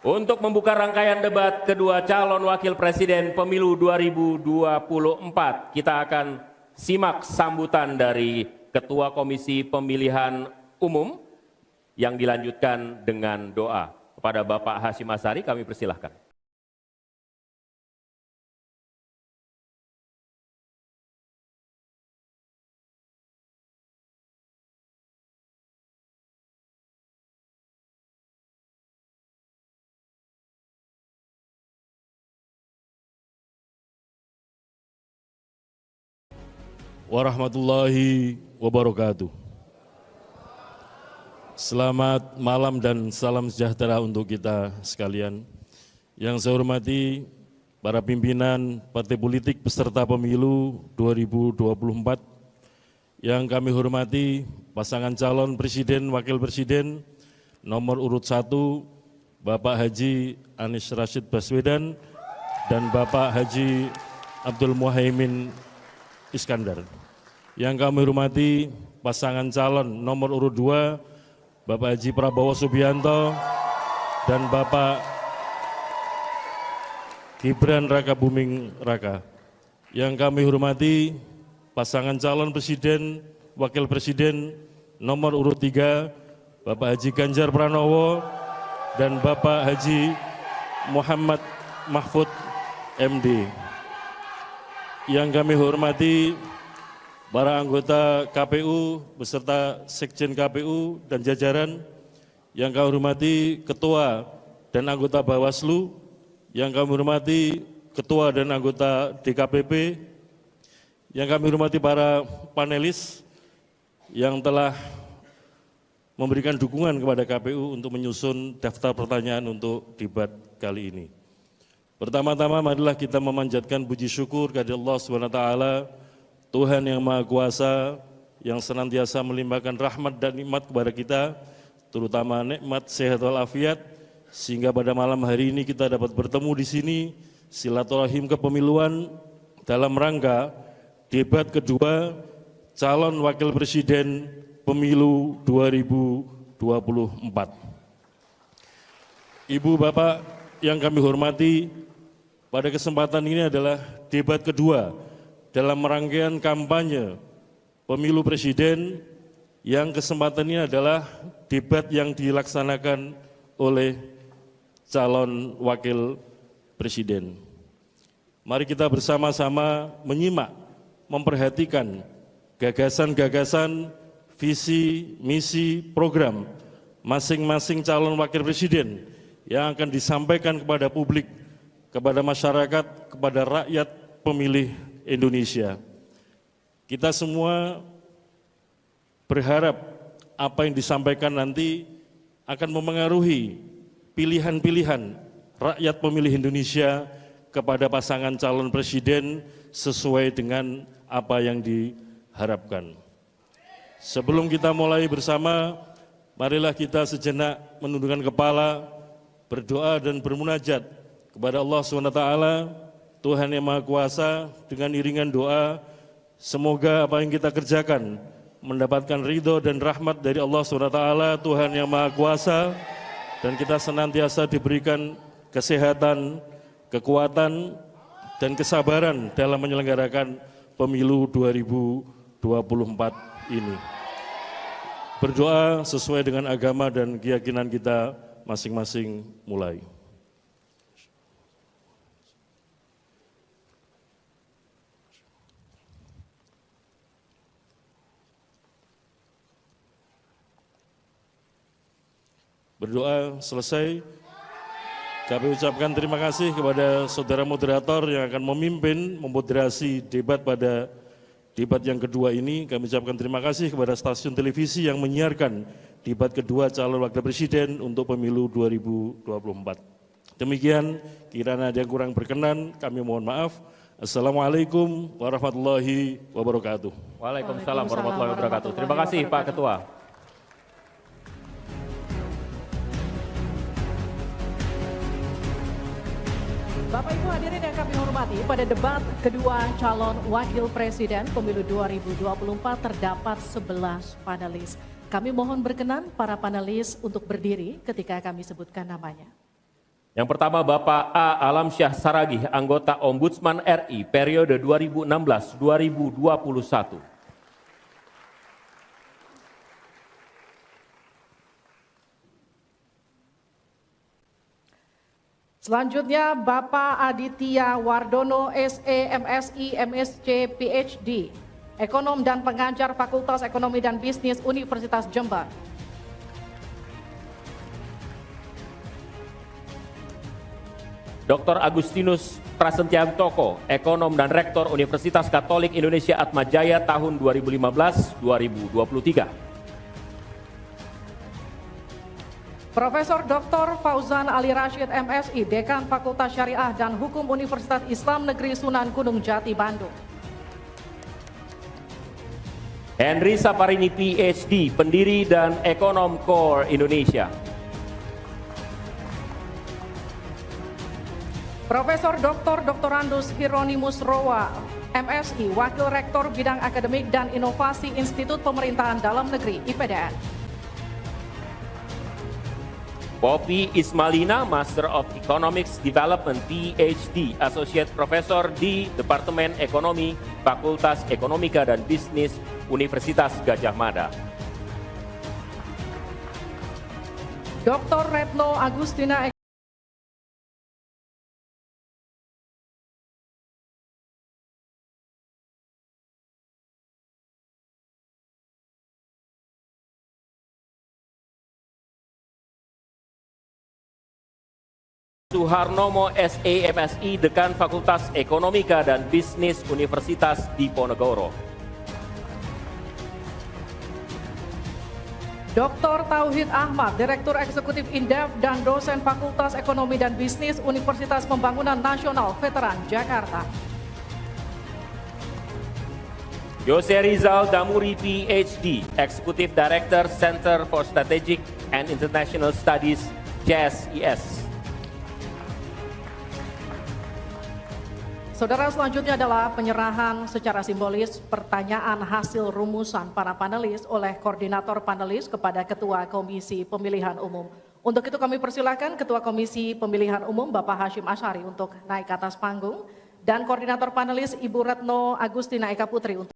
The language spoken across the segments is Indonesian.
Untuk membuka rangkaian debat kedua calon wakil presiden pemilu 2024, kita akan simak sambutan dari Ketua Komisi Pemilihan Umum yang dilanjutkan dengan doa. Kepada Bapak Hasyim Asyari kami persilahkan. Warahmatullahi wabarakatuh. Selamat malam dan salam sejahtera untuk kita sekalian. Yang saya hormati para pimpinan partai politik peserta pemilu 2024. Yang kami hormati pasangan calon presiden wakil presiden nomor urut 1 Bapak Haji Anies Rashid Baswedan dan Bapak Haji Abdul Muhaimin Iskandar. Yang kami hormati pasangan calon nomor urut 2 Bapak Haji Prabowo Subianto dan Bapak Gibran Raka Buming Raka. Yang kami hormati pasangan calon presiden wakil presiden nomor urut 3 Bapak Haji Ganjar Pranowo dan Bapak Haji Muhammad Mahfud MD. Yang kami hormati para anggota KPU beserta Sekjen KPU dan jajaran, yang kami hormati Ketua dan anggota Bawaslu, yang kami hormati Ketua dan anggota DKPP, yang kami hormati para panelis yang telah memberikan dukungan kepada KPU untuk menyusun daftar pertanyaan untuk debat kali ini. Pertama-tama marilah kita memanjatkan puji syukur kepada Allah SWT, Tuhan yang Maha Kuasa, yang senantiasa melimpahkan rahmat dan nikmat kepada kita, terutama nikmat sehat walafiat, sehingga pada malam hari ini kita dapat bertemu di sini, silaturahim kepemiluan dalam rangka debat kedua calon wakil presiden pemilu 2024. Ibu Bapak yang kami hormati, pada kesempatan ini adalah debat kedua dalam rangkaian kampanye pemilu presiden, yang kesempatan ini adalah debat yang dilaksanakan oleh calon wakil presiden. Mari kita bersama-sama menyimak, memperhatikan gagasan-gagasan, visi, misi, program masing-masing calon wakil presiden yang akan disampaikan kepada publik, kepada masyarakat, kepada rakyat pemilih Indonesia. Kita semua berharap apa yang disampaikan nanti akan memengaruhi pilihan-pilihan rakyat pemilih Indonesia kepada pasangan calon presiden sesuai dengan apa yang diharapkan. Sebelum kita mulai bersama, marilah kita sejenak menundukkan kepala, berdoa dan bermunajat kepada Allah SWT, Tuhan yang Maha Kuasa. Dengan iringan doa, semoga apa yang kita kerjakan mendapatkan ridho dan rahmat dari Allah SWT, Tuhan yang Maha Kuasa, dan kita senantiasa diberikan kesehatan, kekuatan, dan kesabaran dalam menyelenggarakan pemilu 2024 ini. Berdoa sesuai dengan agama dan keyakinan kita masing-masing mulai. Berdoa selesai, kami ucapkan terima kasih kepada saudara moderator yang akan memimpin, memoderasi debat pada debat yang kedua ini. Kami ucapkan terima kasih kepada stasiun televisi yang menyiarkan debat kedua calon wakil presiden untuk pemilu 2024. Demikian, kiranya ada yang kurang berkenan, kami mohon maaf. Assalamualaikum warahmatullahi wabarakatuh. Waalaikumsalam warahmatullahi wabarakatuh. Terima kasih Pak Ketua. Bapak Ibu hadirin yang kami hormati, pada debat kedua calon wakil presiden pemilu 2024 terdapat 11 panelis. Kami mohon berkenan para panelis untuk berdiri ketika kami sebutkan namanya. Yang pertama Bapak A. Alamsyah Saragih, anggota Ombudsman RI periode 2016-2021. Selanjutnya Bapak Aditya Wardono, SE, MSI, MSc, PhD, Ekonom dan Pengajar Fakultas Ekonomi dan Bisnis Universitas Jember. Dr. Agustinus Prasetyanto, Ekonom dan Rektor Universitas Katolik Indonesia Atmajaya tahun 2015-2023. Profesor Dr. Fauzan Ali Rashid, MSI, Dekan Fakultas Syariah dan Hukum Universitas Islam Negeri Sunan Gunung Jati, Bandung. Henry Saparini, PhD, Pendiri dan Ekonom Core Indonesia. Profesor Dr. Dr. Hieronymus Roa, MSI, Wakil Rektor Bidang Akademik dan Inovasi Institut Pemerintahan Dalam Negeri, IPDN. Poppy Ismalina, Master of Economics Development, PhD, Associate Professor di Departemen Ekonomi, Fakultas Ekonomika dan Bisnis, Universitas Gadjah Mada. Dr. Retno Agustina, Suharnomo, SE, MSI, Dekan Fakultas Ekonomika dan Bisnis Universitas Diponegoro. Dr. Tauhid Ahmad, Direktur Eksekutif Indef dan Dosen Fakultas Ekonomi dan Bisnis Universitas Pembangunan Nasional Veteran Jakarta. Jose Rizal Damuri, PhD, Eksekutif Director Center for Strategic and International Studies, CSIS. Saudara, selanjutnya adalah penyerahan secara simbolis pertanyaan hasil rumusan para panelis oleh koordinator panelis kepada Ketua Komisi Pemilihan Umum. Untuk itu kami persilakan Ketua Komisi Pemilihan Umum Bapak Hashim Asyari untuk naik ke atas panggung dan koordinator panelis Ibu Retno Agustina Eka Putri untuk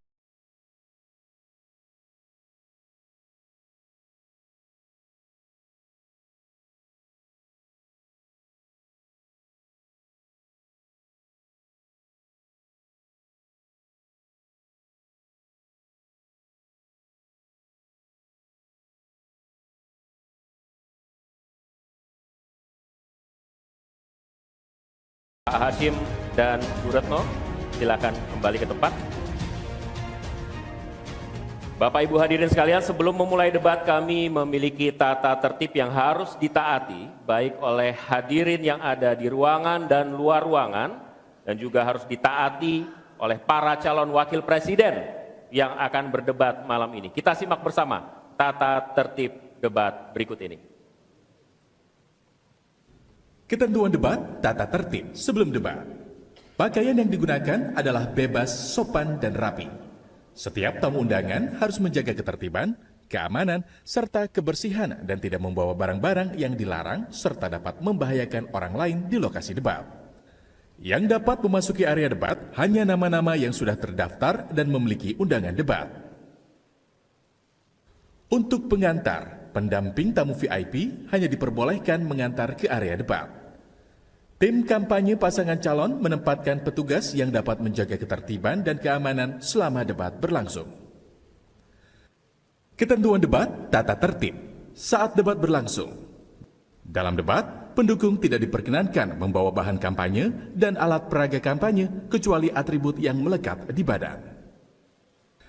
Pak Hashim dan Bu Retno, silakan kembali ke tempat. Bapak Ibu hadirin sekalian, sebelum memulai debat kami memiliki tata tertib yang harus ditaati baik oleh hadirin yang ada di ruangan dan luar ruangan dan juga harus ditaati oleh para calon wakil presiden yang akan berdebat malam ini. Kita simak bersama tata tertib debat berikut ini. Ketentuan debat, tata tertib sebelum debat. Pakaian yang digunakan adalah bebas, sopan, dan rapi. Setiap tamu undangan harus menjaga ketertiban, keamanan, serta kebersihan dan tidak membawa barang-barang yang dilarang serta dapat membahayakan orang lain di lokasi debat. Yang dapat memasuki area debat hanya nama-nama yang sudah terdaftar dan memiliki undangan debat. Untuk pengantar, pendamping tamu VIP hanya diperbolehkan mengantar ke area debat. Tim kampanye pasangan calon menempatkan petugas yang dapat menjaga ketertiban dan keamanan selama debat berlangsung. Ketentuan debat, tata tertib. Saat debat berlangsung. Dalam debat, pendukung tidak diperkenankan membawa bahan kampanye dan alat peraga kampanye kecuali atribut yang melekat di badan.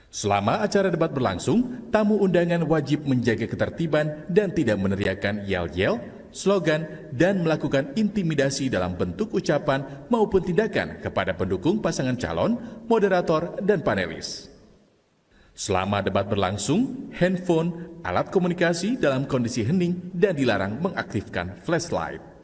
Selama acara debat berlangsung, tamu undangan wajib menjaga ketertiban dan tidak meneriakkan yel-yel, slogan, dan melakukan intimidasi dalam bentuk ucapan maupun tindakan kepada pendukung pasangan calon, moderator, dan panelis. Selama debat berlangsung, handphone, alat komunikasi dalam kondisi hening dan dilarang mengaktifkan flashlight.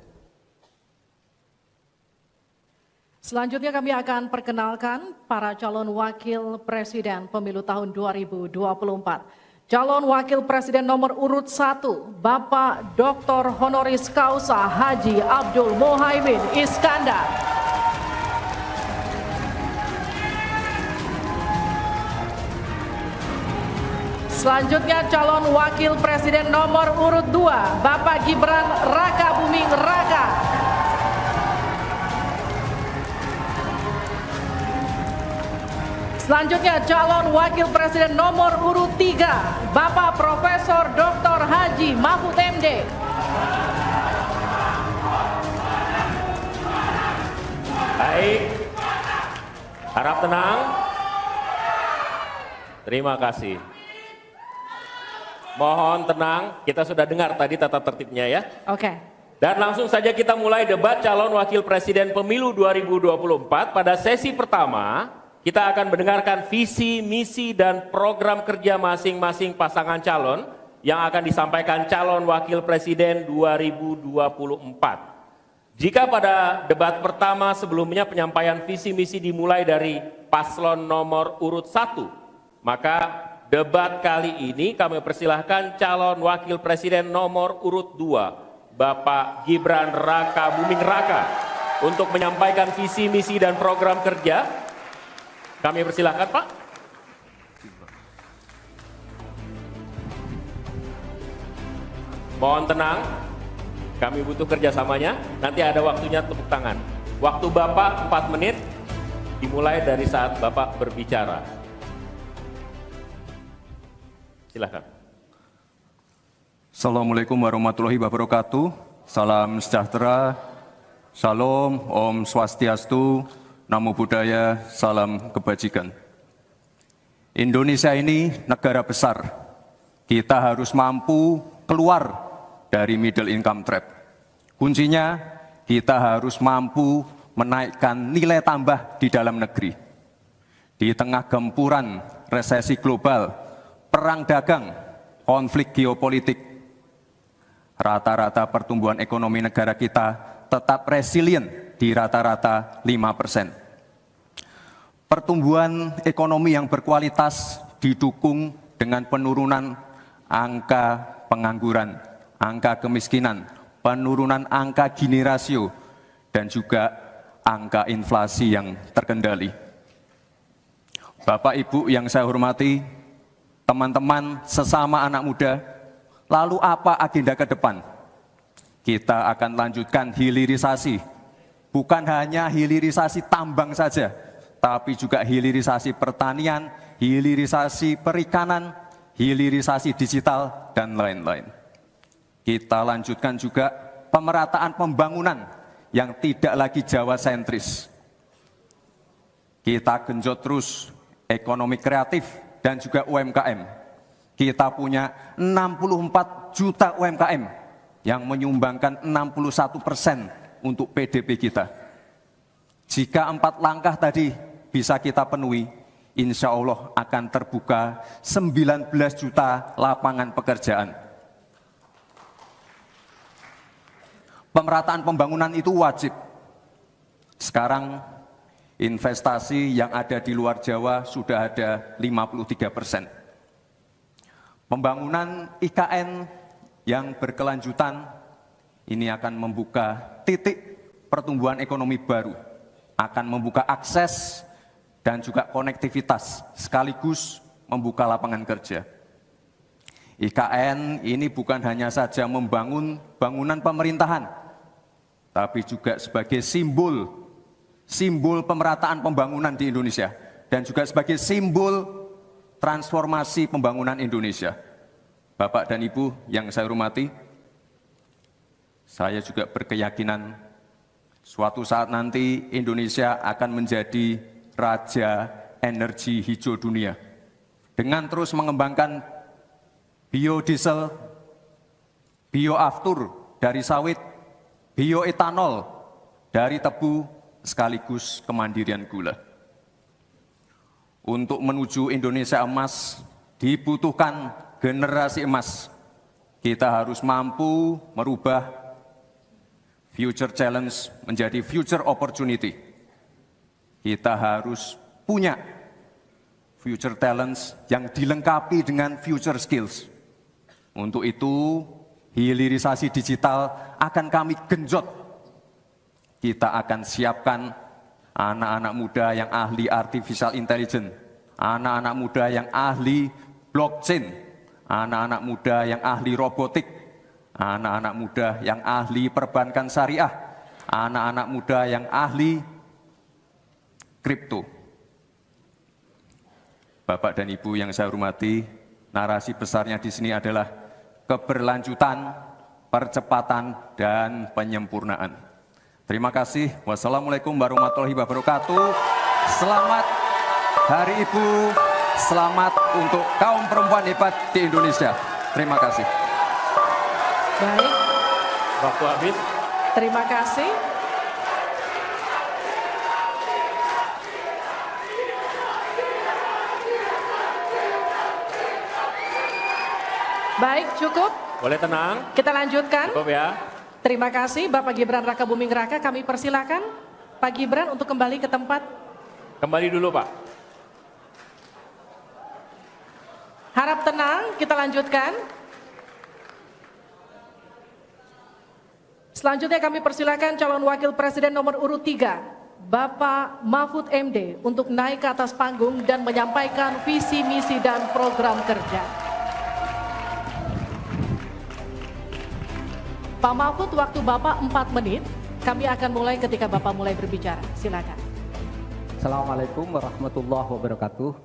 selanjutnya kami akan perkenalkan para calon wakil presiden pemilu tahun 2024. Calon Wakil Presiden nomor urut 1, Bapak Dr. Honoris Causa Haji Abdul Muhaimin Iskandar. Selanjutnya calon Wakil Presiden nomor urut 2, Bapak Gibran Raka Buming Raka. Selanjutnya calon Wakil Presiden nomor urut 3, Bapak Profesor Dr. Haji Mahfud MD. Baik, harap tenang. Terima kasih. Mohon tenang, kita sudah dengar tadi tata tertibnya ya. Oke. Dan langsung saja kita mulai debat calon Wakil Presiden Pemilu 2024. Pada sesi pertama, kita akan mendengarkan visi, misi, dan program kerja masing-masing pasangan calon yang akan disampaikan calon Wakil Presiden 2024. Jika pada debat pertama sebelumnya penyampaian visi misi dimulai dari paslon nomor urut 1, maka debat kali ini kami persilahkan calon Wakil Presiden nomor urut 2, Bapak Gibran Raka Buming Raka, untuk menyampaikan visi misi dan program kerja. Kami persilahkan, Pak. Mohon tenang, kami butuh kerjasamanya. Nanti ada waktunya tepuk tangan. Waktu Bapak 4 menit, dimulai dari saat Bapak berbicara. Silakan. Assalamualaikum warahmatullahi wabarakatuh. Salam sejahtera, Shalom, Om Swastiastu, Namo Buddhaya, salam kebajikan. Indonesia ini negara besar. Kita harus mampu keluar dari middle income trap. Kuncinya kita harus mampu menaikkan nilai tambah di dalam negeri. Di tengah gempuran resesi global, perang dagang, konflik geopolitik, rata-rata pertumbuhan ekonomi negara kita tetap resilient di rata-rata 5%. Pertumbuhan ekonomi yang berkualitas didukung dengan penurunan angka pengangguran, angka kemiskinan, penurunan angka Gini rasio, dan juga angka inflasi yang terkendali. Bapak Ibu yang saya hormati, teman-teman sesama anak muda, lalu apa agenda ke depan? Kita akan lanjutkan hilirisasi, bukan hanya hilirisasi tambang saja, tapi juga hilirisasi pertanian, hilirisasi perikanan, hilirisasi digital, dan lain-lain. Kita lanjutkan juga pemerataan pembangunan yang tidak lagi Jawa sentris. Kita genjot terus ekonomi kreatif dan juga UMKM. Kita punya 64 juta UMKM yang menyumbangkan 61% untuk PDB kita. Jika 4 langkah tadi bisa kita penuhi, insya Allah akan terbuka 19 juta lapangan pekerjaan. Pemerataan pembangunan itu wajib. Sekarang investasi yang ada di luar Jawa sudah ada 53%. Pembangunan IKN yang berkelanjutan ini akan membuka titik pertumbuhan ekonomi baru, akan membuka akses dan juga konektivitas, sekaligus membuka lapangan kerja. IKN ini bukan hanya saja membangun bangunan pemerintahan, tapi juga sebagai simbol pemerataan pembangunan di Indonesia, dan juga sebagai simbol transformasi pembangunan Indonesia. Bapak dan Ibu yang saya hormati, saya juga berkeyakinan suatu saat nanti Indonesia akan menjadi raja energi hijau dunia dengan terus mengembangkan biodiesel, bioaftur dari sawit, bioetanol dari tebu, sekaligus kemandirian gula. Untuk menuju Indonesia emas dibutuhkan generasi emas. Kita harus mampu merubah future challenge menjadi future opportunity. Kita harus punya future talents yang dilengkapi dengan future skills. Untuk itu, hilirisasi digital akan kami genjot. Kita akan siapkan anak-anak muda yang ahli artificial intelligence, anak-anak muda yang ahli blockchain, anak-anak muda yang ahli robotik, anak-anak muda yang ahli perbankan syariah, anak-anak muda yang ahli kripto. Bapak dan Ibu yang saya hormati, narasi besarnya di sini adalah keberlanjutan, percepatan, dan penyempurnaan. Terima kasih. Wassalamualaikum warahmatullahi wabarakatuh. Selamat Hari Ibu, selamat untuk kaum perempuan hebat di Indonesia. Terima kasih. Baik, Waktu habis. terima kasih. Baik, cukup. Boleh tenang. Kita lanjutkan. Cukup ya. Terima kasih Bapak Gibran Raka Buming Raka. Kami persilakan Pak Gibran untuk kembali ke tempat. Kembali dulu Pak. Harap tenang, kita lanjutkan. Selanjutnya kami persilakan calon wakil presiden nomor urut 3, Bapak Mahfud MD, untuk naik ke atas panggung dan menyampaikan visi, misi, dan program kerja. Pak Mahfud, waktu Bapak 4 menit. Kami akan mulai ketika Bapak mulai berbicara. Silakan. Assalamualaikum warahmatullahi wabarakatuh.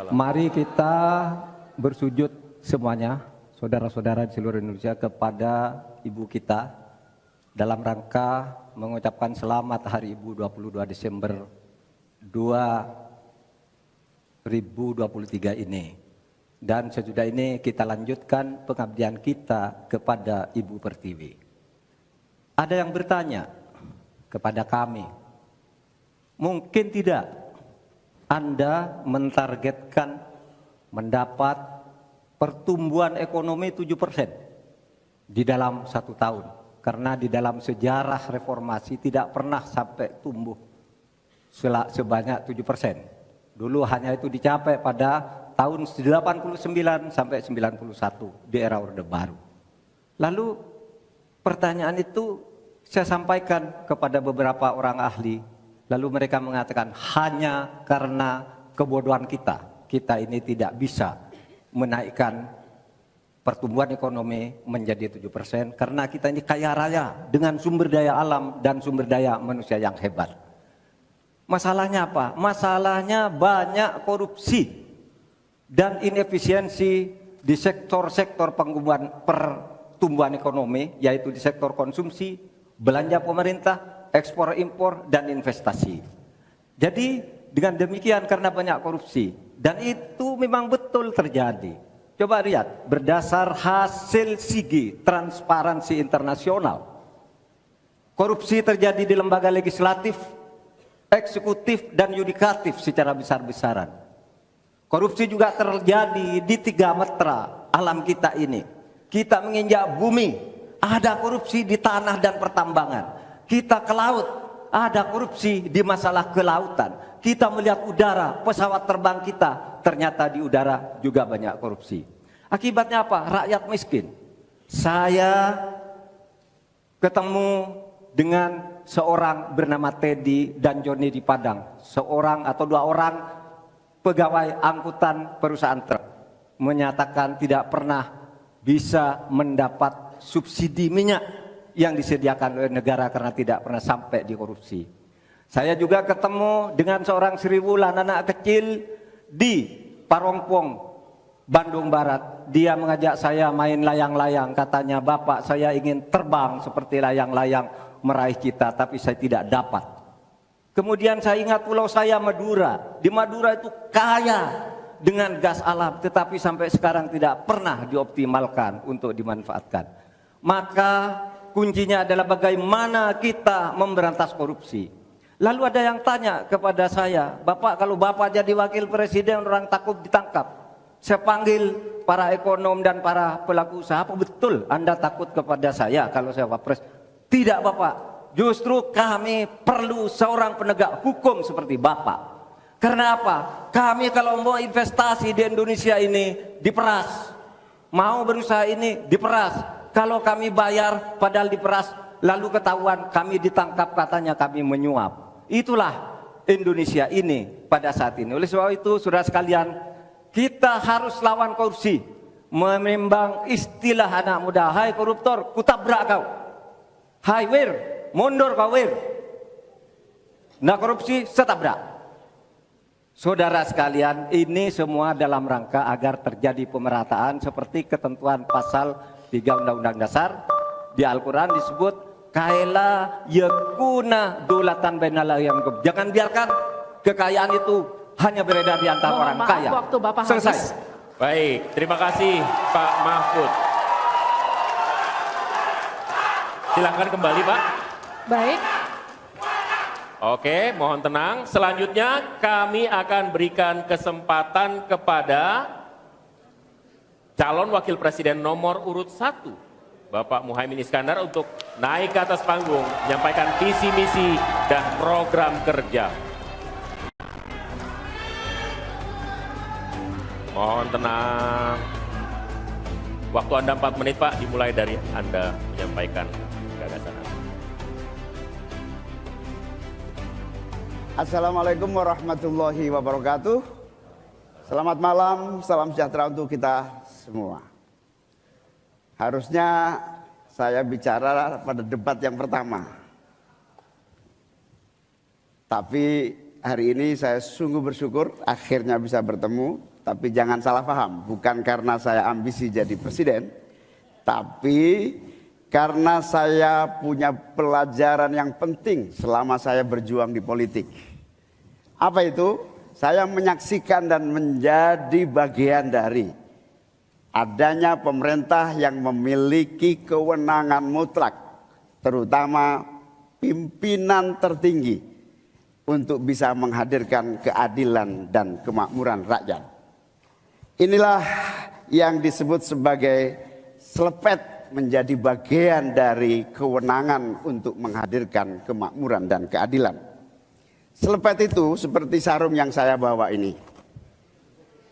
Mari kita bersujud semuanya, saudara-saudara di seluruh Indonesia, kepada Ibu kita dalam rangka mengucapkan selamat Hari Ibu 22 Desember 2023 ini. Dan sesudah ini kita lanjutkan pengabdian kita kepada Ibu Pertiwi. Ada yang bertanya kepada kami, mungkin tidak Anda mentargetkan mendapat pertumbuhan ekonomi 7% di dalam 1 tahun. Karena di dalam sejarah reformasi tidak pernah sampai tumbuh sebanyak 7%. Dulu hanya itu dicapai pada tahun 89 sampai 91 di era Orde Baru. Lalu pertanyaan itu saya sampaikan kepada beberapa orang ahli. Lalu mereka mengatakan hanya karena kebodohan kita ini tidak bisa menaikkan pertumbuhan ekonomi menjadi 7% karena kita ini kaya raya dengan sumber daya alam dan sumber daya manusia yang hebat. Masalahnya apa? Masalahnya banyak korupsi dan inefisiensi di sektor-sektor pertumbuhan ekonomi, yaitu di sektor konsumsi, belanja pemerintah, ekspor impor, dan investasi. Jadi dengan demikian karena banyak korupsi, dan itu memang betul terjadi. Coba lihat, berdasar hasil SIGI, Transparansi Internasional, korupsi terjadi di lembaga legislatif, eksekutif, dan yudikatif secara besar-besaran. Korupsi juga terjadi di 3 metra alam kita ini. Kita menginjak bumi, ada korupsi di tanah dan pertambangan. Kita ke laut, ada korupsi di masalah kelautan. Kita melihat udara, pesawat terbang kita, ternyata di udara juga banyak korupsi. Akibatnya apa? Rakyat miskin. Saya ketemu dengan seorang bernama Teddy dan Joni di Padang. Seorang atau 2 orang pegawai angkutan perusahaan truk menyatakan tidak pernah bisa mendapat subsidi minyak yang disediakan oleh negara karena tidak pernah sampai di korupsi. Saya juga ketemu dengan seorang Sri Wulan, anak kecil di Parongpong, Bandung Barat. Dia mengajak saya main layang-layang. Katanya, "Bapak, saya ingin terbang seperti layang-layang meraih cita, tapi saya tidak dapat." Kemudian saya ingat pulau saya, Madura. Di Madura itu kaya dengan gas alam, tetapi sampai sekarang tidak pernah dioptimalkan untuk dimanfaatkan. Maka kuncinya adalah bagaimana kita memberantas korupsi. Lalu ada yang tanya kepada saya, "Bapak, kalau Bapak jadi wakil presiden orang takut ditangkap." Saya panggil para ekonom dan para pelaku usaha, "Apa betul Anda takut kepada saya kalau saya wapres?" "Tidak, Bapak. Justru kami perlu seorang penegak hukum seperti Bapak. Karena apa? Kami kalau mau investasi di Indonesia ini diperas. Mau berusaha ini diperas. Kalau kami bayar padahal diperas, lalu ketahuan kami ditangkap katanya kami menyuap. Itulah Indonesia ini pada saat ini. Oleh sebab itu, saudara sekalian, kita harus lawan korupsi. Memembang istilah anak muda, hai koruptor, kutabrak kau. Hai wir, mundur kau wir. Nah korupsi, setabrak. Saudara sekalian, ini semua dalam rangka agar terjadi pemerataan seperti ketentuan pasal 3 Undang-Undang Dasar. Di Al-Quran disebut kaila yakuna dulatan bainal ayyam. Jangan biarkan kekayaan itu hanya beredar di antara Mohon orang maaf, kaya. waktu Bapak Selesai. habis. Baik, terima kasih Pak Mahfud. Silakan kembali Pak. Baik, Oke, mohon tenang. Selanjutnya kami akan berikan kesempatan kepada calon wakil presiden nomor urut 1, Bapak Muhaimin Iskandar, untuk naik ke atas panggung, menyampaikan visi misi dan program kerja. Mohon tenang. Waktu Anda 4 menit Pak, dimulai dari Anda menyampaikan gagasan Anda. Assalamualaikum warahmatullahi wabarakatuh. Selamat malam, salam sejahtera untuk kita semua. Harusnya saya bicara pada debat yang pertama. Tapi hari ini saya sungguh bersyukur akhirnya bisa bertemu. Tapi jangan salah paham, bukan karena saya ambisi jadi presiden, tapi karena saya punya pelajaran yang penting selama saya berjuang di politik. Apa itu? Saya menyaksikan dan menjadi bagian dari adanya pemerintah yang memiliki kewenangan mutlak, terutama pimpinan tertinggi, untuk bisa menghadirkan keadilan dan kemakmuran rakyat. Inilah yang disebut sebagai selepet, menjadi bagian dari kewenangan untuk menghadirkan kemakmuran dan keadilan. Selepet itu seperti sarung yang saya bawa ini.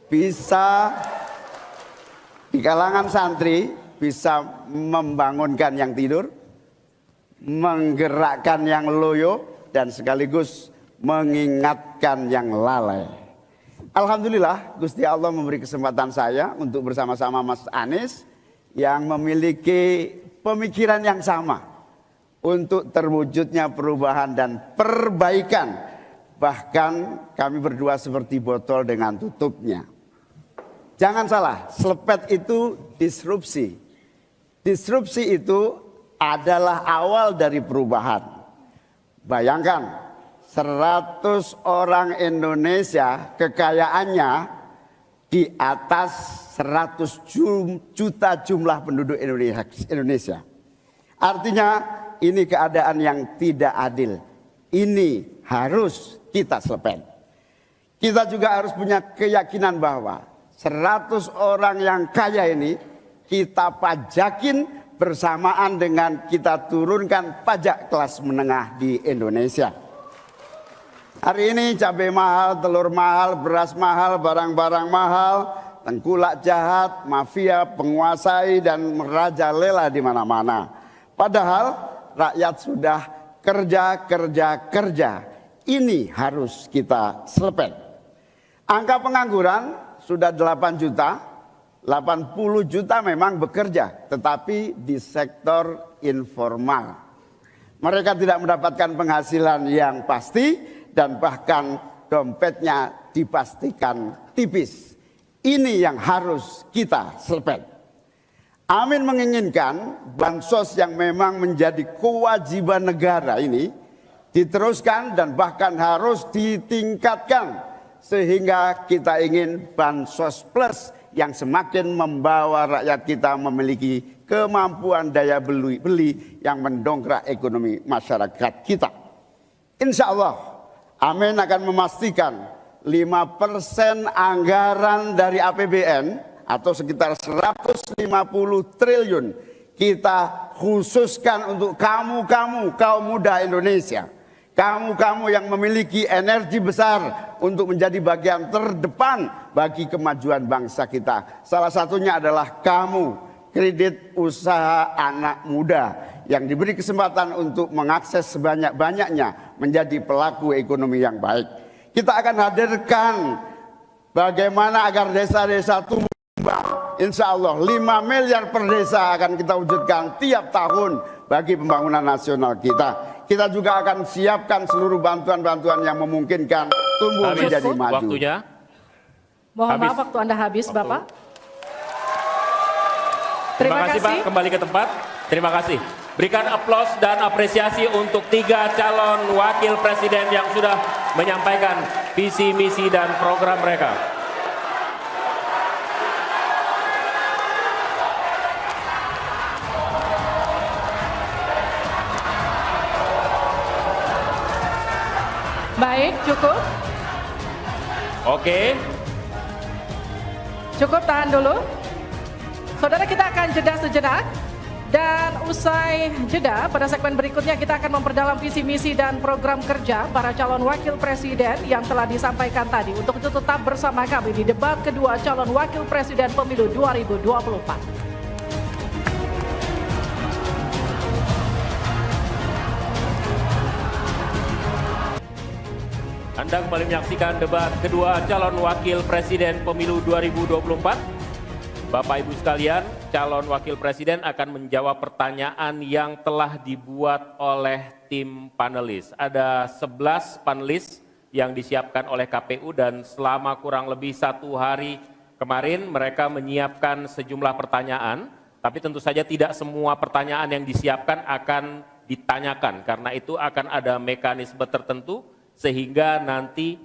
Bisa di kalangan santri, bisa membangunkan yang tidur, menggerakkan yang loyo, dan sekaligus mengingatkan yang lalai. Alhamdulillah, Gusti Allah memberi kesempatan saya untuk bersama-sama Mas Anies yang memiliki pemikiran yang sama untuk terwujudnya perubahan dan perbaikan. Bahkan kami berdua seperti botol dengan tutupnya. Jangan salah, selepet itu disrupsi. Disrupsi itu adalah awal dari perubahan. Bayangkan, 100 orang Indonesia kekayaannya di atas 100 juta jumlah penduduk Indonesia. Artinya ini keadaan yang tidak adil. Ini harus kita selepet. Kita juga harus punya keyakinan bahwa 100 orang yang kaya ini kita pajakin bersamaan dengan kita turunkan pajak kelas menengah di Indonesia. Hari ini cabai mahal, telur mahal, beras mahal, barang-barang mahal, tengkulak jahat, mafia, penguasai dan merajalela di mana-mana. Padahal rakyat sudah kerja. Ini harus kita selepet. Angka pengangguran sudah 8 juta, 80 juta memang bekerja, tetapi di sektor informal. Mereka tidak mendapatkan penghasilan yang pasti dan bahkan dompetnya dipastikan tipis. Ini yang harus kita selepet. Amin menginginkan bansos yang memang menjadi kewajiban negara ini diteruskan dan bahkan harus ditingkatkan, sehingga kita ingin bansos plus yang semakin membawa rakyat kita memiliki kemampuan daya beli yang mendongkrak ekonomi masyarakat kita. Insya Allah, Amin akan memastikan 5% anggaran dari APBN atau sekitar 150 triliun kita khususkan untuk kaum muda Indonesia. Kamu-kamu yang memiliki energi besar untuk menjadi bagian terdepan bagi kemajuan bangsa kita. Salah satunya adalah kamu, kredit usaha anak muda yang diberi kesempatan untuk mengakses sebanyak-banyaknya menjadi pelaku ekonomi yang baik. Kita akan hadirkan bagaimana agar desa-desa tumbuh kembang. Insya Allah 5 miliar per desa akan kita wujudkan tiap tahun bagi pembangunan nasional kita. Kita juga akan siapkan seluruh bantuan-bantuan yang memungkinkan tumbuh menjadi maju. Waktunya. Mohon Habis. maaf waktu Anda habis, Bapak. Terima kasih Pak, kembali ke tempat. Terima kasih. Berikan aplaus dan apresiasi untuk 3 calon wakil presiden yang sudah menyampaikan visi, misi, dan program mereka. Baik, cukup. Oke. Cukup, tahan dulu. Saudara, kita akan jeda sejenak. Dan usai jeda, pada segmen berikutnya kita akan memperdalam visi misi dan program kerja para calon wakil presiden yang telah disampaikan tadi. Untuk itu tetap bersama kami di debat kedua calon wakil presiden pemilu 2024. Anda kembali menyaksikan debat kedua calon wakil presiden pemilu 2024. Bapak Ibu sekalian, calon wakil presiden akan menjawab pertanyaan yang telah dibuat oleh tim panelis. Ada 11 panelis yang disiapkan oleh KPU dan selama kurang lebih 1 hari kemarin mereka menyiapkan sejumlah pertanyaan. Tapi tentu saja tidak semua pertanyaan yang disiapkan akan ditanyakan. Karena itu akan ada mekanisme tertentu sehingga nanti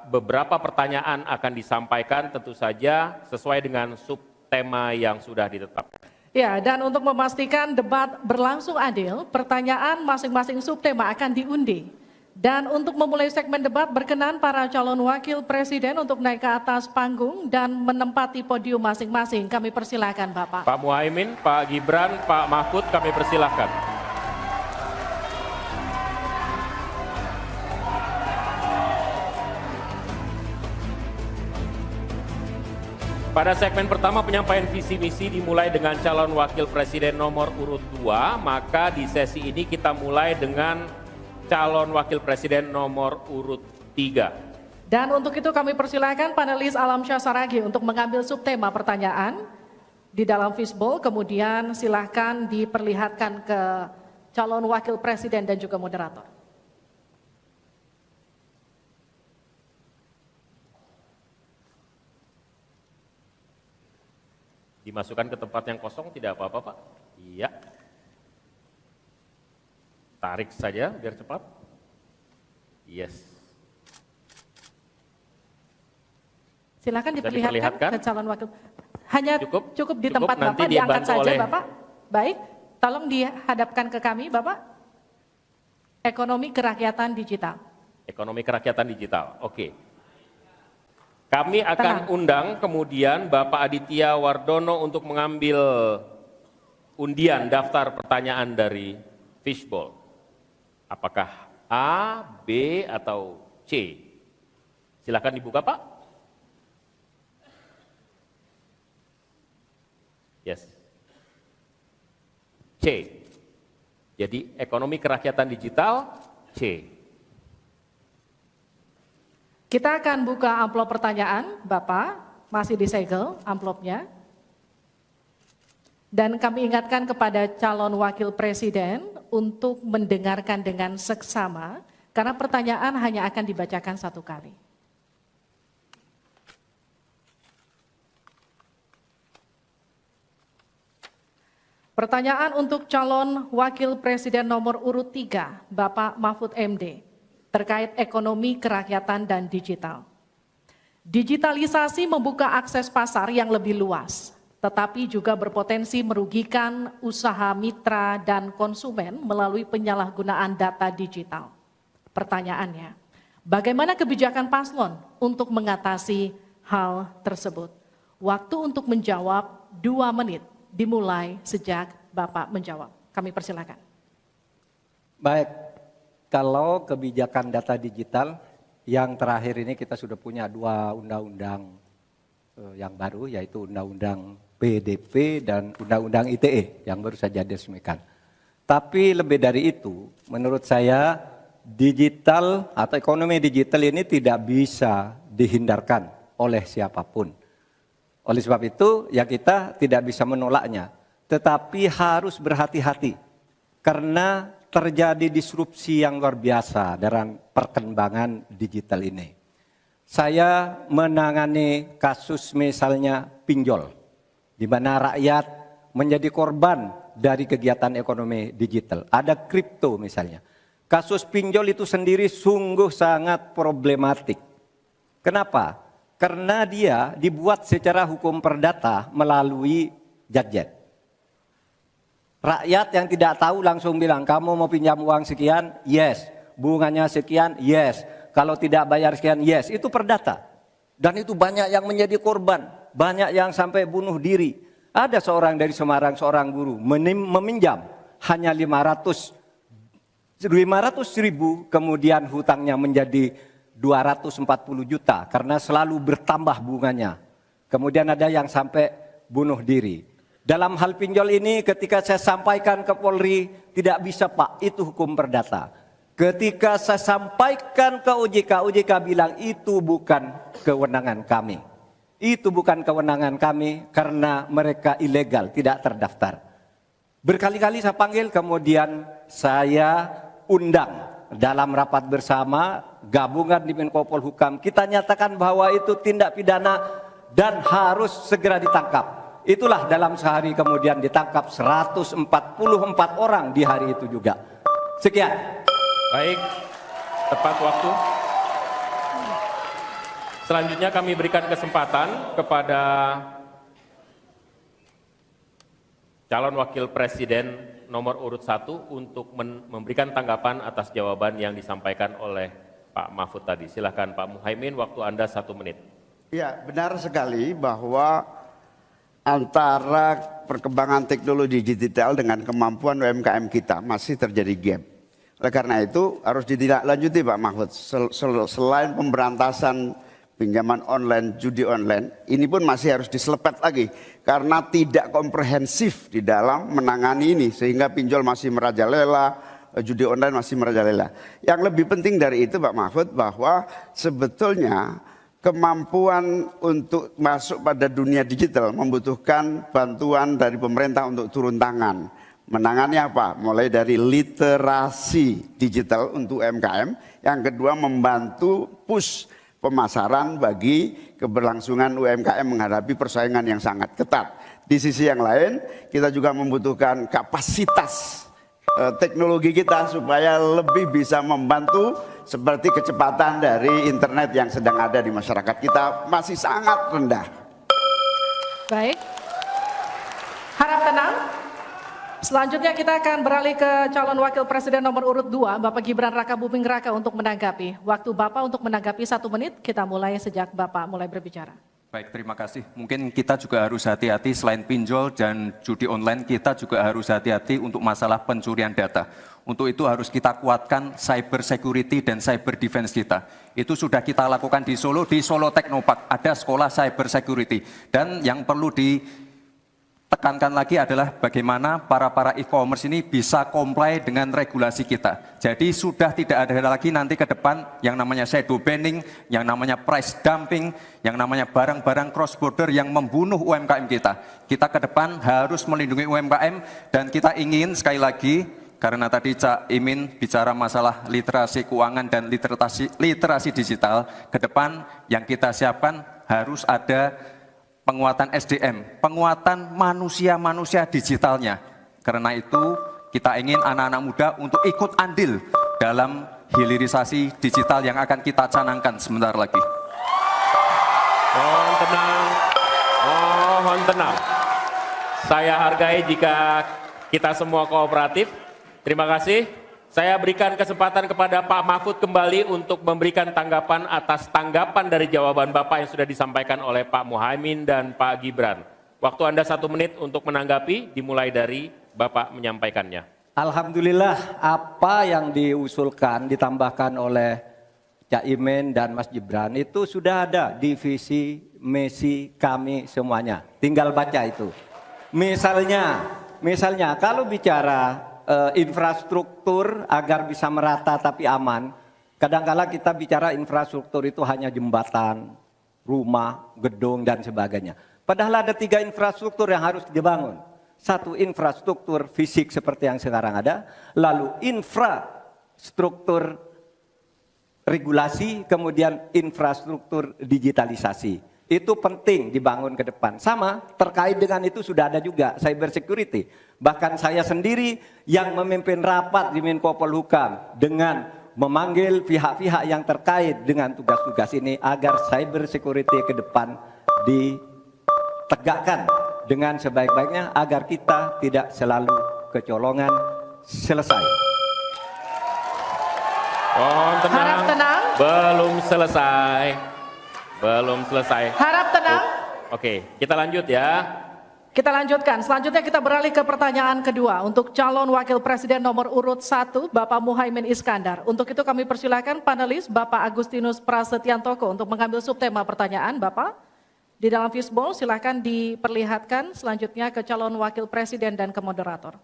beberapa pertanyaan akan disampaikan tentu saja sesuai dengan subtema yang sudah ditetapkan. Ya, dan untuk memastikan debat berlangsung adil, pertanyaan masing-masing subtema akan diundi. Dan untuk memulai segmen debat, berkenan para calon wakil presiden untuk naik ke atas panggung dan menempati podium masing-masing. Kami persilakan Bapak. Pak Muhaimin, Pak Gibran, Pak Mahfud, kami persilahkan. Pada segmen pertama penyampaian visi misi dimulai dengan calon wakil presiden nomor urut 2, maka di sesi ini kita mulai dengan calon wakil presiden nomor urut 3. Dan untuk itu kami persilakan panelis Alamsyah Saragi untuk mengambil subtema pertanyaan di dalam fishbowl, kemudian silahkan diperlihatkan ke calon wakil presiden dan juga moderator. Dimasukkan ke tempat yang kosong tidak apa-apa Pak. Iya. Tarik saja biar cepat. Yes. Silakan diperlihatkan ke calon wakil. Hanya cukup di cukup, tempat nanti Bapak, diangkat dibantu saja oleh- Bapak. Baik, tolong dihadapkan ke kami Bapak. Ekonomi kerakyatan digital. Ekonomi kerakyatan digital. Oke. Kami akan undang kemudian Bapak Aditya Wardono untuk mengambil undian daftar pertanyaan dari fishbowl. Apakah A, B, atau C? Silakan dibuka Pak. Yes. C. Jadi ekonomi kerakyatan digital C. Kita akan buka amplop pertanyaan, Bapak, masih disegel amplopnya. Dan kami ingatkan kepada calon wakil presiden untuk mendengarkan dengan seksama, karena pertanyaan hanya akan dibacakan 1 kali. Pertanyaan untuk calon wakil presiden nomor urut 3, Bapak Mahfud MD. Terkait ekonomi kerakyatan dan digital. Digitalisasi membuka akses pasar yang lebih luas, tetapi juga berpotensi merugikan usaha mitra dan konsumen melalui penyalahgunaan data digital. Pertanyaannya, bagaimana kebijakan paslon untuk mengatasi hal tersebut? Waktu untuk menjawab 2 menit dimulai sejak Bapak menjawab. Kami persilakan. Baik, kalau kebijakan data digital yang terakhir ini kita sudah punya 2 undang-undang yang baru, yaitu Undang-Undang PDP dan Undang-Undang ITE yang baru saja diresmikan. Tapi lebih dari itu, menurut saya digital atau ekonomi digital ini tidak bisa dihindarkan oleh siapapun. Oleh sebab itu, ya kita tidak bisa menolaknya, tetapi harus berhati-hati karena terjadi disrupsi yang luar biasa dalam perkembangan digital ini. Saya menangani kasus misalnya pinjol, di mana rakyat menjadi korban dari kegiatan ekonomi digital. Ada kripto misalnya. Kasus pinjol itu sendiri sungguh sangat problematik. Kenapa? Karena dia dibuat secara hukum perdata melalui gadget. Rakyat yang tidak tahu langsung bilang, kamu mau pinjam uang sekian? Yes. Bunganya sekian? Yes. Kalau tidak bayar sekian? Yes. Itu perdata. Dan itu banyak yang menjadi korban. Banyak yang sampai bunuh diri. Ada seorang dari Semarang, seorang guru, meminjam hanya 500 ribu, kemudian hutangnya menjadi 240 juta karena selalu bertambah bunganya. Kemudian ada yang sampai bunuh diri. Dalam hal pinjol ini ketika saya sampaikan ke Polri, tidak bisa Pak, itu hukum perdata. Ketika saya sampaikan ke OJK, OJK bilang itu bukan kewenangan kami. Itu bukan kewenangan kami karena mereka ilegal, tidak terdaftar. Berkali-kali saya panggil, kemudian saya undang dalam rapat bersama gabungan di Menko Polhukam. Kita nyatakan bahwa itu tindak pidana dan harus segera ditangkap. Itulah dalam sehari kemudian ditangkap 144 orang di hari itu juga. Sekian. Baik, tepat waktu. Selanjutnya kami berikan kesempatan kepada calon wakil presiden nomor urut 1 untuk memberikan tanggapan atas jawaban yang disampaikan oleh Pak Mahfud tadi. Silakan Pak Muhaimin, waktu Anda 1 menit. Ya, benar sekali bahwa antara perkembangan teknologi digital dengan kemampuan UMKM kita masih terjadi gap. Oleh karena itu harus ditindaklanjuti Pak Mahfud. Selain pemberantasan pinjaman online, judi online, ini pun masih harus diselepet lagi. Karena tidak komprehensif di dalam menangani ini. Sehingga pinjol masih merajalela, judi online masih merajalela. Yang lebih penting dari itu Pak Mahfud, bahwa sebetulnya kemampuan untuk masuk pada dunia digital membutuhkan bantuan dari pemerintah untuk turun tangan. Menangani apa? Mulai dari literasi digital untuk UMKM. Yang kedua membantu push pemasaran bagi keberlangsungan UMKM menghadapi persaingan yang sangat ketat. Di sisi yang lain kita juga membutuhkan kapasitas teknologi kita supaya lebih bisa membantu seperti kecepatan dari internet yang sedang ada di masyarakat kita masih sangat rendah. Baik, harap tenang. Selanjutnya kita akan beralih ke calon wakil presiden nomor urut 2, Bapak Gibran Raka Buming Raka untuk menanggapi. Waktu Bapak untuk menanggapi 1 menit, kita mulai sejak Bapak mulai berbicara. Baik, terima kasih. Mungkin kita juga harus hati-hati selain pinjol dan judi online, kita juga harus hati-hati untuk masalah pencurian data. Untuk itu harus kita kuatkan cyber security dan cyber defense kita. Itu sudah kita lakukan di Solo Technopark, ada sekolah cyber security. Dan yang perlu ditekankan lagi adalah bagaimana para e-commerce ini bisa comply dengan regulasi kita. Jadi sudah tidak ada lagi nanti ke depan yang namanya shadow banning, yang namanya price dumping, yang namanya barang-barang cross border yang membunuh UMKM kita. Kita ke depan harus melindungi UMKM dan kita ingin sekali lagi, karena tadi Cak Imin bicara masalah literasi keuangan dan literasi digital, ke depan yang kita siapkan harus ada penguatan SDM, penguatan manusia-manusia digitalnya. Karena itu kita ingin anak-anak muda untuk ikut andil dalam hilirisasi digital yang akan kita canangkan sebentar lagi. Mohon tenang, mohon tenang. Saya hargai jika kita semua kooperatif. Terima kasih. Saya berikan kesempatan kepada Pak Mahfud kembali untuk memberikan tanggapan atas tanggapan dari jawaban Bapak yang sudah disampaikan oleh Pak Muhaimin dan Pak Gibran. Waktu Anda 1 menit untuk menanggapi, dimulai dari Bapak menyampaikannya. Alhamdulillah apa yang diusulkan, ditambahkan oleh Cak Imin dan Mas Gibran itu sudah ada di visi misi kami semuanya. Tinggal baca itu. Misalnya kalau bicara infrastruktur agar bisa merata tapi aman, kadang-kala kita bicara infrastruktur itu hanya jembatan, rumah, gedung dan sebagainya. Padahal ada 3 infrastruktur yang harus dibangun. Satu, infrastruktur fisik seperti yang sekarang ada, lalu infrastruktur regulasi, kemudian infrastruktur digitalisasi. Itu penting dibangun ke depan. Sama, terkait dengan itu sudah ada juga cyber security. Bahkan saya sendiri yang memimpin rapat di Menko Polhukam dengan memanggil pihak-pihak yang terkait dengan tugas-tugas ini agar cyber security ke depan ditegakkan dengan sebaik-baiknya agar kita tidak selalu kecolongan. Selesai. Mohon tenang. Harap tenang. Belum selesai. Belum selesai. Harap tenang. Oke, kita lanjut ya. Kita lanjutkan. Selanjutnya kita beralih ke pertanyaan kedua untuk calon wakil presiden nomor urut 1 Bapak Muhaimin Iskandar. Untuk itu kami persilakan panelis Bapak Agustinus Prasetyantoko untuk mengambil subtema pertanyaan Bapak. Di dalam fishbowl silakan diperlihatkan selanjutnya ke calon wakil presiden dan ke moderator.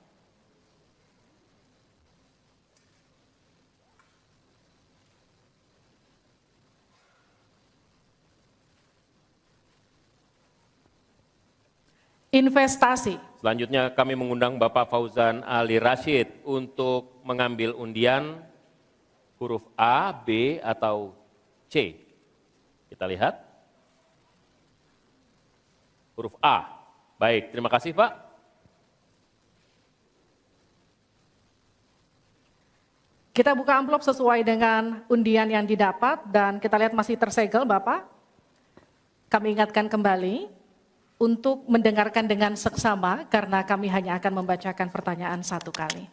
Investasi. Selanjutnya kami mengundang Bapak Fauzan Ali Rashid untuk mengambil undian huruf A, B, atau C. Kita lihat. Huruf A. Baik, terima kasih Pak. Kita buka amplop sesuai dengan undian yang didapat dan kita lihat masih tersegel Bapak. Kami ingatkan kembali untuk mendengarkan dengan seksama karena kami hanya akan membacakan pertanyaan 1 kali.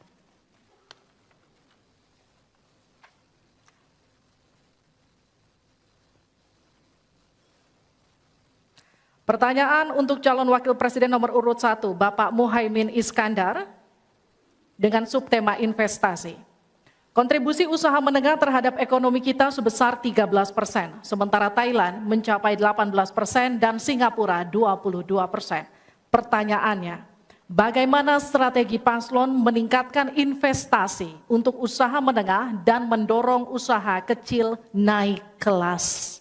Pertanyaan untuk calon wakil presiden nomor urut 1 Bapak Muhaimin Iskandar dengan subtema investasi. Kontribusi usaha menengah terhadap ekonomi kita sebesar 13%, sementara Thailand mencapai 18% dan Singapura 22%. Pertanyaannya, bagaimana strategi paslon meningkatkan investasi untuk usaha menengah dan mendorong usaha kecil naik kelas?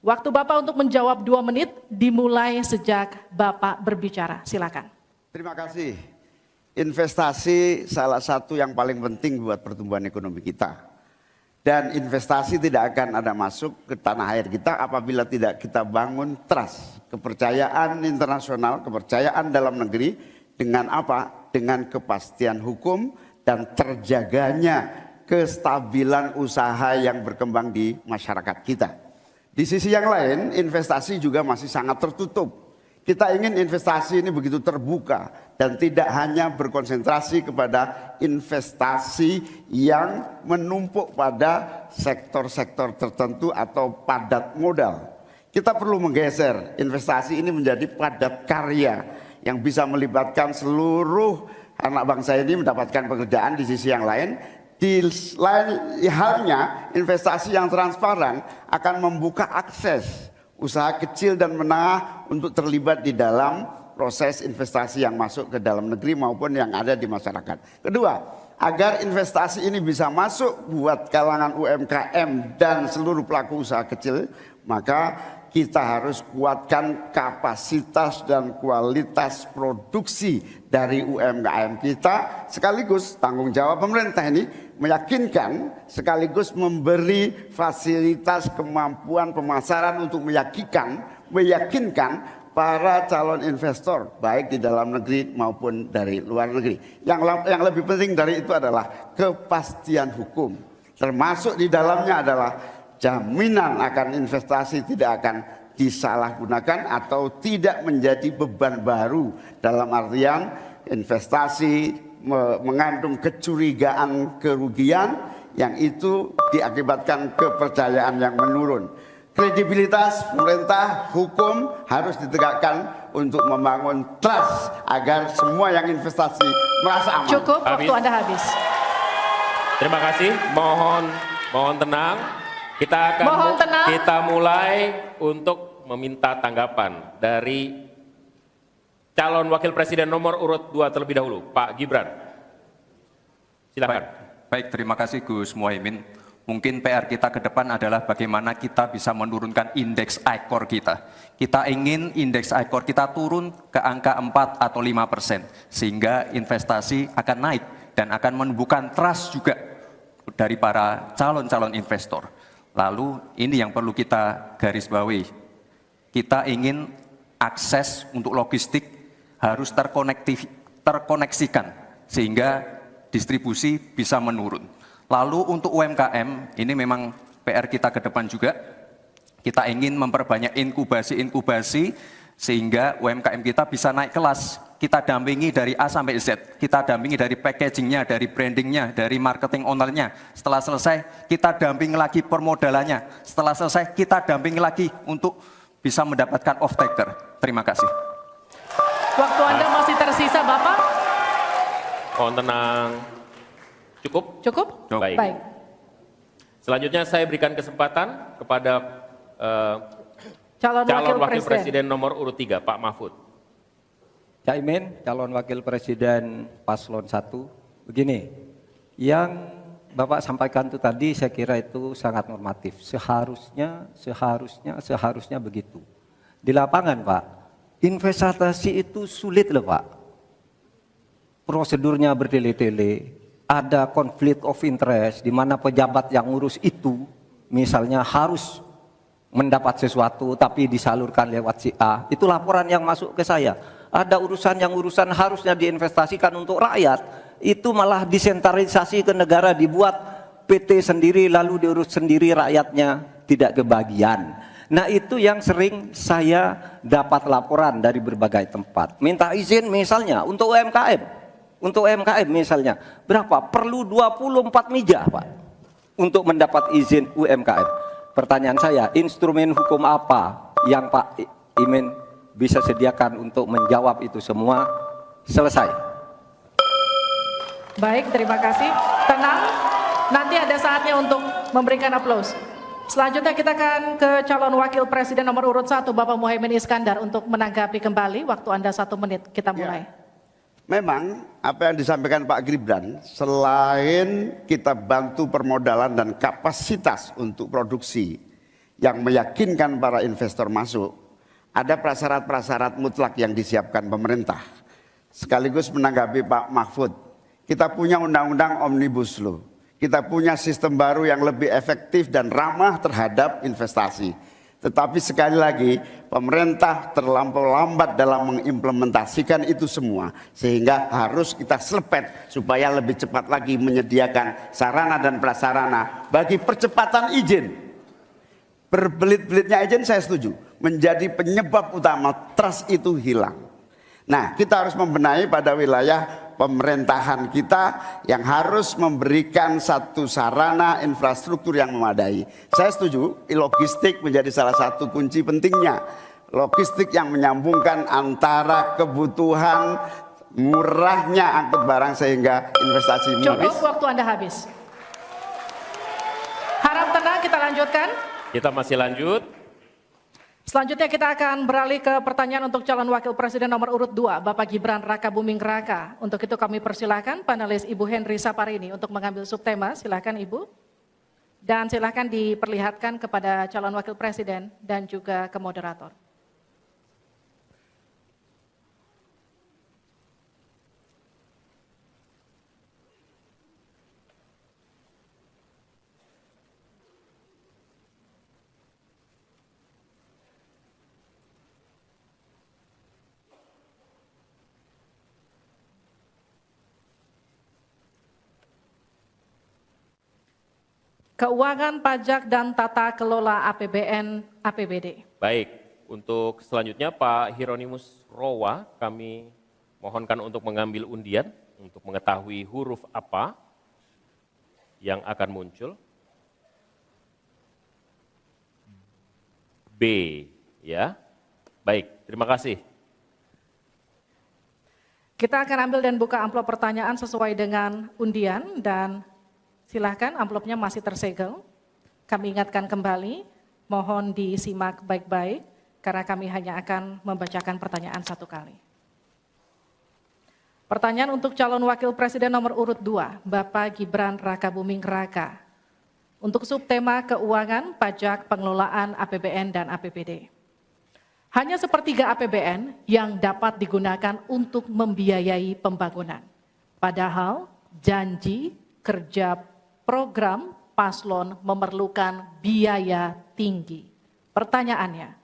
Waktu Bapak untuk menjawab 2 menit dimulai sejak Bapak berbicara. Silakan. Terima kasih. Investasi salah satu yang paling penting buat pertumbuhan ekonomi kita. Dan investasi tidak akan ada masuk ke tanah air kita apabila tidak kita bangun trust, kepercayaan internasional, kepercayaan dalam negeri dengan apa? Dengan kepastian hukum dan terjaganya kestabilan usaha yang berkembang di masyarakat kita. Di sisi yang lain, investasi juga masih sangat tertutup. Kita ingin investasi ini begitu terbuka dan tidak hanya berkonsentrasi kepada investasi yang menumpuk pada sektor-sektor tertentu atau padat modal. Kita perlu menggeser investasi ini menjadi padat karya yang bisa melibatkan seluruh anak bangsa ini mendapatkan pekerjaan. Di sisi yang lain, di lain halnya investasi yang transparan akan membuka akses usaha kecil dan menengah untuk terlibat di dalam proses investasi yang masuk ke dalam negeri maupun yang ada di masyarakat. Kedua, agar investasi ini bisa masuk buat kalangan UMKM dan seluruh pelaku usaha kecil, maka kita harus kuatkan kapasitas dan kualitas produksi dari UMKM kita, sekaligus tanggung jawab pemerintah ini meyakinkan sekaligus memberi fasilitas kemampuan pemasaran untuk meyakinkan para calon investor baik di dalam negeri maupun dari luar negeri. Yang lebih penting dari itu adalah kepastian hukum, termasuk di dalamnya adalah jaminan akan investasi tidak akan disalahgunakan atau tidak menjadi beban baru, dalam artian investasi mengandung kecurigaan kerugian yang itu diakibatkan kepercayaan yang menurun. Kredibilitas pemerintah hukum harus ditegakkan untuk membangun trust agar semua yang investasi merasa aman. Cukup, Habis. waktu Anda habis. Terima kasih. Mohon tenang. Mohon tenang. Kita mulai untuk meminta tanggapan dari calon wakil presiden nomor urut 2 terlebih dahulu, Pak Gibran. Silakan. Baik, terima kasih Gus Muhaimin. Mungkin PR kita ke depan adalah bagaimana kita bisa menurunkan indeks ICOR kita. Kita ingin indeks ICOR kita turun ke angka 4 atau 5%, sehingga investasi akan naik dan akan menumbuhkan trust juga dari para calon-calon investor. Lalu ini yang perlu kita garis bawahi. Kita ingin akses untuk logistik harus terkoneksikan sehingga distribusi bisa menurun. Lalu untuk UMKM, ini memang PR kita ke depan juga. Kita ingin memperbanyak inkubasi sehingga UMKM kita bisa naik kelas. Kita dampingi dari A sampai Z. Kita dampingi dari packagingnya, dari brandingnya, dari marketing ownernya. Setelah selesai, kita dampingi lagi permodalannya. Setelah selesai, kita dampingi lagi untuk bisa mendapatkan off-taker. Terima kasih. Waktu Anda masih tersisa, Bapak. Mohon tenang. Cukup? Cukup? Baik. Baik. Selanjutnya saya berikan kesempatan kepada Calon wakil presiden nomor urut 3, Pak Mahfud. Caimin, calon wakil presiden paslon 1. Begini, yang Bapak sampaikan itu tadi saya kira itu sangat normatif. Seharusnya begitu. Di lapangan Pak, investasi itu sulit loh Pak. Prosedurnya bertele-tele, ada konflik of interest di mana pejabat yang ngurus itu misalnya harus mendapat sesuatu tapi disalurkan lewat si A. Itu laporan yang masuk ke saya. Ada urusan harusnya diinvestasikan untuk rakyat, itu malah disentralisasi ke negara, dibuat PT sendiri lalu diurus sendiri, rakyatnya tidak kebagian. Nah itu yang sering saya dapat laporan dari berbagai tempat. Minta izin misalnya untuk UMKM. Untuk UMKM misalnya, berapa? Perlu 24 meja Pak untuk mendapat izin UMKM. Pertanyaan saya, instrumen hukum apa yang Pak Imin bisa sediakan untuk menjawab itu semua? Selesai. Baik, terima kasih. Tenang, nanti ada saatnya untuk memberikan aplaus. Selanjutnya kita akan ke calon wakil presiden nomor urut 1, Bapak Muhaimin Iskandar, untuk menanggapi kembali. Waktu Anda 1 menit, kita mulai. Ya. Memang apa yang disampaikan Pak Gibran, selain kita bantu permodalan dan kapasitas untuk produksi yang meyakinkan para investor masuk, ada prasyarat-prasyarat mutlak yang disiapkan pemerintah. Sekaligus menanggapi Pak Mahfud, kita punya undang-undang Omnibus Law, kita punya sistem baru yang lebih efektif dan ramah terhadap investasi. Tetapi sekali lagi, pemerintah terlampau lambat dalam mengimplementasikan itu semua. Sehingga harus kita selepet supaya lebih cepat lagi menyediakan sarana dan prasarana bagi percepatan izin. Berbelit-belitnya izin saya setuju, menjadi penyebab utama trust itu hilang. Nah, kita harus membenahi pada wilayah pemerintahan kita yang harus memberikan satu sarana infrastruktur yang memadai. Saya setuju, logistik menjadi salah satu kunci pentingnya. Logistik yang menyambungkan antara kebutuhan murahnya angkut barang sehingga investasi Cukup, waktu Anda habis. Harap tenang, kita lanjutkan. Kita masih lanjut. Selanjutnya kita akan beralih ke pertanyaan untuk calon wakil presiden nomor urut 2, Bapak Gibran Raka Buming Raka. Untuk itu kami persilahkan panelis Ibu Henry Saparini untuk mengambil subtema. Silakan Ibu. Dan silakan diperlihatkan kepada calon wakil presiden dan juga ke moderator. Keuangan, pajak, dan tata kelola APBN, APBD. Baik, untuk selanjutnya Pak Hieronymus Rowa kami mohonkan untuk mengambil undian untuk mengetahui huruf apa yang akan muncul. B, ya. Baik, terima kasih. Kita akan ambil dan buka amplop pertanyaan sesuai dengan undian dan silahkan amplopnya masih tersegel. Kami ingatkan kembali, mohon disimak baik-baik karena kami hanya akan membacakan pertanyaan satu kali. Pertanyaan untuk calon wakil presiden nomor urut 2, Bapak Gibran Rakabuming Raka. Untuk subtema keuangan, pajak, pengelolaan APBN dan APBD. Hanya sepertiga APBN yang dapat digunakan untuk membiayai pembangunan. Padahal janji kerja program paslon memerlukan biaya tinggi. Pertanyaannya,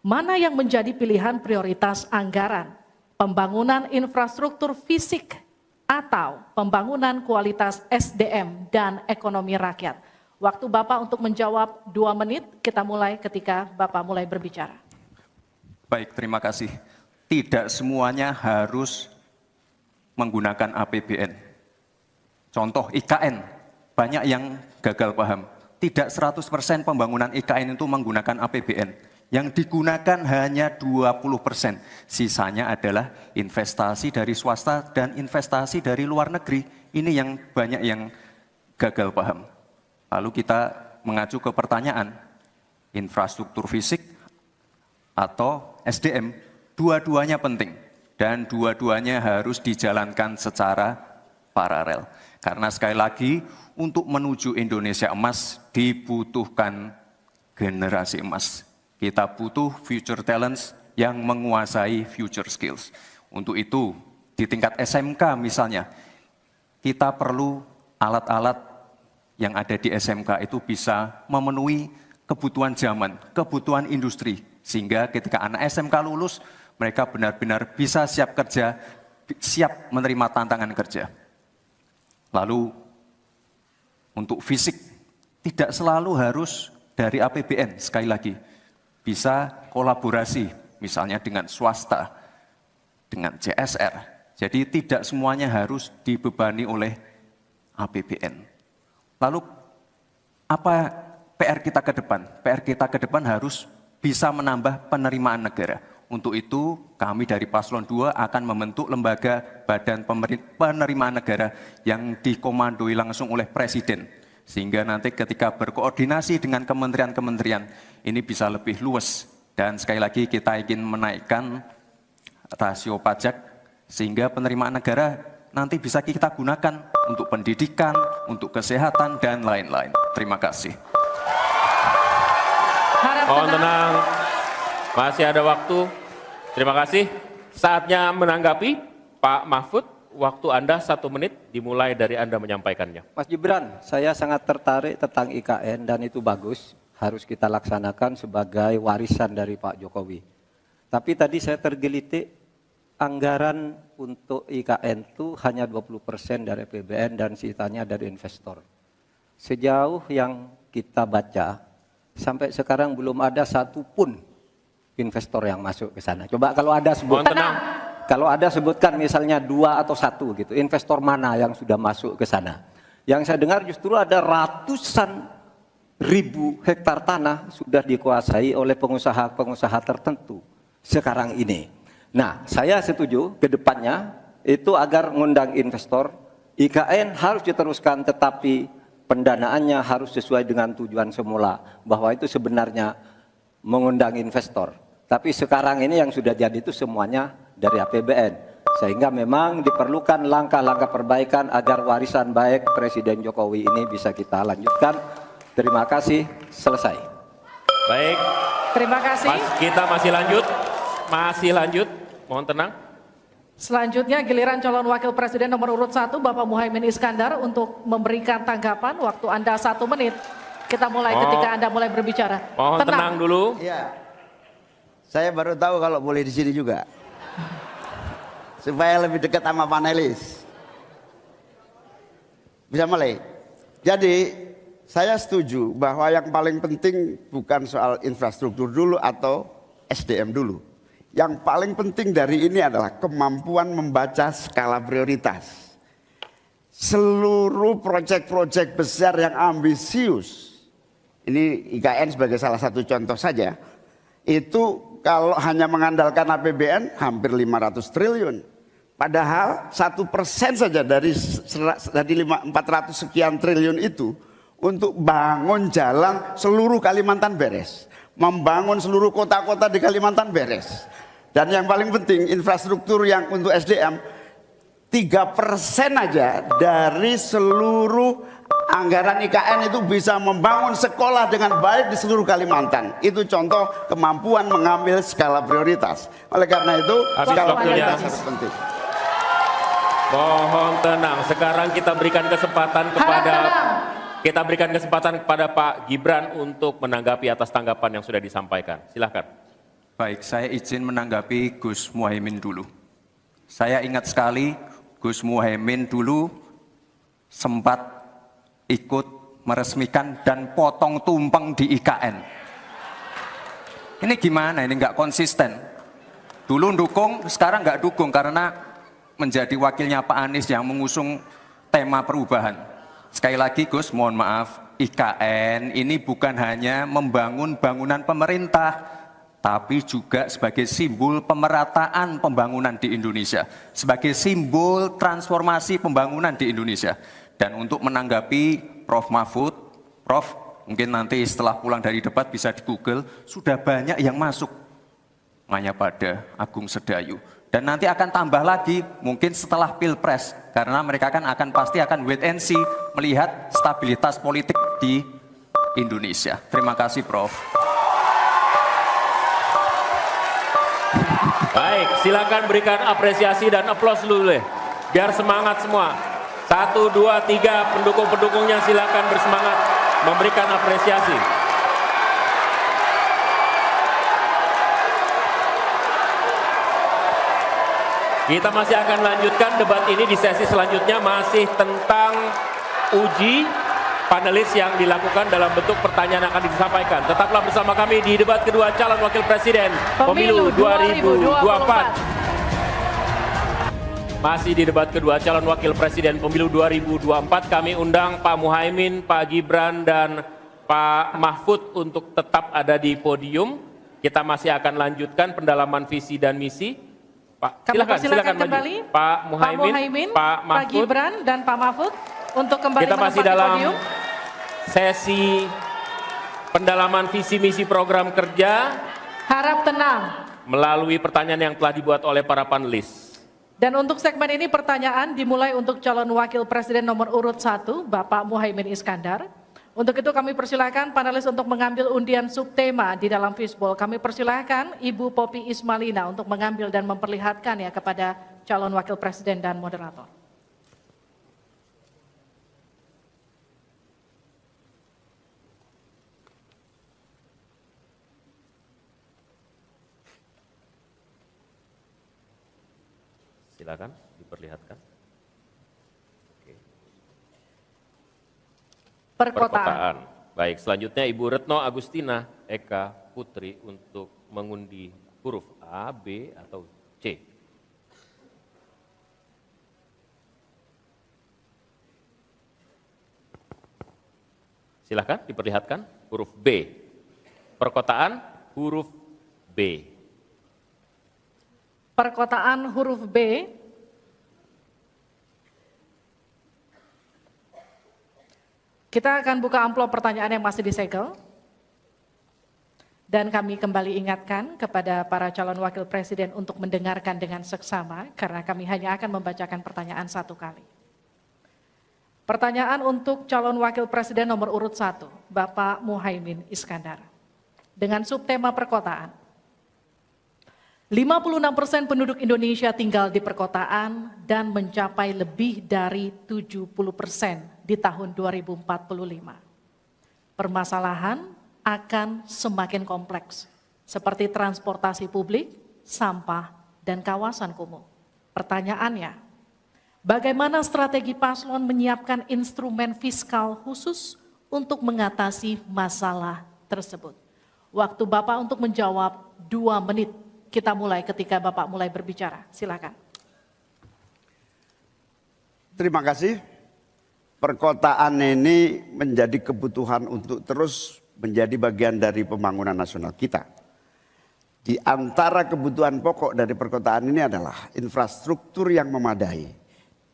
mana yang menjadi pilihan prioritas anggaran? Pembangunan infrastruktur fisik atau pembangunan kualitas SDM dan ekonomi rakyat? Waktu Bapak untuk menjawab 2 menit, kita mulai ketika Bapak mulai berbicara. Baik, terima kasih. Tidak semuanya harus menggunakan APBN. Contoh IKN, banyak yang gagal paham. Tidak 100% pembangunan IKN itu menggunakan APBN. Yang digunakan hanya 20%. Sisanya adalah investasi dari swasta dan investasi dari luar negeri. Ini yang banyak yang gagal paham. Lalu kita mengacu ke pertanyaan, infrastruktur fisik atau SDM, dua-duanya penting dan dua-duanya harus dijalankan secara paralel. Karena sekali lagi, untuk menuju Indonesia emas dibutuhkan generasi emas. Kita butuh future talents yang menguasai future skills. Untuk itu, di tingkat SMK misalnya, kita perlu alat-alat yang ada di SMK itu bisa memenuhi kebutuhan zaman, kebutuhan industri. Sehingga ketika anak SMK lulus, mereka benar-benar bisa siap kerja, siap menerima tantangan kerja. Lalu, untuk fisik, tidak selalu harus dari APBN, sekali lagi. Bisa kolaborasi, misalnya dengan swasta, dengan CSR. Jadi tidak semuanya harus dibebani oleh APBN. Lalu, apa PR kita ke depan? PR kita ke depan harus bisa menambah penerimaan negara. Untuk itu, kami dari Paslon 2 akan membentuk lembaga badan penerimaan negara yang dikomandoi langsung oleh Presiden. Sehingga nanti ketika berkoordinasi dengan kementerian-kementerian, ini bisa lebih luas. Dan sekali lagi kita ingin menaikkan rasio pajak, sehingga penerimaan negara nanti bisa kita gunakan untuk pendidikan, untuk kesehatan, dan lain-lain. Terima kasih. Mohon tenang, masih ada waktu. Terima kasih. Saatnya menanggapi, Pak Mahfud, waktu Anda 1 menit dimulai dari Anda menyampaikannya. Mas Gibran, saya sangat tertarik tentang IKN dan itu bagus, harus kita laksanakan sebagai warisan dari Pak Jokowi. Tapi tadi saya tergelitik, anggaran untuk IKN itu hanya 20% dari APBN dan sisanya dari investor. Sejauh yang kita baca, sampai sekarang belum ada satupun investor yang masuk ke sana. Coba kalau ada sebutkan, kalau ada sebutkan misalnya 2 atau 1 gitu, investor mana yang sudah masuk ke sana. Yang saya dengar justru ada ratusan ribu hektar tanah sudah dikuasai oleh pengusaha-pengusaha tertentu sekarang ini. Nah, saya setuju ke depannya itu agar mengundang investor, IKN harus diteruskan tetapi pendanaannya harus sesuai dengan tujuan semula, bahwa itu sebenarnya mengundang investor. Tapi sekarang ini yang sudah jadi itu semuanya dari APBN. Sehingga memang diperlukan langkah-langkah perbaikan agar warisan baik Presiden Jokowi ini bisa kita lanjutkan. Terima kasih, selesai. Baik. Terima kasih. Kita masih lanjut. Masih lanjut. Mohon tenang. Selanjutnya giliran calon wakil presiden nomor urut 1 Bapak Muhaimin Iskandar untuk memberikan tanggapan. Waktu Anda 1 menit. Kita mulai ketika Anda mulai berbicara. Mohon tenang dulu. Iya. Saya baru tahu kalau boleh di sini juga. Supaya lebih dekat sama panelis. Bisa mulai. Jadi saya setuju bahwa yang paling penting bukan soal infrastruktur dulu atau SDM dulu. Yang paling penting dari ini adalah kemampuan membaca skala prioritas. Seluruh proyek-proyek besar yang ambisius, ini IKN sebagai salah satu contoh saja, itu kalau hanya mengandalkan APBN hampir 500 triliun. Padahal 1% saja dari 400 sekian triliun itu untuk bangun jalan seluruh Kalimantan beres, membangun seluruh kota-kota di Kalimantan beres. Dan yang paling penting infrastruktur yang untuk SDM 3% aja dari seluruh anggaran IKN itu bisa membangun sekolah dengan baik di seluruh Kalimantan. Itu contoh kemampuan mengambil skala prioritas. Oleh karena itu skala prioritas harus penting. Mohon tenang. Sekarang kita berikan kesempatan kepada Pak Gibran untuk menanggapi atas tanggapan yang sudah disampaikan. Silakan. Baik, saya izin menanggapi Gus Muhaimin dulu. Saya ingat sekali Gus Muhaimin dulu sempat ikut meresmikan dan potong tumpeng di IKN. Ini gimana? Ini nggak konsisten. Dulu dukung, sekarang nggak dukung karena menjadi wakilnya Pak Anies yang mengusung tema perubahan. Sekali lagi Gus, mohon maaf, IKN ini bukan hanya membangun bangunan pemerintah, tapi juga sebagai simbol pemerataan pembangunan di Indonesia, sebagai simbol transformasi pembangunan di Indonesia. Dan untuk menanggapi Prof. Mahfud, Prof, mungkin nanti setelah pulang dari debat bisa di Google, sudah banyak yang masuk. Hanya pada Agung Sedayu. Dan nanti akan tambah lagi mungkin setelah Pilpres, karena mereka pasti akan wait and see melihat stabilitas politik di Indonesia. Terima kasih Prof. Baik, silakan berikan apresiasi dan aplaus dulu deh, biar semangat semua. 1, 2, 3 pendukung-pendukungnya silakan bersemangat memberikan apresiasi. Kita masih akan lanjutkan debat ini di sesi selanjutnya, masih tentang uji panelis yang dilakukan dalam bentuk pertanyaan yang akan disampaikan. Tetaplah bersama kami di debat kedua calon wakil presiden pemilu 2024. Masih di debat kedua calon wakil presiden pemilu 2024, kami undang Pak Muhaimin, Pak Gibran, dan Pak Mahfud untuk tetap ada di podium. Kita masih akan lanjutkan pendalaman visi dan misi. Pak, silakan kembali maju. Pak Muhaimin, Pak Mahfud, Pak Gibran, dan Pak Mahfud untuk kembali kita masih menempati dalam podium. Sesi pendalaman visi misi program kerja. Harap tenang. Melalui pertanyaan yang telah dibuat oleh para panelis. Dan untuk segmen ini pertanyaan dimulai untuk calon wakil presiden nomor urut 1, Bapak Muhaimin Iskandar. Untuk itu kami persilahkan panelis untuk mengambil undian subtema di dalam fishbowl. Kami persilahkan Ibu Poppy Ismalina untuk mengambil dan memperlihatkan ya kepada calon wakil presiden dan moderator. Silakan diperlihatkan. Perkotaan. Baik, selanjutnya Ibu Retno Agustina Eka Putri untuk mengundi huruf A, B, atau C. Silakan diperlihatkan huruf B. Perkotaan huruf B. Perkotaan huruf B. Kita akan buka amplop pertanyaan yang masih disegel. Dan kami kembali ingatkan kepada para calon wakil presiden untuk mendengarkan dengan seksama, karena kami hanya akan membacakan pertanyaan 1 kali. Pertanyaan untuk calon wakil presiden nomor urut 1, Bapak Muhaimin Iskandar. Dengan subtema perkotaan. 56% penduduk Indonesia tinggal di perkotaan dan mencapai lebih dari 70% di tahun 2045. Permasalahan akan semakin kompleks, seperti transportasi publik, sampah, dan kawasan kumuh. Pertanyaannya, bagaimana strategi paslon menyiapkan instrumen fiskal khusus untuk mengatasi masalah tersebut? Waktu Bapak untuk menjawab 2 menit. Kita mulai ketika Bapak mulai berbicara. Silakan. Terima kasih. Perkotaan ini menjadi kebutuhan untuk terus menjadi bagian dari pembangunan nasional kita. Di antara kebutuhan pokok dari perkotaan ini adalah infrastruktur yang memadai.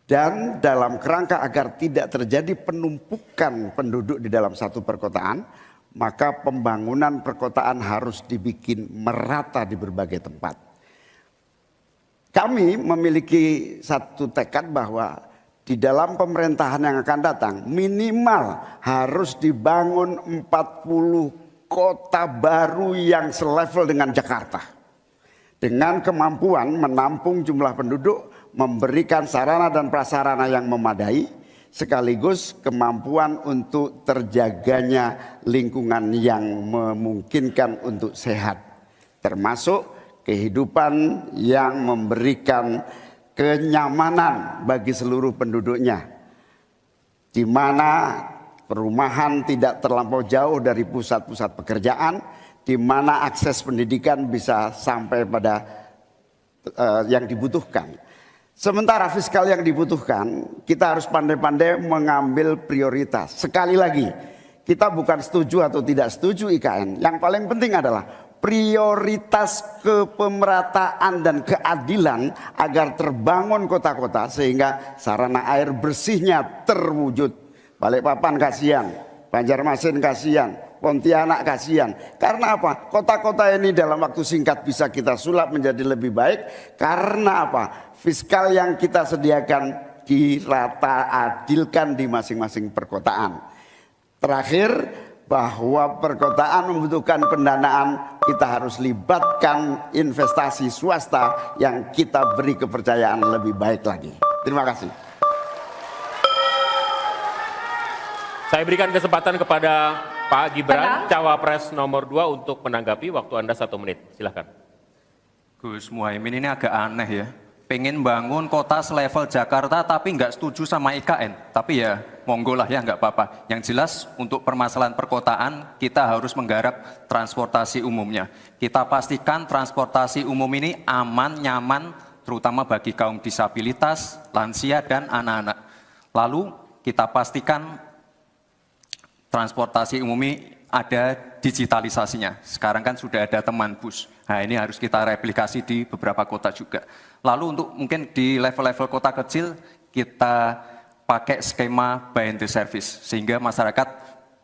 Dan dalam kerangka agar tidak terjadi penumpukan penduduk di dalam satu perkotaan, maka pembangunan perkotaan harus dibikin merata di berbagai tempat. Kami memiliki satu tekad bahwa di dalam pemerintahan yang akan datang minimal harus dibangun 40 kota baru yang selevel dengan Jakarta. Dengan kemampuan menampung jumlah penduduk, memberikan sarana dan prasarana yang memadai, sekaligus kemampuan untuk terjaganya lingkungan yang memungkinkan untuk sehat. Termasuk kehidupan yang memberikan kenyamanan bagi seluruh penduduknya, di mana perumahan tidak terlampau jauh dari pusat-pusat pekerjaan, di mana akses pendidikan bisa sampai pada yang dibutuhkan. Sementara fiskal yang dibutuhkan, kita harus pandai-pandai mengambil prioritas. Sekali lagi, kita bukan setuju atau tidak setuju IKN. Yang paling penting adalah prioritas kepemerataan dan keadilan agar terbangun kota-kota sehingga sarana air bersihnya terwujud. Balikpapan kasihan, Banjarmasin kasihan, Pontianak kasihan. Karena apa? Kota-kota ini dalam waktu singkat bisa kita sulap menjadi lebih baik. Karena apa? Fiskal yang kita sediakan dirata adilkan di masing-masing perkotaan. Terakhir, bahwa perkotaan membutuhkan pendanaan, kita harus libatkan investasi swasta yang kita beri kepercayaan lebih baik lagi. Terima kasih. Saya berikan kesempatan kepada Pak Gibran, Cawapres nomor 2 untuk menanggapi. Waktu Anda 1 menit, silakan. Gus Muhaimin ini agak aneh ya. Pengen bangun kota selevel Jakarta tapi nggak setuju sama IKN. Tapi ya monggo lah ya, nggak apa-apa. Yang jelas untuk permasalahan perkotaan kita harus menggarap transportasi umumnya. Kita pastikan transportasi umum ini aman, nyaman, terutama bagi kaum disabilitas, lansia, dan anak-anak. Lalu kita pastikan transportasi umum ini ada digitalisasinya. Sekarang kan sudah ada teman bus. Nah ini harus kita replikasi di beberapa kota juga. Lalu untuk mungkin di level-level kota kecil kita pakai skema buy and service. Sehingga masyarakat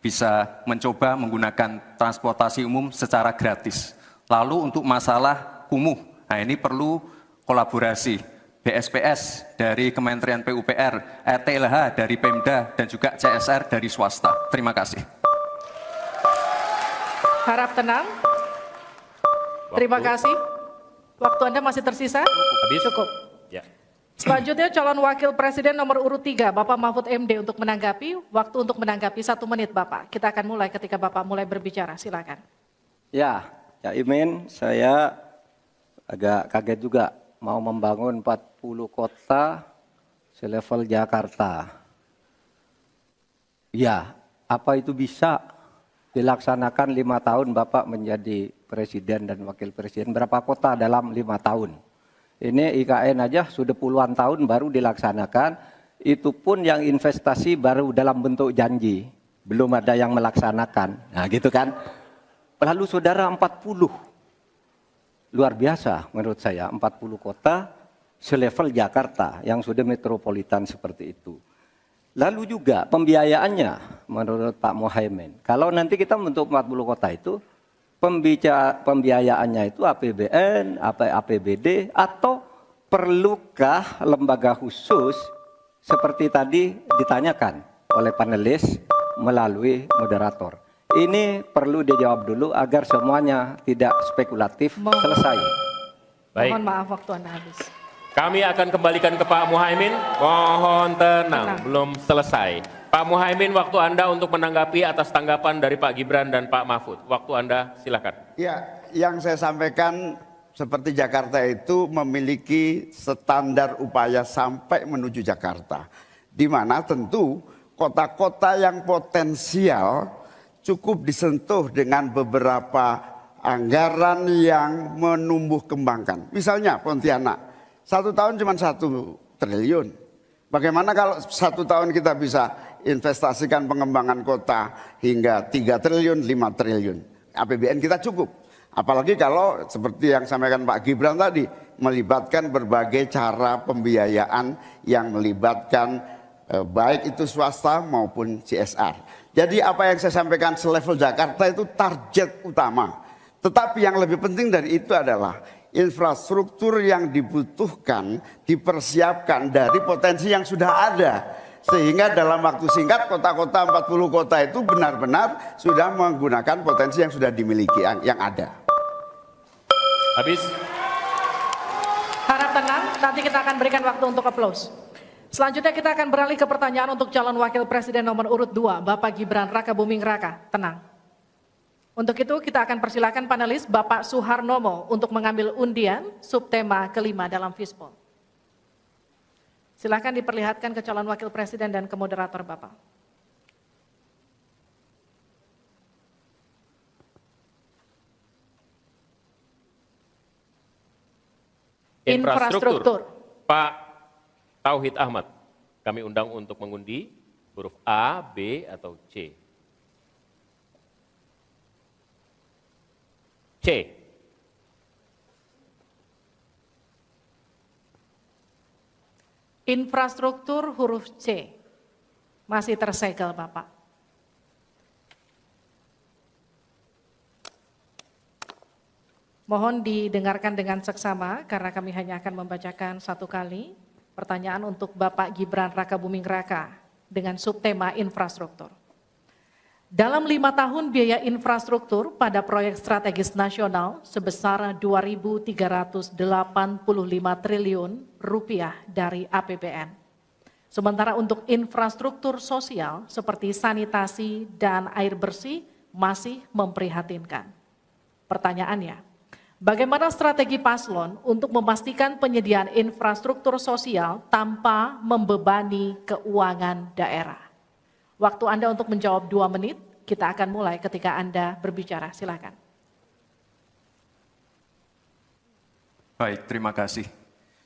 bisa mencoba menggunakan transportasi umum secara gratis. Lalu untuk masalah kumuh, nah ini perlu kolaborasi. BSPS dari Kementerian PUPR, RTLH dari Pemda, dan juga CSR dari swasta. Terima kasih. Harap tenang. Terima kasih. Waktu Anda masih tersisa? Habis? Cukup. Ya. Selanjutnya calon wakil presiden nomor urut 3, Bapak Mahfud MD untuk menanggapi. Waktu untuk menanggapi 1 menit Bapak. Kita akan mulai ketika Bapak mulai berbicara. Silakan. Ya, Cak Imin, saya agak kaget juga mau membangun 40 kota selevel Jakarta. Ya, apa itu bisa dilaksanakan 5 tahun Bapak menjadi presiden dan wakil presiden? Berapa kota dalam 5 tahun? Ini IKN aja sudah puluhan tahun baru dilaksanakan. Itu pun yang investasi baru dalam bentuk janji. Belum ada yang melaksanakan. Nah gitu kan. Lalu saudara 40. Luar biasa menurut saya, 40 kota selevel Jakarta yang sudah metropolitan seperti itu. Lalu juga pembiayaannya menurut Pak Muhaimin. Kalau nanti kita membentuk 40 kota itu, pembiayaannya itu APBN, APBD, atau perlukah lembaga khusus seperti tadi ditanyakan oleh panelis melalui moderator. Ini perlu dijawab dulu agar semuanya tidak spekulatif. Selesai. Baik. Mohon maaf waktu Anda habis. Kami akan kembalikan ke Pak Muhaimin. Mohon tenang, belum selesai. Pak Muhaimin, waktu Anda untuk menanggapi atas tanggapan dari Pak Gibran dan Pak Mahfud. Waktu Anda, silakan. Ya, yang saya sampaikan seperti Jakarta itu memiliki standar upaya sampai menuju Jakarta. Di mana tentu kota-kota yang potensial cukup disentuh dengan beberapa anggaran yang menumbuh kembangkan. Misalnya Pontianak, 1 tahun cuma 1 triliun. Bagaimana kalau 1 tahun kita bisa investasikan pengembangan kota hingga 3 triliun, 5 triliun. APBN kita cukup. Apalagi kalau seperti yang sampaikan Pak Gibran tadi, melibatkan berbagai cara pembiayaan yang melibatkan baik itu swasta maupun CSR. Jadi apa yang saya sampaikan selevel Jakarta itu target utama. Tetapi yang lebih penting dari itu adalah infrastruktur yang dibutuhkan dipersiapkan dari potensi yang sudah ada. Sehingga dalam waktu singkat kota-kota 40 kota itu benar-benar sudah menggunakan potensi yang sudah dimiliki yang ada. Habis. Harap tenang, nanti kita akan berikan waktu untuk aplaus. Selanjutnya kita akan beralih ke pertanyaan untuk calon wakil presiden nomor urut 2, Bapak Gibran Rakabuming Raka. Tenang. Untuk itu kita akan persilakan panelis Bapak Suharnomo untuk mengambil undian subtema kelima dalam Fishbowl. Silakan diperlihatkan ke calon wakil presiden dan ke moderator Bapak. Infrastruktur. Pak Tauhid Ahmad, kami undang untuk mengundi huruf A, B, atau C. C. Infrastruktur huruf C. Masih tersegel Bapak. Mohon didengarkan dengan seksama karena kami hanya akan membacakan satu kali pertanyaan untuk Bapak Gibran Rakabuming Raka dengan subtema infrastruktur. Dalam 5 tahun biaya infrastruktur pada proyek strategis nasional sebesar 2.385 triliun rupiah dari APBN. Sementara untuk infrastruktur sosial seperti sanitasi dan air bersih masih memprihatinkan. Pertanyaannya, bagaimana strategi paslon untuk memastikan penyediaan infrastruktur sosial tanpa membebani keuangan daerah? Waktu Anda untuk menjawab 2 menit, kita akan mulai ketika Anda berbicara. Silakan. Baik, terima kasih.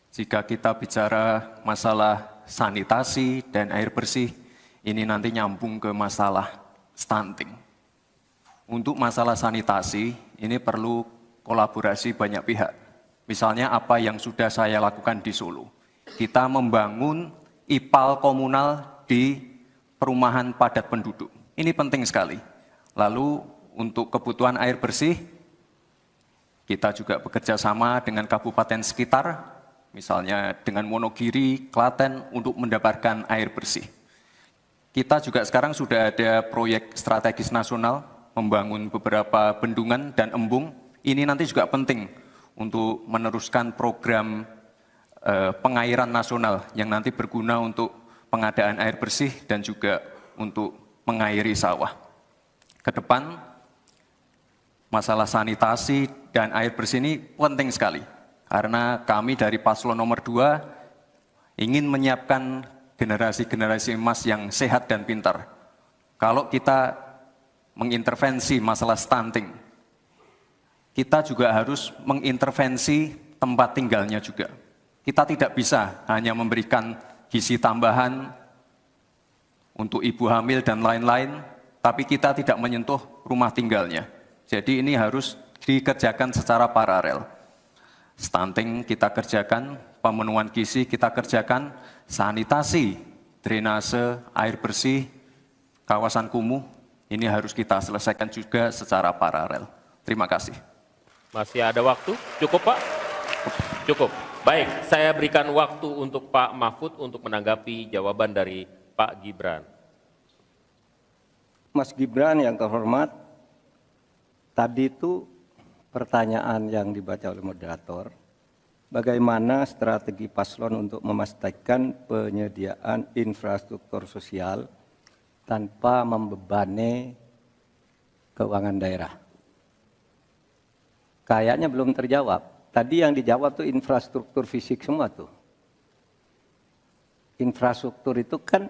Jika kita bicara masalah sanitasi dan air bersih, ini nanti nyambung ke masalah stunting. Untuk masalah sanitasi, ini perlu kolaborasi banyak pihak. Misalnya apa yang sudah saya lakukan di Solo. Kita membangun IPAL komunal di perumahan padat penduduk. Ini penting sekali. Lalu untuk kebutuhan air bersih, kita juga bekerja sama dengan kabupaten sekitar, misalnya dengan Wonogiri, Klaten, untuk mendapatkan air bersih. Kita juga sekarang sudah ada proyek strategis nasional, membangun beberapa bendungan dan embung. Ini nanti juga penting untuk meneruskan program pengairan nasional yang nanti berguna untuk pengadaan air bersih dan juga untuk mengairi sawah. Ke depan, masalah sanitasi dan air bersih ini penting sekali. Karena kami dari paslon nomor 2 ingin menyiapkan generasi-generasi emas yang sehat dan pintar. Kalau kita mengintervensi masalah stunting, kita juga harus mengintervensi tempat tinggalnya juga. Kita tidak bisa hanya memberikan gizi tambahan untuk ibu hamil dan lain-lain, tapi kita tidak menyentuh rumah tinggalnya. Jadi ini harus dikerjakan secara paralel. Stunting kita kerjakan, pemenuhan gizi kita kerjakan, sanitasi, drainase, air bersih, kawasan kumuh, ini harus kita selesaikan juga secara paralel. Terima kasih. Masih ada waktu? Cukup Pak? Cukup. Baik, saya berikan waktu untuk Pak Mahfud untuk menanggapi jawaban dari Pak Gibran. Mas Gibran yang terhormat, tadi itu pertanyaan yang dibaca oleh moderator, bagaimana strategi paslon untuk memastikan penyediaan infrastruktur sosial tanpa membebani keuangan daerah. Kayaknya belum terjawab. Tadi yang dijawab tuh infrastruktur fisik semua tuh. Infrastruktur itu kan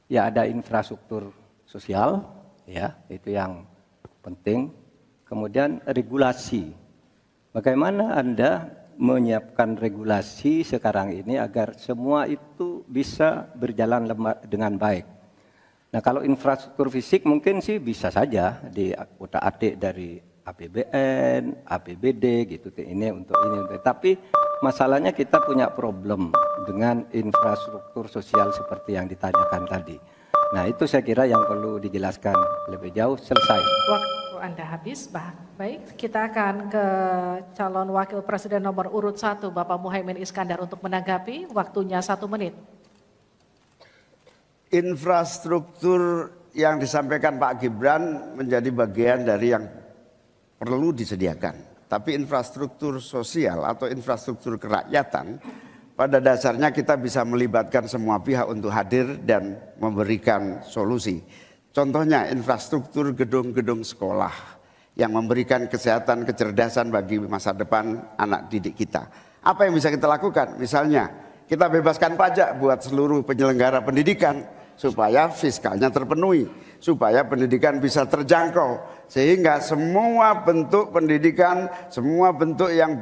ya ada infrastruktur sosial, ya itu yang penting. Kemudian regulasi. Bagaimana Anda menyiapkan regulasi sekarang ini agar semua itu bisa berjalan dengan baik? Nah kalau infrastruktur fisik mungkin sih bisa saja di kota adik dari APBN, APBD gitu. Ini untuk ini. Tapi masalahnya kita punya problem dengan infrastruktur sosial seperti yang ditanyakan tadi. Nah, itu saya kira yang perlu dijelaskan lebih jauh. Selesai. Waktu Anda habis, baik. Kita akan ke calon wakil presiden nomor urut 1, Bapak Muhaimin Iskandar untuk menanggapi. Waktunya 1 menit. Infrastruktur yang disampaikan Pak Gibran menjadi bagian dari yang perlu disediakan. Tapi infrastruktur sosial atau infrastruktur kerakyatan, pada dasarnya kita bisa melibatkan semua pihak untuk hadir dan memberikan solusi. Contohnya infrastruktur gedung-gedung sekolah yang memberikan kesehatan, kecerdasan bagi masa depan anak didik kita. Apa yang bisa kita lakukan? Misalnya kita bebaskan pajak buat seluruh penyelenggara pendidikan supaya fiskalnya terpenuhi, supaya pendidikan bisa terjangkau, sehingga semua bentuk pendidikan, semua bentuk yang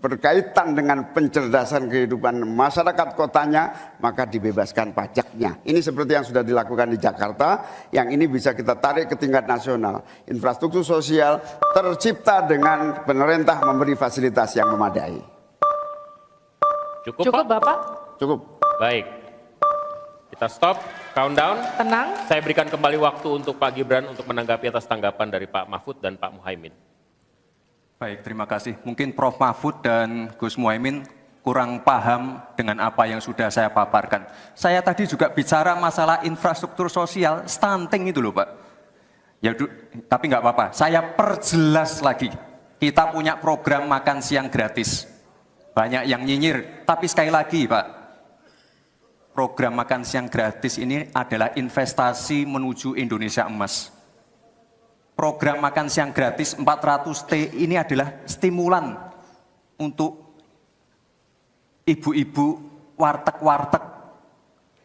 berkaitan dengan pencerdasan kehidupan masyarakat kotanya, maka dibebaskan pajaknya. Ini seperti yang sudah dilakukan di Jakarta, yang ini bisa kita tarik ke tingkat nasional. Infrastruktur sosial tercipta dengan pemerintah memberi fasilitas yang memadai. Cukup, Bapak? Cukup. Baik. Kita stop, countdown. Tenang. Saya berikan kembali waktu untuk Pak Gibran untuk menanggapi atas tanggapan dari Pak Mahfud dan Pak Muhaimin. Baik, terima kasih. Mungkin Prof. Mahfud dan Gus Muhaimin kurang paham dengan apa yang sudah saya paparkan. Saya tadi juga bicara masalah infrastruktur sosial, stunting itu loh Pak. Ya, tapi nggak apa-apa, saya perjelas lagi. Kita punya program makan siang gratis. Banyak yang nyinyir, tapi sekali lagi Pak, program makan siang gratis ini adalah investasi menuju Indonesia emas. Program makan siang gratis 400T ini adalah stimulan untuk ibu-ibu, warteg-warteg,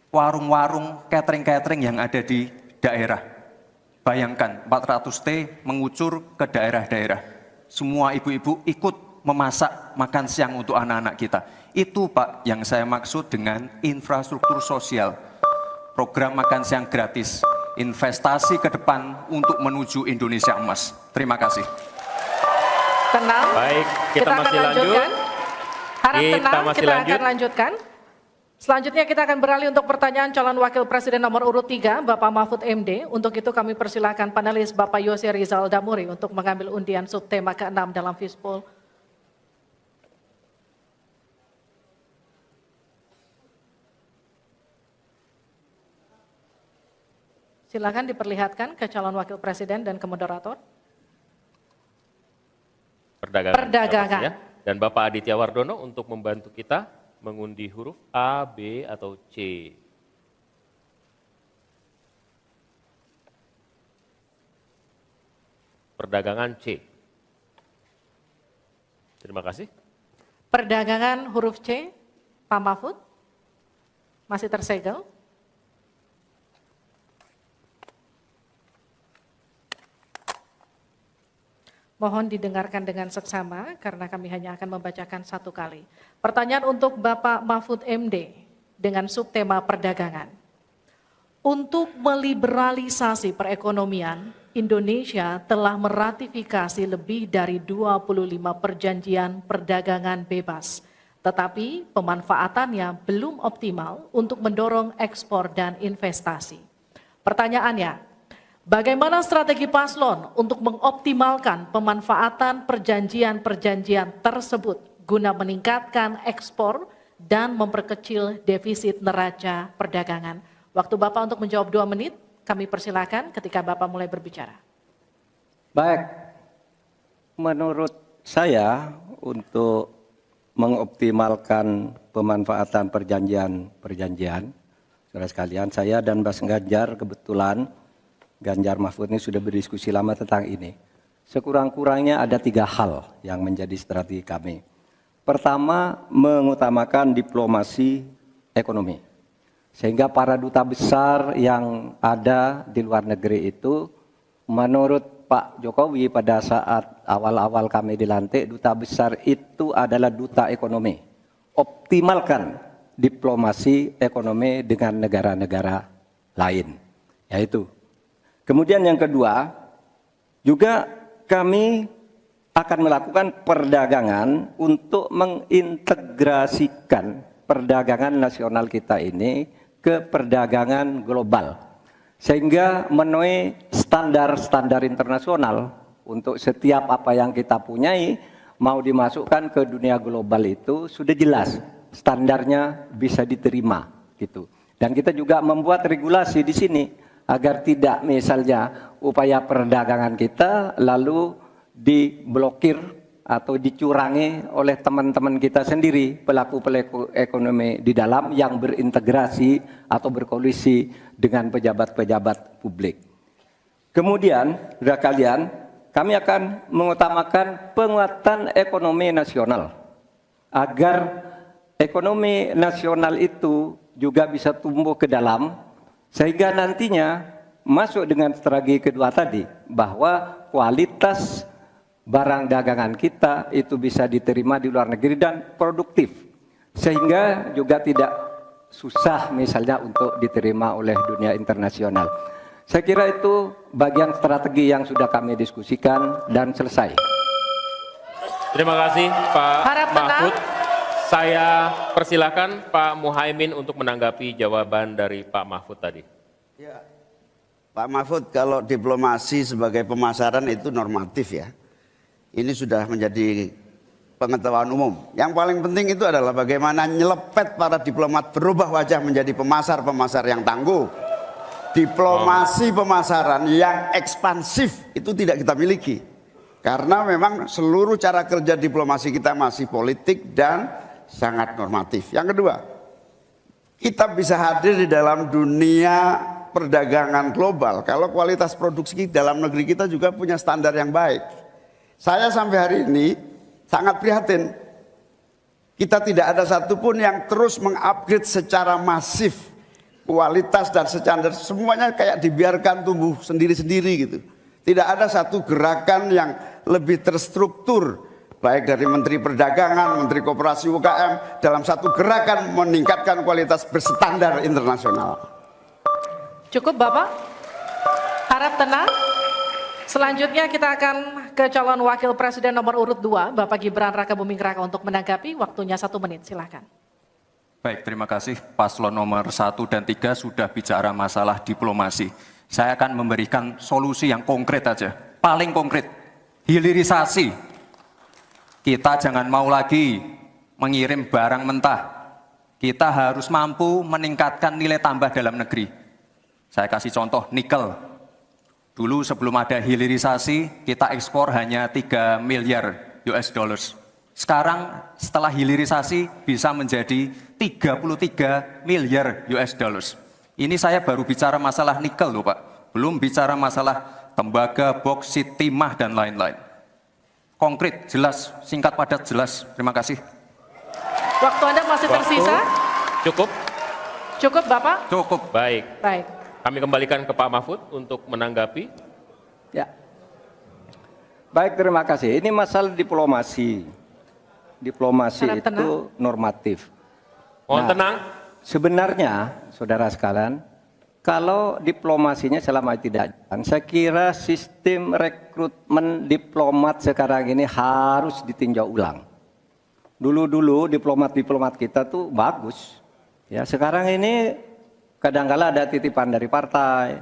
warung-warung, catering-catering yang ada di daerah. Bayangkan 400T mengucur ke daerah-daerah. Semua ibu-ibu ikut memasak makan siang untuk anak-anak kita. Itu Pak yang saya maksud dengan infrastruktur sosial. Program makan siang gratis, investasi ke depan untuk menuju Indonesia emas. Terima kasih. Tenang. Baik, kita masih akan lanjut. Harap Kita tenang, masih kita lanjut. akan lanjutkan. Selanjutnya kita akan beralih untuk pertanyaan calon wakil presiden nomor urut 3, Bapak Mahfud MD. Untuk itu kami persilakan panelis Bapak Yose Rizal Damuri untuk mengambil undian subtema ke-6 dalam Fishbowl. Silakan diperlihatkan ke calon wakil presiden dan ke moderator. Perdagangan. Ya. Dan Bapak Aditya Wardono untuk membantu kita mengundi huruf A, B, atau C. Perdagangan C. Terima kasih. Perdagangan huruf C, Pak Mahfud. Masih tersegel. Mohon didengarkan dengan seksama karena kami hanya akan membacakan 1 kali. Pertanyaan untuk Bapak Mahfud MD dengan subtema perdagangan. Untuk meliberalisasi perekonomian, Indonesia telah meratifikasi lebih dari 25 perjanjian perdagangan bebas. Tetapi pemanfaatannya belum optimal untuk mendorong ekspor dan investasi. Pertanyaannya, bagaimana strategi paslon untuk mengoptimalkan pemanfaatan perjanjian-perjanjian tersebut guna meningkatkan ekspor dan memperkecil defisit neraca perdagangan? Waktu Bapak untuk menjawab 2 menit, kami persilakan ketika Bapak mulai berbicara. Baik, menurut saya untuk mengoptimalkan pemanfaatan perjanjian-perjanjian, saudara sekalian, saya dan Mas Ganjar kebetulan Ganjar Mahfud ini sudah berdiskusi lama tentang ini. Sekurang-kurangnya ada 3 hal yang menjadi strategi kami. Pertama, mengutamakan diplomasi ekonomi. Sehingga para duta besar yang ada di luar negeri itu, menurut Pak Jokowi pada saat awal-awal kami dilantik, duta besar itu adalah duta ekonomi. Optimalkan diplomasi ekonomi dengan negara-negara lain. Yaitu. Kemudian yang kedua, juga kami akan melakukan perdagangan untuk mengintegrasikan perdagangan nasional kita ini ke perdagangan global. Sehingga memenuhi standar-standar internasional untuk setiap apa yang kita punyai mau dimasukkan ke dunia global itu sudah jelas standarnya bisa diterima gitu. Dan kita juga membuat regulasi di sini agar tidak misalnya upaya perdagangan kita lalu diblokir atau dicurangi oleh teman-teman kita sendiri, pelaku-pelaku ekonomi di dalam yang berintegrasi atau berkoalisi dengan pejabat-pejabat publik. Kemudian, saudara kalian, kami akan mengutamakan penguatan ekonomi nasional agar ekonomi nasional itu juga bisa tumbuh ke dalam sehingga nantinya masuk dengan strategi kedua tadi bahwa kualitas barang dagangan kita itu bisa diterima di luar negeri dan produktif sehingga juga tidak susah misalnya untuk diterima oleh dunia internasional. Saya kira itu bagian strategi yang sudah kami diskusikan dan selesai. Terima kasih Pak Harap tenang. Mahfud. Saya persilakan Pak Muhaimin untuk menanggapi jawaban dari Pak Mahfud tadi. Ya, Pak Mahfud, kalau diplomasi sebagai pemasaran itu normatif ya. Ini sudah menjadi pengetahuan umum. Yang paling penting itu adalah bagaimana nyelepet para diplomat berubah wajah menjadi pemasar-pemasar yang tangguh. Diplomasi pemasaran yang ekspansif itu tidak kita miliki. Karena memang seluruh cara kerja diplomasi kita masih politik dan sangat normatif. Yang kedua, kita bisa hadir di dalam dunia perdagangan global kalau kualitas produksi dalam negeri kita juga punya standar yang baik. Saya sampai hari ini sangat prihatin. Kita tidak ada satupun yang terus mengupgrade secara masif kualitas dan standar. Semuanya kayak dibiarkan tumbuh sendiri-sendiri gitu. Tidak ada satu gerakan yang lebih terstruktur baik dari Menteri Perdagangan, Menteri Koperasi UKM dalam satu gerakan meningkatkan kualitas berstandar internasional. Cukup Bapak? Harap tenang. Selanjutnya kita akan ke calon wakil presiden nomor urut 2, Bapak Gibran Raka Buming Raka untuk menanggapi. Waktunya 1 menit, silakan. Baik, terima kasih. Paslon nomor 1 dan 3 sudah bicara masalah diplomasi. Saya akan memberikan solusi yang konkret aja. Paling konkret, hilirisasi. Kita jangan mau lagi mengirim barang mentah. Kita harus mampu meningkatkan nilai tambah dalam negeri. Saya kasih contoh, nikel. Dulu sebelum ada hilirisasi, kita ekspor hanya 3 miliar US dollars. Sekarang setelah hilirisasi bisa menjadi 33 miliar US dollars. Ini saya baru bicara masalah nikel loh Pak. Belum bicara masalah tembaga, boksit, timah, dan lain-lain. Konkret, jelas, singkat, padat, jelas. Terima kasih. Waktu Anda masih tersisa? Cukup? Cukup Bapak? Cukup. Baik. Baik. Kami kembalikan ke Pak Mahfud untuk menanggapi. Ya. Baik, terima kasih. Ini masalah diplomasi. Diplomasi Harap itu tenang. normatif. Mohon Nah, tenang. Sebenarnya, saudara sekalian, kalau diplomasinya selama tidak jalan, saya kira sistem rekrutmen diplomat sekarang ini harus ditinjau ulang. Dulu-dulu diplomat-diplomat kita tuh bagus. Ya, sekarang ini kadang-kala ada titipan dari partai.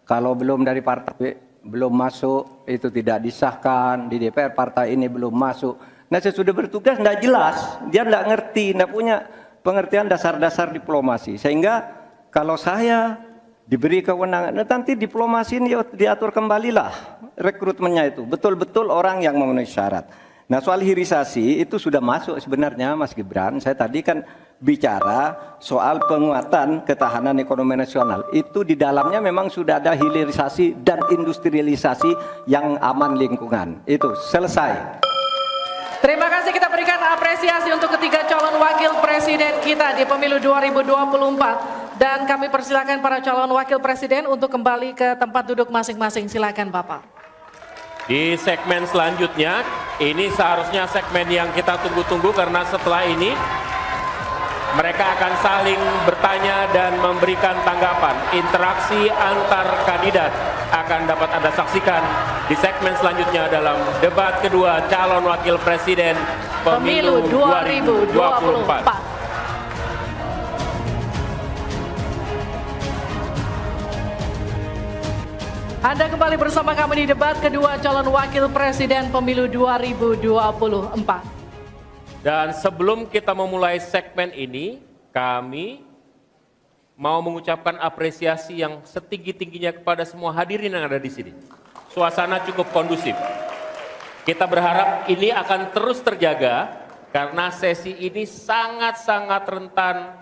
Kalau belum dari partai belum masuk, itu tidak disahkan. Di DPR partai ini belum masuk. Nah, sesudah bertugas tidak jelas. Dia tidak ngerti, tidak punya pengertian dasar-dasar diplomasi. Sehingga kalau saya diberi kewenangan, nanti diplomasi ini diatur kembalilah rekrutmennya itu. Betul-betul orang yang memenuhi syarat. Nah, soal hilirisasi itu sudah masuk sebenarnya Mas Gibran. Saya tadi kan bicara soal penguatan ketahanan ekonomi nasional. Itu di dalamnya memang sudah ada hilirisasi dan industrialisasi yang aman lingkungan. Itu selesai. Terima kasih, kita berikan apresiasi untuk ketiga calon wakil presiden kita di pemilu 2024. Dan kami persilakan para calon wakil presiden untuk kembali ke tempat duduk masing-masing. Silakan Bapak. Di segmen selanjutnya, ini seharusnya segmen yang kita tunggu-tunggu karena setelah ini mereka akan saling bertanya dan memberikan tanggapan. Interaksi antar kandidat akan dapat Anda saksikan di segmen selanjutnya dalam debat kedua calon wakil presiden Pemilu 2024. Anda kembali bersama kami di debat kedua calon wakil presiden pemilu 2024. Dan sebelum kita memulai segmen ini, kami mau mengucapkan apresiasi yang setinggi-tingginya kepada semua hadirin yang ada di sini. Suasana cukup kondusif. Kita berharap ini akan terus terjaga karena sesi ini sangat-sangat rentan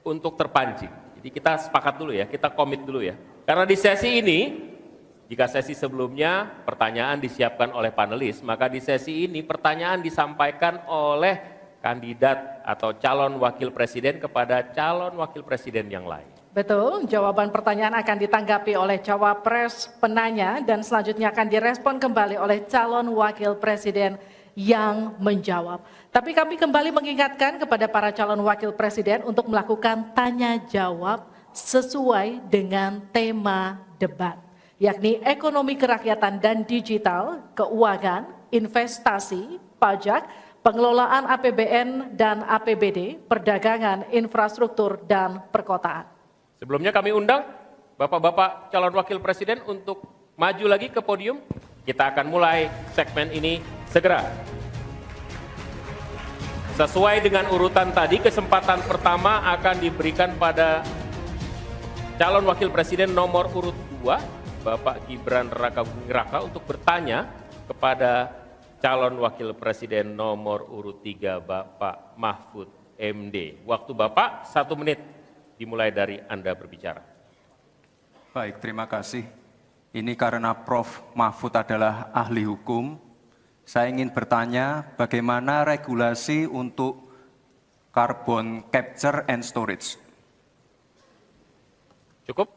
untuk terpancing. Jadi kita sepakat dulu ya, kita komit dulu ya. Karena di sesi ini, jika sesi sebelumnya pertanyaan disiapkan oleh panelis, maka di sesi ini pertanyaan disampaikan oleh kandidat atau calon wakil presiden kepada calon wakil presiden yang lain. Betul, jawaban pertanyaan akan ditanggapi oleh cawapres penanya dan selanjutnya akan direspon kembali oleh calon wakil presiden yang menjawab. Tapi kami kembali mengingatkan kepada para calon wakil presiden untuk melakukan tanya jawab sesuai dengan tema debat, yakni ekonomi kerakyatan dan digital, keuangan, investasi, pajak, pengelolaan APBN dan APBD, perdagangan, infrastruktur, dan perkotaan. Sebelumnya kami undang Bapak-Bapak calon wakil presiden untuk maju lagi ke podium. Kita akan mulai segmen ini segera. Sesuai dengan urutan tadi, kesempatan pertama akan diberikan pada calon wakil presiden nomor urut 2, Bapak Gibran Rakabuming Raka untuk bertanya kepada calon wakil presiden nomor urut 3, Bapak Mahfud MD. Waktu Bapak 1 menit dimulai dari Anda berbicara. Baik, terima kasih. Ini karena Prof. Mahfud adalah ahli hukum, saya ingin bertanya bagaimana regulasi untuk carbon capture and storage. Cukup?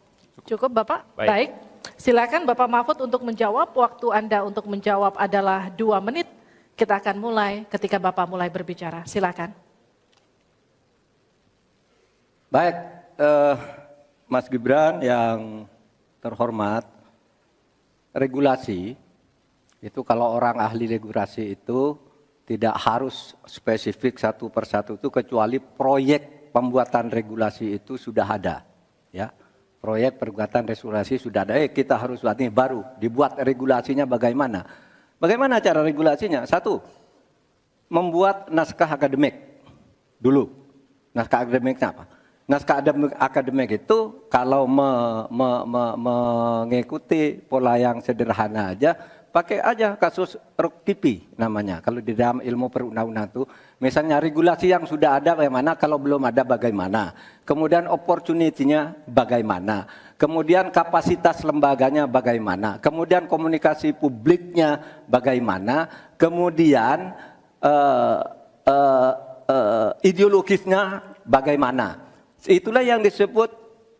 Cukup Bapak? Baik. Silakan Bapak Mahfud untuk menjawab. Waktu Anda untuk menjawab adalah 2 menit. Kita akan mulai ketika Bapak mulai berbicara. Silakan. Baik, Mas Gibran yang terhormat, regulasi itu kalau orang ahli regulasi itu tidak harus spesifik satu persatu itu kecuali proyek pembuatan regulasi itu sudah ada, ya. Proyek perbuatan regulasi sudah ada, kita harus buat ini baru, dibuat regulasinya bagaimana. Bagaimana cara regulasinya? 1, membuat naskah akademik dulu. Naskah akademiknya apa? Naskah akademik itu kalau mengikuti pola yang sederhana aja, pakai aja kasus Ruktipi namanya. Kalau di dalam ilmu perundang-undangan itu, misalnya regulasi yang sudah ada bagaimana, kalau belum ada bagaimana. Kemudian opportunity-nya bagaimana. Kemudian kapasitas lembaganya bagaimana. Kemudian komunikasi publiknya bagaimana. Kemudian ideologisnya bagaimana. Itulah yang disebut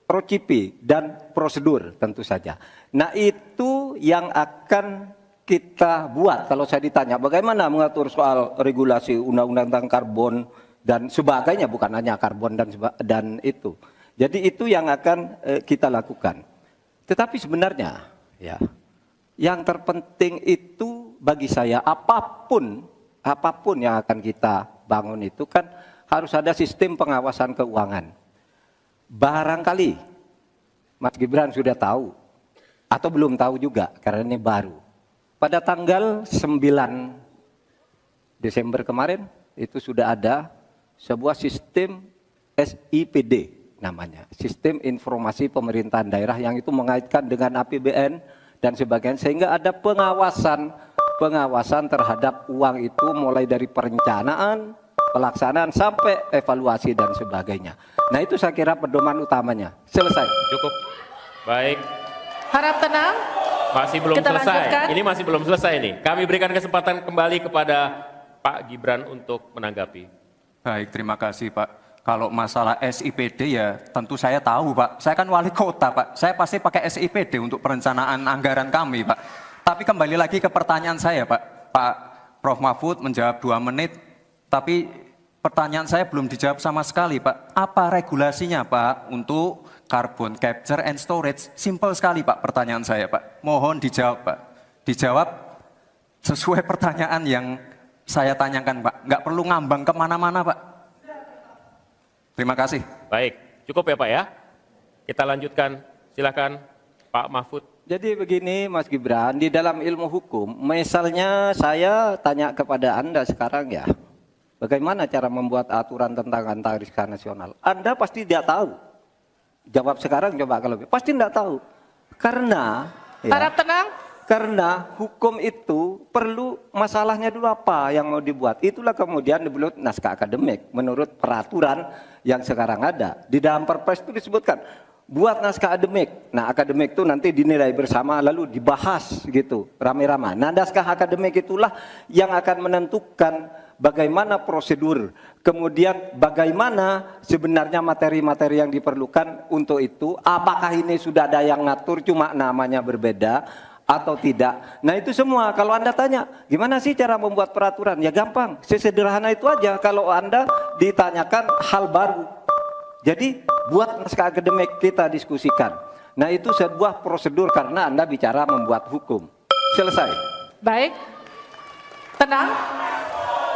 procipi dan prosedur tentu saja. Nah itu yang akan kita buat kalau saya ditanya bagaimana mengatur soal regulasi undang-undang tentang karbon dan sebagainya, bukan hanya karbon dan itu. Jadi itu yang akan kita lakukan. Tetapi sebenarnya ya yang terpenting itu bagi saya apapun yang akan kita bangun itu kan harus ada sistem pengawasan keuangan. Barangkali Mas Gibran sudah tahu atau belum tahu juga karena ini baru. Pada tanggal 9 Desember kemarin itu sudah ada sebuah sistem SIPD namanya, Sistem Informasi Pemerintahan Daerah yang itu mengaitkan dengan APBN dan sebagainya sehingga ada pengawasan terhadap uang itu mulai dari perencanaan, pelaksanaan sampai evaluasi dan sebagainya. Nah itu saya kira pedoman utamanya. Selesai. Cukup. Baik. Harap tenang. Masih belum Kita selesai. lanjutkan. Ini masih belum selesai nih. Kami berikan kesempatan kembali kepada Pak Gibran untuk menanggapi. Baik, terima kasih Pak. Kalau masalah SIPD ya tentu saya tahu Pak. Saya kan wali kota Pak. Saya pasti pakai SIPD untuk perencanaan anggaran kami Pak. Tapi kembali lagi ke pertanyaan saya Pak. Pak Prof. Mahfud menjawab 2 menit. Tapi pertanyaan saya belum dijawab sama sekali Pak. Apa regulasinya Pak untuk carbon capture and storage. Simple sekali Pak pertanyaan saya Pak. Mohon dijawab Pak. Dijawab sesuai pertanyaan yang saya tanyakan Pak. Nggak perlu ngambang kemana-mana Pak. Terima kasih. Baik, cukup ya Pak ya. Kita lanjutkan, silakan Pak Mahfud. Jadi begini Mas Gibran, di dalam ilmu hukum, misalnya saya tanya kepada Anda sekarang ya, bagaimana cara membuat aturan tentang antariksa nasional? Anda pasti tidak tahu. Jawab sekarang coba kalau pasti tidak tahu. Karena Harap tenang. karena hukum itu perlu masalahnya dulu apa yang mau dibuat. Itulah kemudian dibuat naskah akademik menurut peraturan yang sekarang ada. Di dalam Perpres itu disebutkan buat naskah akademik. Nah, akademik itu nanti dinilai bersama lalu dibahas gitu, rame-rame. Nah, naskah akademik itulah yang akan menentukan bagaimana prosedur, kemudian bagaimana sebenarnya materi-materi yang diperlukan untuk itu, apakah ini sudah ada yang ngatur cuma namanya berbeda atau tidak. Nah, itu semua kalau Anda tanya, gimana sih cara membuat peraturan? Ya gampang, sesederhana itu aja kalau Anda ditanyakan hal baru. Jadi buat naskah akademik kita diskusikan. Nah, itu sebuah prosedur karena Anda bicara membuat hukum. Selesai. Baik. Tenang.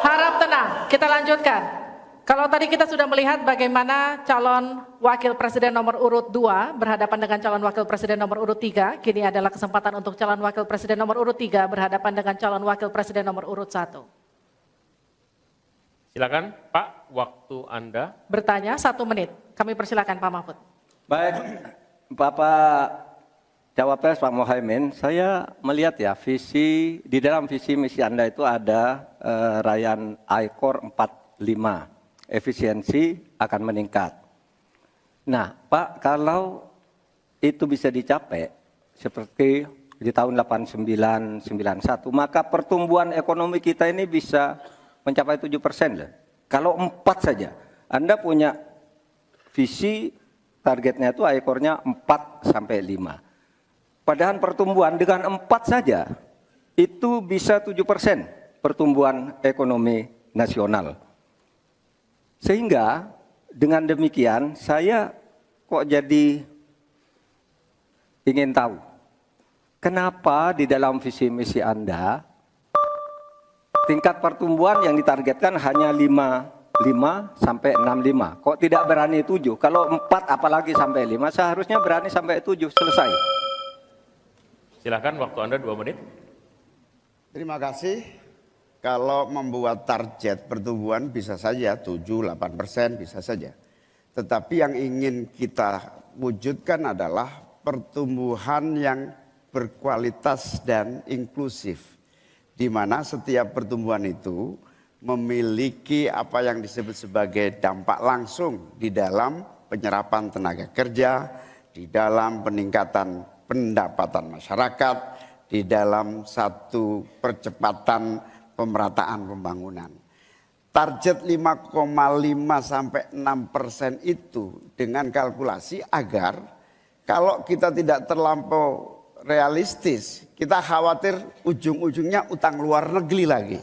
Harap tenang. Kita lanjutkan. Kalau tadi kita sudah melihat bagaimana calon wakil presiden nomor urut 2 berhadapan dengan calon wakil presiden nomor urut 3, kini adalah kesempatan untuk calon wakil presiden nomor urut 3 berhadapan dengan calon wakil presiden nomor urut 1. Silakan Pak, waktu Anda. Bertanya 1 menit. Kami persilakan Pak Mahfud. Baik, Bapak Cawapres Pak Mohaimin, saya melihat ya visi di dalam visi misi Anda itu ada rayaan I-Core 45, efisiensi akan meningkat. Nah, Pak, kalau itu bisa dicapai seperti di tahun 89, 91, maka pertumbuhan ekonomi kita ini bisa mencapai 7% lah. Kalau 4 saja, Anda punya visi targetnya itu I-Core-nya 4 sampai 5. Padahal pertumbuhan dengan 4 saja itu bisa 7% pertumbuhan ekonomi nasional. Sehingga dengan demikian saya kok jadi ingin tahu kenapa di dalam visi misi Anda tingkat pertumbuhan yang ditargetkan hanya 5 sampai 65. Kok tidak berani 7? Kalau 4 apalagi sampai 5, seharusnya berani sampai 7. Selesai. Silakan waktu Anda 2 menit. Terima kasih. Kalau membuat target pertumbuhan bisa saja 7-8% bisa saja. Tetapi yang ingin kita wujudkan adalah pertumbuhan yang berkualitas dan inklusif. Di mana setiap pertumbuhan itu memiliki apa yang disebut sebagai dampak langsung di dalam penyerapan tenaga kerja, di dalam peningkatan pendapatan masyarakat, di dalam satu percepatan pemerataan pembangunan. Target 5,5 sampai 6% itu dengan kalkulasi agar kalau kita tidak terlampau realistis, kita khawatir ujung-ujungnya utang luar negeri lagi.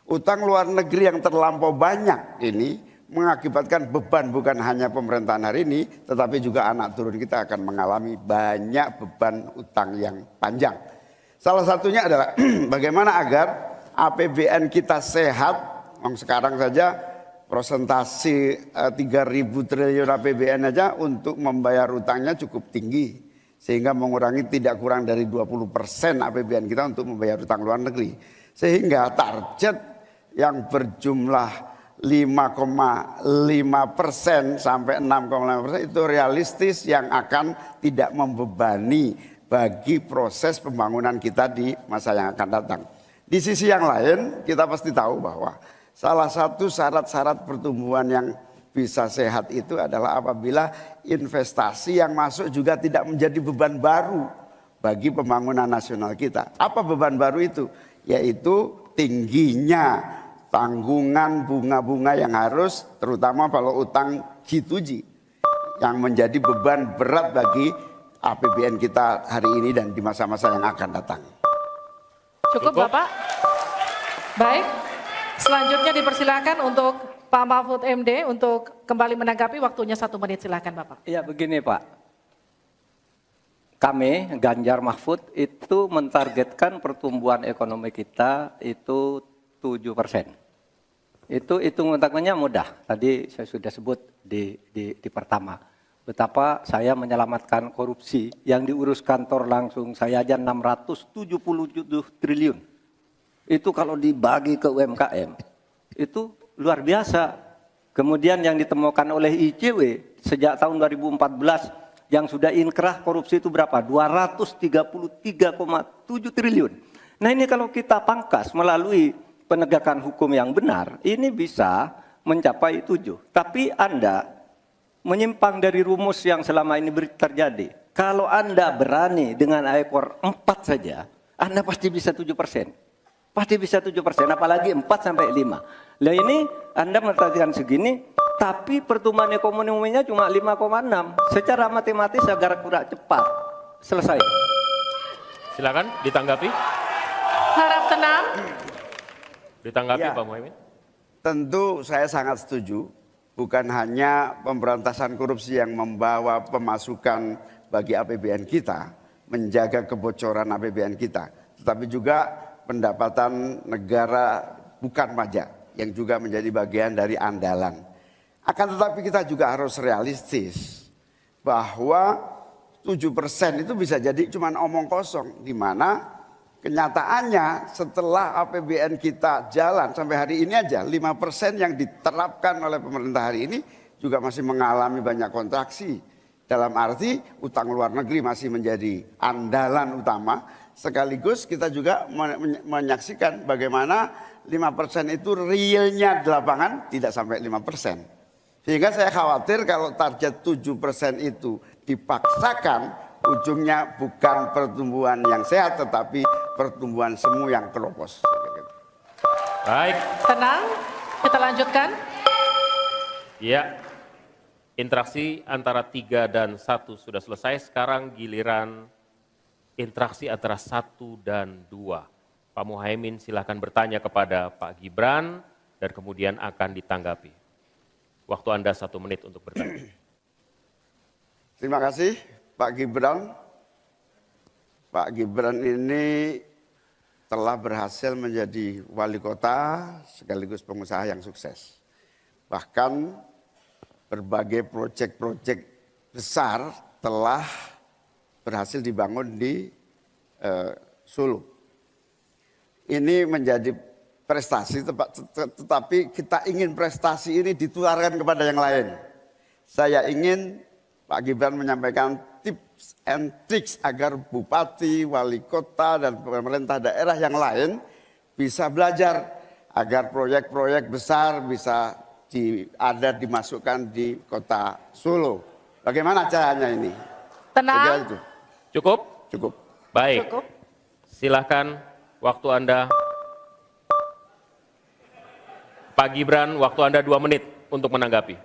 Utang luar negeri yang terlampau banyak ini mengakibatkan beban bukan hanya pemerintahan hari ini, tetapi juga anak turun kita akan mengalami banyak beban utang yang panjang. Salah satunya adalah bagaimana agar APBN kita sehat. Sekarang saja prosentasi 3.000 triliun APBN aja untuk membayar utangnya cukup tinggi. Sehingga mengurangi tidak kurang dari 20% APBN kita untuk membayar utang luar negeri. Sehingga target yang berjumlah 5,5% sampai 6,5% itu realistis yang akan tidak membebani bagi proses pembangunan kita di masa yang akan datang. Di sisi yang lain kita pasti tahu bahwa salah satu syarat-syarat pertumbuhan yang bisa sehat itu adalah apabila investasi yang masuk juga tidak menjadi beban baru bagi pembangunan nasional kita. Apa beban baru itu? Yaitu tingginya tanggungan bunga-bunga yang harus, terutama kalau utang G2G, yang menjadi beban berat bagi APBN kita hari ini dan di masa-masa yang akan datang. Cukup Bapak? Baik. Selanjutnya dipersilakan untuk Pak Mahfud MD untuk kembali menanggapi, waktunya 1 menit, silakan Bapak. Iya begini Pak, kami Ganjar Mahfud itu mentargetkan pertumbuhan ekonomi kita itu 7%. Itu hitung-hitungannya mudah, tadi saya sudah sebut di pertama. Betapa saya menyelamatkan korupsi yang diurus kantor langsung saya aja 677 triliun. Itu kalau dibagi ke UMKM, itu luar biasa. Kemudian yang ditemukan oleh ICW sejak tahun 2014 yang sudah inkrah korupsi itu berapa? 233,7 triliun. Nah ini kalau kita pangkas melalui penegakan hukum yang benar, ini bisa mencapai 7. Tapi Anda menyimpang dari rumus yang selama ini terjadi. Kalau Anda berani dengan ekor 4 saja, Anda pasti bisa 7%. Pasti bisa 7%, apalagi 4 sampai 5. Nah ini Anda menargetkan segini, tapi pertumbuhan ekonominya cuma 5,6. Secara matematis agar kurang cepat. Selesai. Silakan ditanggapi. Harap tenang. Ditanggapi Ya. Pak Muhaimin. Tentu saya sangat setuju. Bukan hanya pemberantasan korupsi yang membawa pemasukan bagi APBN kita, menjaga kebocoran APBN kita, tetapi juga pendapatan negara bukan pajak yang juga menjadi bagian dari andalan. Akan tetapi kita juga harus realistis bahwa 7% itu bisa jadi cuma omong kosong, di mana kenyataannya setelah APBN kita jalan sampai hari ini aja 5% yang diterapkan oleh pemerintah hari ini juga masih mengalami banyak kontraksi. Dalam arti utang luar negeri masih menjadi andalan utama. Sekaligus kita juga menyaksikan bagaimana 5% itu realnya di lapangan tidak sampai 5%. Sehingga saya khawatir kalau target 7% itu dipaksakan, ujungnya bukan pertumbuhan yang sehat tetapi pertumbuhan semu yang keropos. Baik, Tenang, kita lanjutkan. ya. Interaksi antara 3 dan 1 sudah selesai. Sekarang giliran interaksi antara 1 dan 2. Pak Muhaimin silakan bertanya kepada Pak Gibran dan kemudian akan ditanggapi. Waktu Anda 1 menit untuk bertanya. Terima kasih Pak Gibran. Pak Gibran ini telah berhasil menjadi wali kota sekaligus pengusaha yang sukses. Bahkan berbagai proyek-proyek besar telah berhasil dibangun di Solo. Ini menjadi prestasi, tetapi kita ingin prestasi ini ditularkan kepada yang lain. Saya ingin Pak Gibran menyampaikan tips and tricks agar bupati, wali kota, dan pemerintah daerah yang lain bisa belajar agar proyek-proyek besar bisa dimasukkan di kota Solo. Bagaimana caranya ini? Saya kira Tenang. itu. Cukup? Cukup. Baik. Cukup. Silakan waktu Anda. Pak Gibran, waktu Anda 2 menit untuk menanggapi.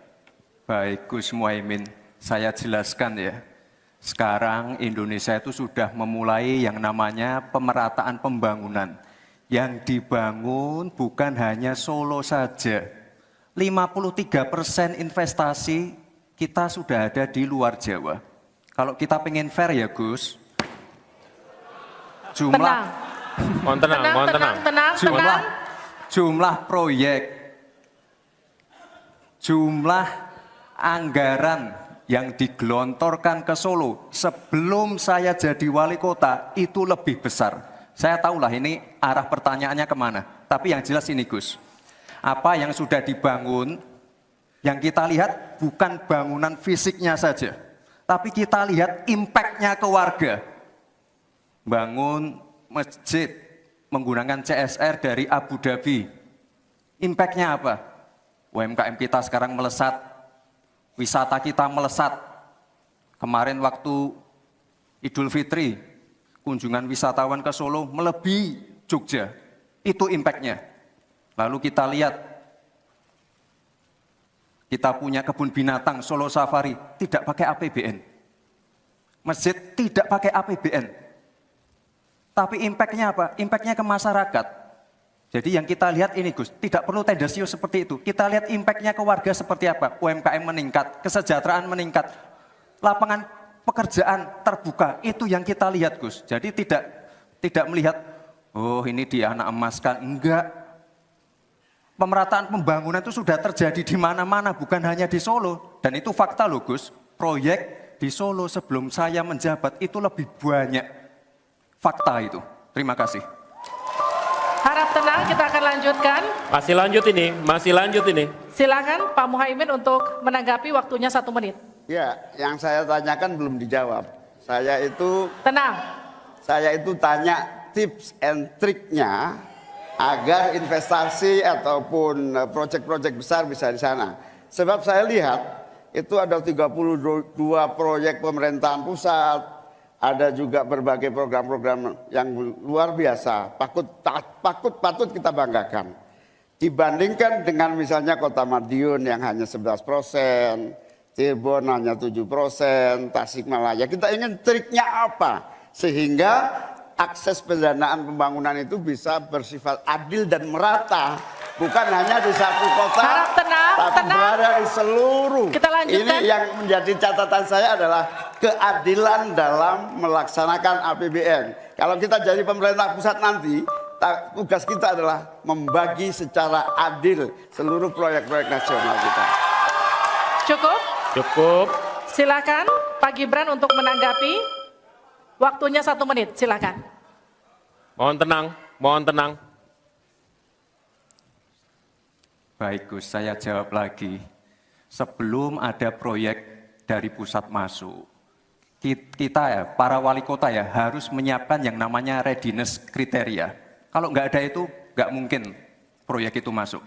Baik Gus Muhaimin, saya jelaskan ya. Sekarang Indonesia itu sudah memulai yang namanya pemerataan pembangunan. Yang dibangun bukan hanya Solo saja. 53% investasi kita sudah ada di luar Jawa. Kalau kita pengen fair ya Gus, Tenang. Mohon tenang. Tenang. jumlah proyek, jumlah anggaran yang digelontorkan ke Solo sebelum saya jadi wali kota itu lebih besar. Saya tahulah ini arah pertanyaannya kemana. Tapi yang jelas ini Gus, apa yang sudah dibangun, yang kita lihat bukan bangunan fisiknya saja. Tapi kita lihat impact-nya ke warga. Bangun masjid menggunakan CSR dari Abu Dhabi. Impact-nya apa? UMKM kita sekarang melesat, wisata kita melesat. Kemarin waktu Idul Fitri, kunjungan wisatawan ke Solo melebihi Jogja. Itu impact-nya. Lalu kita lihat, kita punya kebun binatang Solo Safari, tidak pakai APBN. Masjid tidak pakai APBN. Tapi impact-nya apa? Impact-nya ke masyarakat. Jadi yang kita lihat ini Gus, tidak perlu tendensius seperti itu. Kita lihat impact-nya ke warga seperti apa. UMKM meningkat, kesejahteraan meningkat, lapangan pekerjaan terbuka. Itu yang kita lihat Gus. Jadi tidak melihat, oh ini dia anak emas kan. Enggak. Pemerataan pembangunan itu sudah terjadi di mana-mana, bukan hanya di Solo. Dan itu fakta loh Gus, proyek di Solo sebelum saya menjabat itu lebih banyak. Fakta itu. Terima kasih. Harap tenang, kita akan lanjutkan. Masih lanjut ini. Silakan Pak Muhaimin untuk menanggapi, waktunya 1 menit. Ya, yang saya tanyakan belum dijawab. Tenang. Saya itu tanya tips and triknya agar investasi ataupun proyek-proyek besar bisa di sana. Sebab saya lihat itu ada 32 proyek pemerintahan pusat, ada juga berbagai program-program yang luar biasa, patut kita banggakan. Dibandingkan dengan misalnya Kota Madiun yang hanya 11%, Cirebon hanya 7%, Tasikmalaya. Kita ingin triknya apa? Sehingga akses pendanaan pembangunan itu bisa bersifat adil dan merata. Bukan hanya di satu kota, Harap tenang, tapi tenang. berada di seluruh. Kita lanjutkan. Ini yang menjadi catatan saya adalah keadilan dalam melaksanakan APBN. Kalau kita jadi pemerintah pusat nanti, tugas kita adalah membagi secara adil seluruh proyek-proyek nasional kita. Cukup. Silakan Pak Gibran untuk menanggapi. Waktunya 1 menit, silakan. Mohon tenang. Baik Gus, saya jawab lagi. Sebelum ada proyek dari pusat masuk, kita ya, para wali kota ya harus menyiapkan yang namanya readiness kriteria. Kalau nggak ada itu, nggak mungkin proyek itu masuk.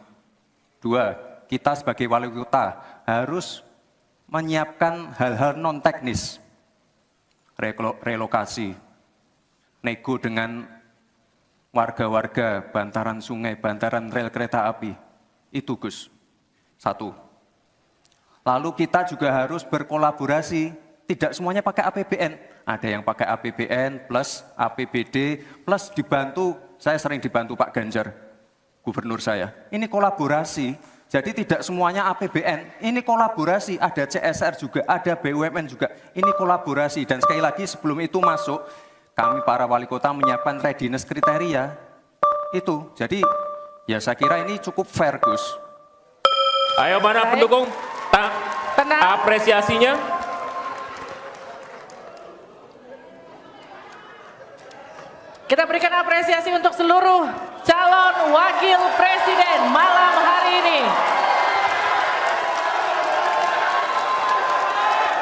2, kita sebagai wali kota harus menyiapkan hal-hal non teknis, relokasi, nego dengan warga-warga, bantaran sungai, bantaran rel kereta api. Itu Gus, 1. Lalu kita juga harus berkolaborasi, tidak semuanya pakai APBN. Ada yang pakai APBN plus APBD plus dibantu, saya sering dibantu Pak Ganjar, gubernur saya. Ini kolaborasi, jadi tidak semuanya APBN, ini kolaborasi, ada CSR juga, ada BUMN juga, ini kolaborasi. Dan sekali lagi sebelum itu masuk, kami para wali kota menyiapkan readiness kriteria, itu. Jadi ya saya kira ini cukup fair Gus. Ayo mana Baik. pendukung? Tenang. Apresiasinya. Kita berikan apresiasi untuk seluruh calon wakil presiden malam hari ini.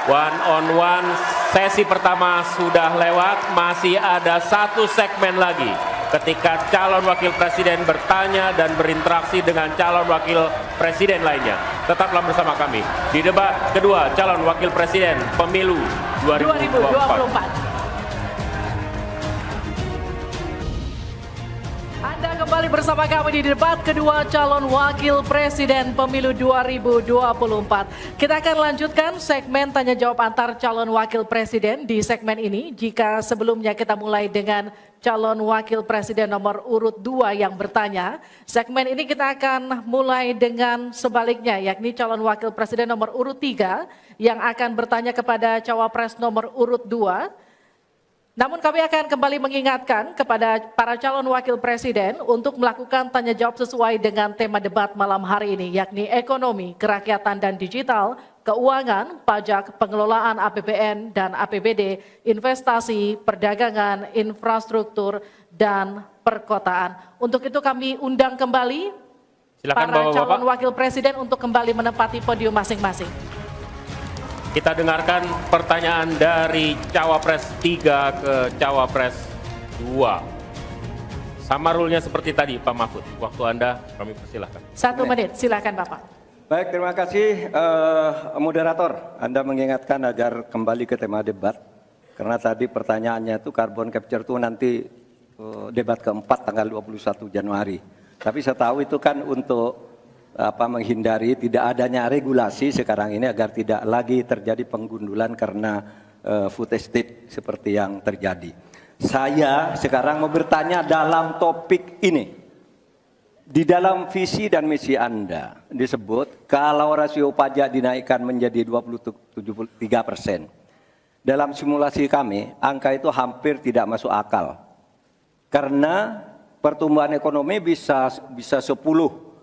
One on one, sesi pertama sudah lewat, masih ada 1 segmen lagi. Ketika calon wakil presiden bertanya dan berinteraksi dengan calon wakil presiden lainnya. Tetaplah bersama kami di debat kedua calon wakil presiden pemilu 2024. Anda kembali bersama kami di debat kedua calon wakil presiden pemilu 2024. Kita akan lanjutkan segmen tanya jawab antar calon wakil presiden di segmen ini. Jika sebelumnya kita mulai dengan calon wakil presiden nomor urut 2 yang bertanya, segmen ini kita akan mulai dengan sebaliknya, yakni calon wakil presiden nomor urut 3 yang akan bertanya kepada cawapres nomor urut 2. Namun kami akan kembali mengingatkan kepada para calon wakil presiden untuk melakukan tanya jawab sesuai dengan tema debat malam hari ini, yakni ekonomi, kerakyatan dan digital, keuangan, pajak, pengelolaan APBN dan APBD, investasi, perdagangan, infrastruktur, dan perkotaan. Untuk itu kami undang kembali Silakan para Bapak-Bapak. calon wakil presiden untuk kembali menempati podium masing-masing. Kita dengarkan pertanyaan dari Cawapres 3 ke Cawapres 2. Sama rule-nya seperti tadi Pak Mahfud. Waktu Anda kami persilahkan. 1 menit, silakan Bapak. Baik, terima kasih moderator. Anda mengingatkan agar kembali ke tema debat. Karena tadi pertanyaannya itu carbon capture itu nanti debat keempat tanggal 21 Januari. Tapi saya tahu itu kan untuk menghindari tidak adanya regulasi sekarang ini agar tidak lagi terjadi penggundulan karena food estate seperti yang terjadi. Saya sekarang mau bertanya dalam topik ini. Di dalam visi dan misi Anda disebut kalau rasio pajak dinaikkan menjadi 23%. Dalam simulasi kami, angka itu hampir tidak masuk akal. Karena pertumbuhan ekonomi bisa 10.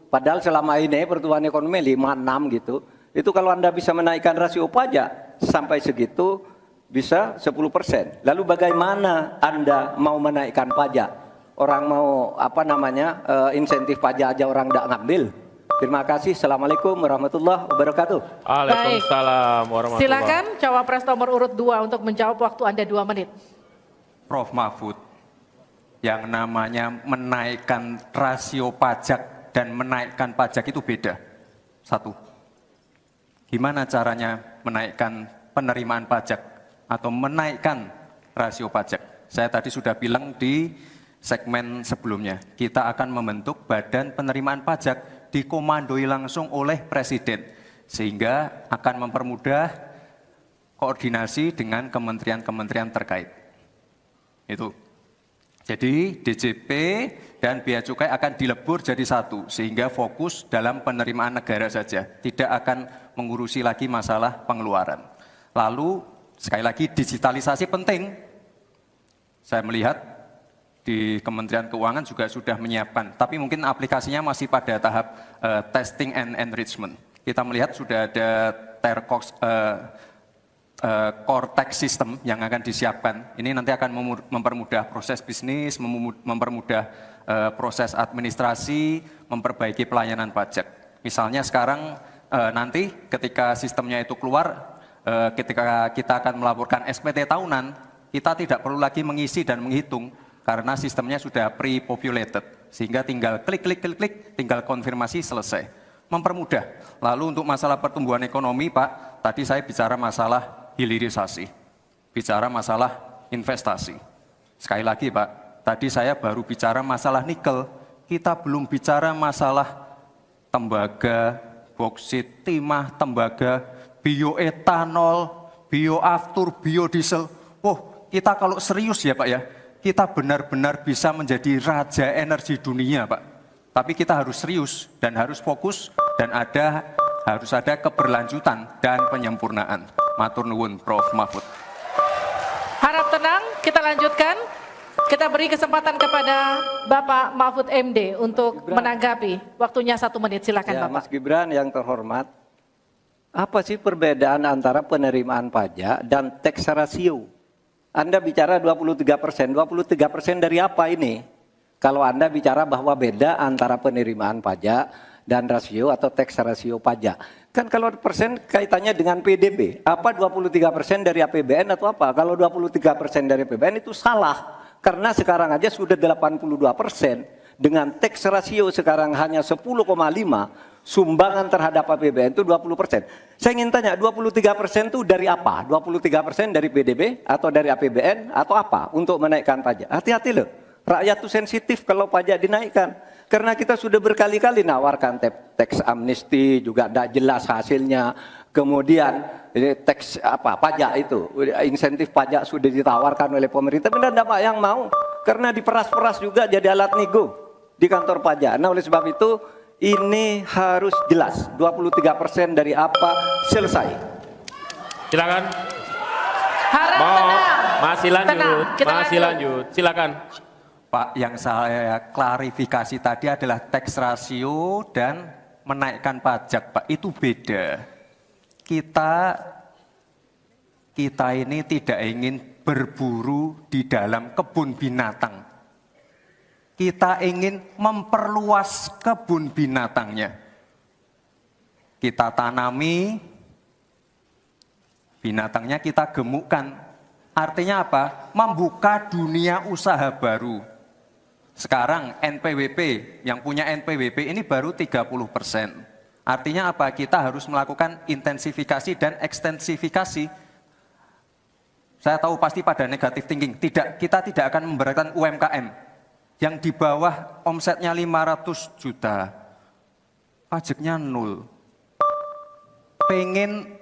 Padahal selama ini pertumbuhan ekonomi 5-6 gitu. Itu kalau Anda bisa menaikkan rasio pajak sampai segitu bisa 10%. Lalu bagaimana Anda mau menaikkan pajak? Orang mau insentif pajak aja orang tidak ngambil. Terima kasih. Assalamualaikum warahmatullahi wabarakatuh. Waalaikumsalam warahmatullahi. Silakan cawapres nomor urut 2 untuk menjawab, waktu Anda 2 menit. Prof. Mahfud, yang namanya menaikkan rasio pajak dan menaikkan pajak itu beda. Satu, gimana caranya menaikkan penerimaan pajak atau menaikkan rasio pajak? Saya tadi sudah bilang di segmen sebelumnya, kita akan membentuk badan penerimaan pajak dikomandoi langsung oleh Presiden, sehingga akan mempermudah koordinasi dengan kementerian-kementerian terkait. Itu. Jadi DJP dan Bea Cukai akan dilebur jadi satu, sehingga fokus dalam penerimaan negara saja, tidak akan mengurusi lagi masalah pengeluaran. Lalu sekali lagi digitalisasi penting. Saya melihat di Kementerian Keuangan juga sudah menyiapkan, tapi mungkin aplikasinya masih pada tahap testing and enrichment. Kita melihat sudah ada core tax system yang akan disiapkan. Ini nanti akan mempermudah proses bisnis, mempermudah proses administrasi, memperbaiki pelayanan pajak. Misalnya sekarang nanti ketika sistemnya itu keluar, ketika kita akan melaporkan SPT tahunan, kita tidak perlu lagi mengisi dan menghitung, karena sistemnya sudah pre-populated, sehingga tinggal klik, tinggal konfirmasi, selesai. Mempermudah. Lalu untuk masalah pertumbuhan ekonomi, Pak, tadi saya bicara masalah hilirisasi, bicara masalah investasi. Sekali lagi, Pak, tadi saya baru bicara masalah nikel, kita belum bicara masalah tembaga, boksit, timah, tembaga, bioetanol, bioaftur, biodiesel. Oh, kita kalau serius ya, Pak ya, kita benar-benar bisa menjadi raja energi dunia, Pak. Tapi kita harus serius dan harus fokus dan harus ada keberlanjutan dan penyempurnaan. Matur nuwun, Prof. Mahfud. Harap tenang, kita lanjutkan. Kita beri kesempatan kepada Bapak Mahfud MD untuk menanggapi. Waktunya 1 menit, silakan Ya, Bapak. Mas Gibran yang terhormat, apa sih perbedaan antara penerimaan pajak dan tax ratio? Anda bicara 23%, 23% dari apa ini? Kalau Anda bicara bahwa beda antara penerimaan pajak dan rasio atau tax ratio pajak. Kan kalau persen kaitannya dengan PDB, apa 23% dari APBN atau apa? Kalau 23% dari APBN itu salah. Karena sekarang aja sudah 82%, dengan tax ratio sekarang hanya 10,5%, sumbangan terhadap APBN itu 20%. Saya ingin tanya, 23% itu dari apa? 23% dari PDB atau dari APBN atau apa untuk menaikkan pajak? Hati-hati loh, rakyat itu sensitif kalau pajak dinaikkan. Karena kita sudah berkali-kali nawarkan tax amnesty, juga tidak jelas hasilnya. Kemudian tax pajak itu, insentif pajak sudah ditawarkan oleh pemerintah, benar tidak Pak yang mau? Karena diperas-peras juga jadi alat nego di kantor pajak. Nah oleh sebab itu, ini harus jelas, 23% dari apa, selesai. Silakan. Harap tenang. Masih lanjut, Tenang, kita masih lanjut. Silakan. Pak, yang saya klarifikasi tadi adalah tax ratio dan menaikkan pajak, Pak. Itu beda. Kita ini tidak ingin berburu di dalam kebun binatang. Kita ingin memperluas kebun binatangnya. Kita tanami, binatangnya kita gemukkan. Artinya apa? Membuka dunia usaha baru. Sekarang NPWP, yang punya NPWP ini baru 30%. Artinya apa? Kita harus melakukan intensifikasi dan ekstensifikasi. Saya tahu pasti pada negatif thinking. Tidak, kita tidak akan memberatkan UMKM. Yang di bawah omsetnya 500 juta, pajaknya 0. Pengen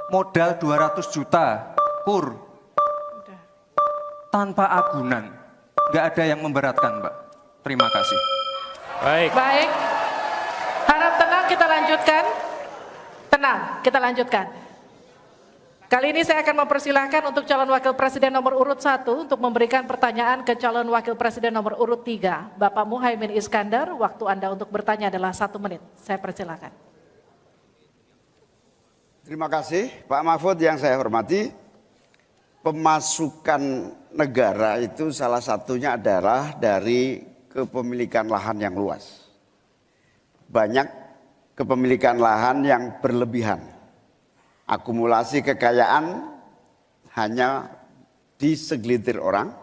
modal 200 juta, kur, tanpa agunan. Nggak ada yang memberatkan, Mbak. Terima kasih. Baik. Baik. Harap tenang, kita lanjutkan. Tenang, kita lanjutkan. Kali ini saya akan mempersilahkan untuk calon wakil presiden nomor urut 1 untuk memberikan pertanyaan ke calon wakil presiden nomor urut 3. Bapak Muhaimin Iskandar, waktu Anda untuk bertanya adalah 1 menit. Saya persilahkan. Terima kasih Pak Mahfud yang saya hormati. Pemasukan negara itu salah satunya adalah dari kepemilikan lahan yang luas. Banyak kepemilikan lahan yang berlebihan. Akumulasi kekayaan hanya di segelintir orang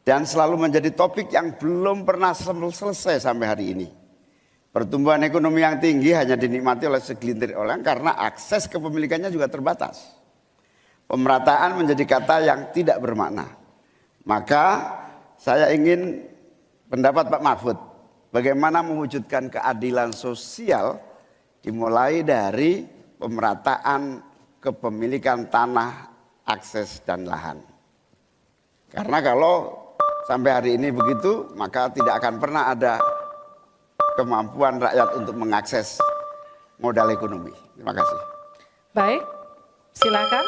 dan selalu menjadi topik yang belum pernah selesai sampai hari ini. Pertumbuhan ekonomi yang tinggi hanya dinikmati oleh segelintir orang karena akses kepemilikannya juga terbatas. Pemerataan menjadi kata yang tidak bermakna. Maka saya ingin pendapat Pak Mahfud, bagaimana mewujudkan keadilan sosial dimulai dari pemerataan kepemilikan tanah, akses dan lahan. Karena kalau sampai hari ini begitu, maka tidak akan pernah ada kemampuan rakyat untuk mengakses modal ekonomi. Terima kasih. Baik, silakan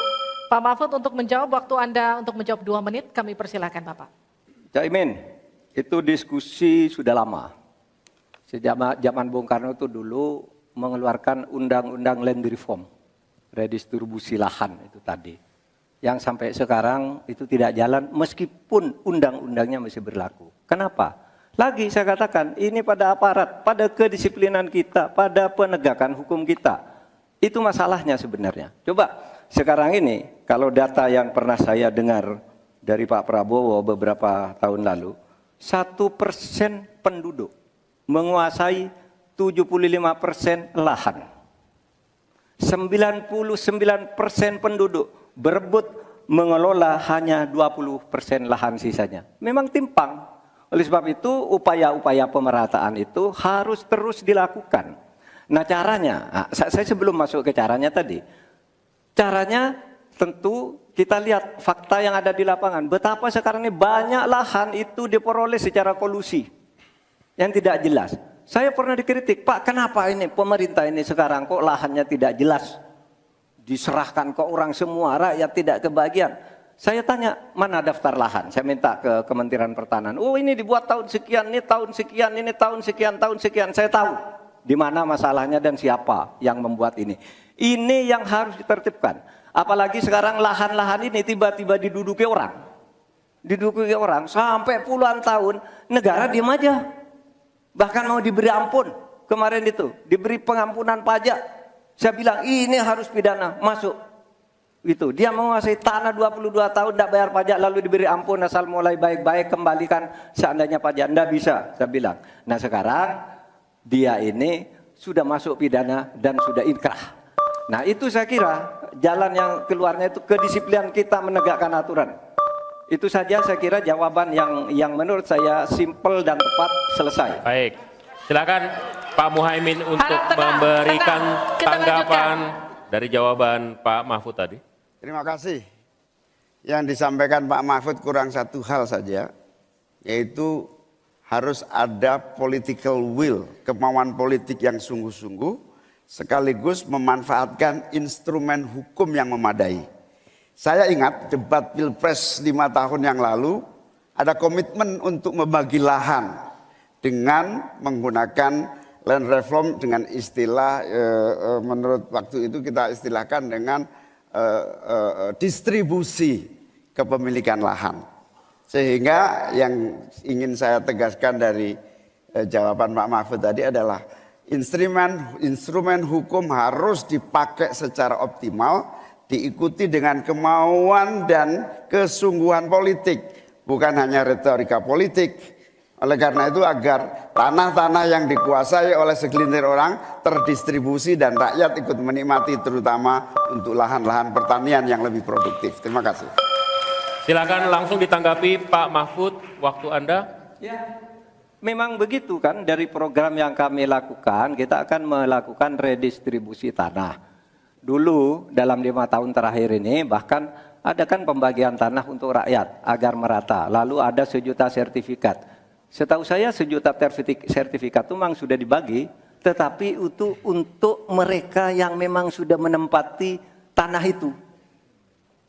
Pak Mahfud untuk menjawab. Waktu Anda untuk menjawab 2 menit, kami persilakan Bapak. Caimin, itu diskusi sudah lama. Sejak zaman Bung Karno itu dulu mengeluarkan undang-undang land reform, redistribusi lahan itu tadi. Yang sampai sekarang itu tidak jalan meskipun undang-undangnya masih berlaku. Kenapa? Lagi saya katakan, ini pada aparat, pada kedisiplinan kita, pada penegakan hukum kita. Itu masalahnya sebenarnya. Coba sekarang ini, kalau data yang pernah saya dengar dari Pak Prabowo beberapa tahun lalu, 1% penduduk menguasai 75% lahan. 99% penduduk berebut mengelola hanya 20% lahan sisanya. Memang timpang. Oleh sebab itu upaya-upaya pemerataan itu harus terus dilakukan. Nah caranya, saya sebelum masuk ke caranya tadi. Caranya tentu kita lihat fakta yang ada di lapangan. Betapa sekarang ini banyak lahan itu diperoleh secara kolusi yang tidak jelas. Saya pernah dikritik, Pak kenapa ini pemerintah ini sekarang kok lahannya tidak jelas. Diserahkan ke orang semua, rakyat tidak kebagian. Saya tanya, mana daftar lahan? Saya minta ke Kementerian Pertanian. Oh ini dibuat tahun sekian, ini tahun sekian, ini tahun sekian, tahun sekian. Saya tahu di mana masalahnya dan siapa yang membuat ini. Ini yang harus ditertibkan. Apalagi sekarang lahan-lahan ini tiba-tiba diduduki orang. Diduduki orang sampai puluhan tahun, negara diam aja. Bahkan mau diberi ampun, kemarin itu, diberi pengampunan pajak. Saya bilang, ini harus pidana, masuk. Gitu. Dia menguasai tanah 22 tahun, tidak bayar pajak, lalu diberi ampun, asal mulai baik-baik, kembalikan seandainya pajak. Tidak bisa, saya bilang. Nah sekarang, dia ini sudah masuk pidana dan sudah inkrah. Nah itu saya kira, jalan yang keluarnya itu kedisiplinan kita menegakkan aturan. Itu saja saya kira jawaban yang menurut saya simpel dan tepat, selesai. Baik, silakan Pak Muhaimin untuk tenang, memberikan tenang. Kita tanggapan dari jawaban Pak Mahfud tadi. Terima kasih. Yang disampaikan Pak Mahfud kurang satu hal saja, yaitu harus ada political will, kemauan politik yang sungguh-sungguh, sekaligus memanfaatkan instrumen hukum yang memadai. Saya ingat debat Pilpres 5 tahun yang lalu, ada komitmen untuk membagi lahan dengan menggunakan land reform dengan istilah, menurut waktu itu kita istilahkan dengan distribusi kepemilikan lahan. Sehingga yang ingin saya tegaskan dari jawaban Pak Mahfud tadi adalah instrumen hukum harus dipakai secara optimal, diikuti dengan kemauan dan kesungguhan politik, bukan hanya retorika politik. Oleh karena itu agar tanah-tanah yang dikuasai oleh segelintir orang terdistribusi dan rakyat ikut menikmati, terutama untuk lahan-lahan pertanian yang lebih produktif. Terima kasih. Silakan langsung ditanggapi Pak Mahfud, waktu Anda. Ya, memang begitu kan, dari program yang kami lakukan, kita akan melakukan redistribusi tanah. Dulu dalam 5 tahun terakhir ini bahkan ada kan pembagian tanah untuk rakyat agar merata. Lalu ada 1 juta sertifikat. Setahu saya 1 juta sertifikat itu memang sudah dibagi, tetapi itu untuk mereka yang memang sudah menempati tanah itu.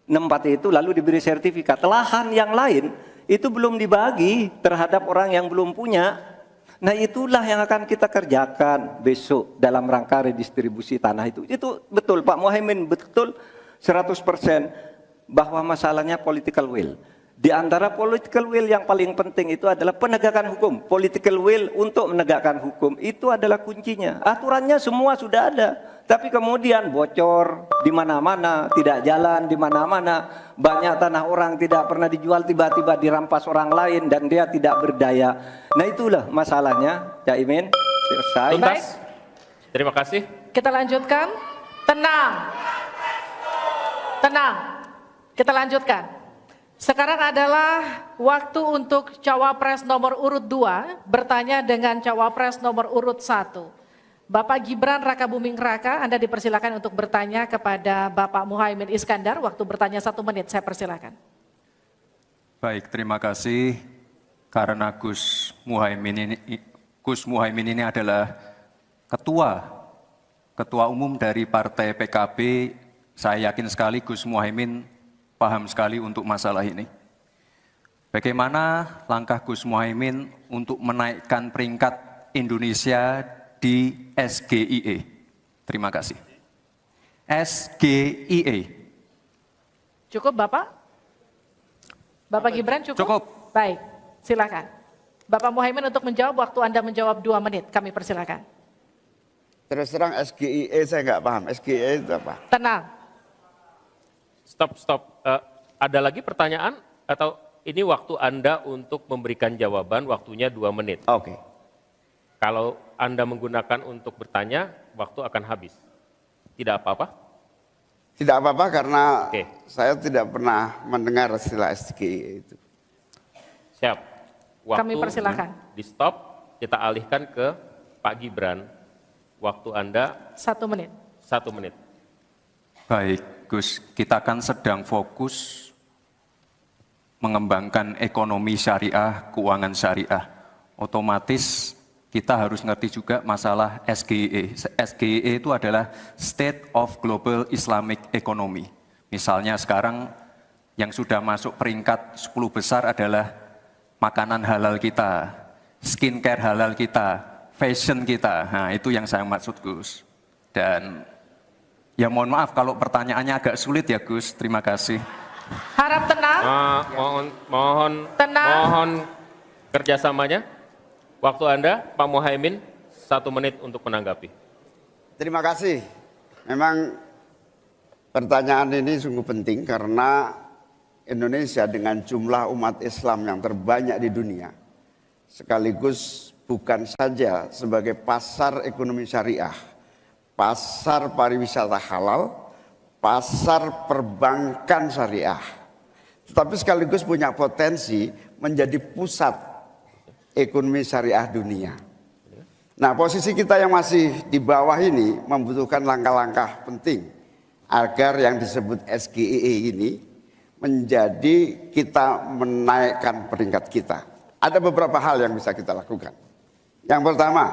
Menempati itu lalu diberi sertifikat. Lahan yang lain itu belum dibagi terhadap orang yang belum punya. Nah itulah yang akan kita kerjakan besok dalam rangka redistribusi tanah itu. Itu betul Pak Muhaimin, betul 100% bahwa masalahnya political will. Di antara political will yang paling penting itu adalah penegakan hukum. Political will untuk menegakkan hukum itu adalah kuncinya. Aturannya semua sudah ada, tapi kemudian bocor di mana-mana, tidak jalan di mana-mana. Banyak tanah orang tidak pernah dijual, tiba-tiba dirampas orang lain dan dia tidak berdaya. Nah itulah masalahnya, Cak Imin. Selesai. Tuntas. Terima kasih. Kita lanjutkan. Tenang. Tenang. Kita lanjutkan. Sekarang adalah waktu untuk cawapres nomor urut 2 bertanya dengan cawapres nomor urut 1. Bapak Gibran Rakabuming Raka, Anda dipersilakan untuk bertanya kepada Bapak Muhaimin Iskandar. Waktu bertanya 1 menit, saya persilakan. Baik, terima kasih. Karena Gus Muhaimin ini adalah ketua umum dari Partai PKB. Saya yakin sekali Gus Muhaimin paham sekali untuk masalah ini. Bagaimana langkah Gus Muhaimin untuk menaikkan peringkat Indonesia di SGIE? Terima kasih. SGIE. Cukup Bapak? Bapak Gibran cukup? Cukup. Baik, silakan. Bapak Muhaimin untuk menjawab, waktu Anda menjawab 2 menit, kami persilakan. Terus terang SGIE saya nggak paham. SGIE itu apa? Tenang. Stop. Ada lagi pertanyaan atau ini waktu Anda untuk memberikan jawaban, waktunya 2 menit. Oke. Kalau Anda menggunakan untuk bertanya, waktu akan habis. Tidak apa-apa? Tidak apa-apa karena Oke. saya tidak pernah mendengar istilah SGIE itu. Siap. Waktu Kami persilakan. di stop, kita alihkan ke Pak Gibran. Waktu Anda 1 menit. 1 menit. Baik, Gus, kita kan sedang fokus mengembangkan ekonomi syariah, keuangan syariah. Otomatis kita harus ngerti juga masalah SGIE. SGIE itu adalah State of Global Islamic Economy. Misalnya sekarang yang sudah masuk peringkat 10 besar adalah makanan halal kita, skincare halal kita, fashion kita. Nah, itu yang saya maksud, Gus. Dan ya mohon maaf kalau pertanyaannya agak sulit ya Gus, terima kasih. Harap tenang. Tenang. Mohon kerjasamanya. Waktu Anda, Pak Muhaimin, 1 menit untuk menanggapi. Terima kasih. Memang pertanyaan ini sungguh penting karena Indonesia dengan jumlah umat Islam yang terbanyak di dunia, sekaligus bukan saja sebagai pasar ekonomi syariah, pasar pariwisata halal, pasar perbankan syariah, tetapi sekaligus punya potensi menjadi pusat ekonomi syariah dunia. Nah, posisi kita yang masih di bawah ini membutuhkan langkah-langkah penting agar yang disebut SGIE ini menjadi kita menaikkan peringkat kita. Ada beberapa hal yang bisa kita lakukan. Yang pertama,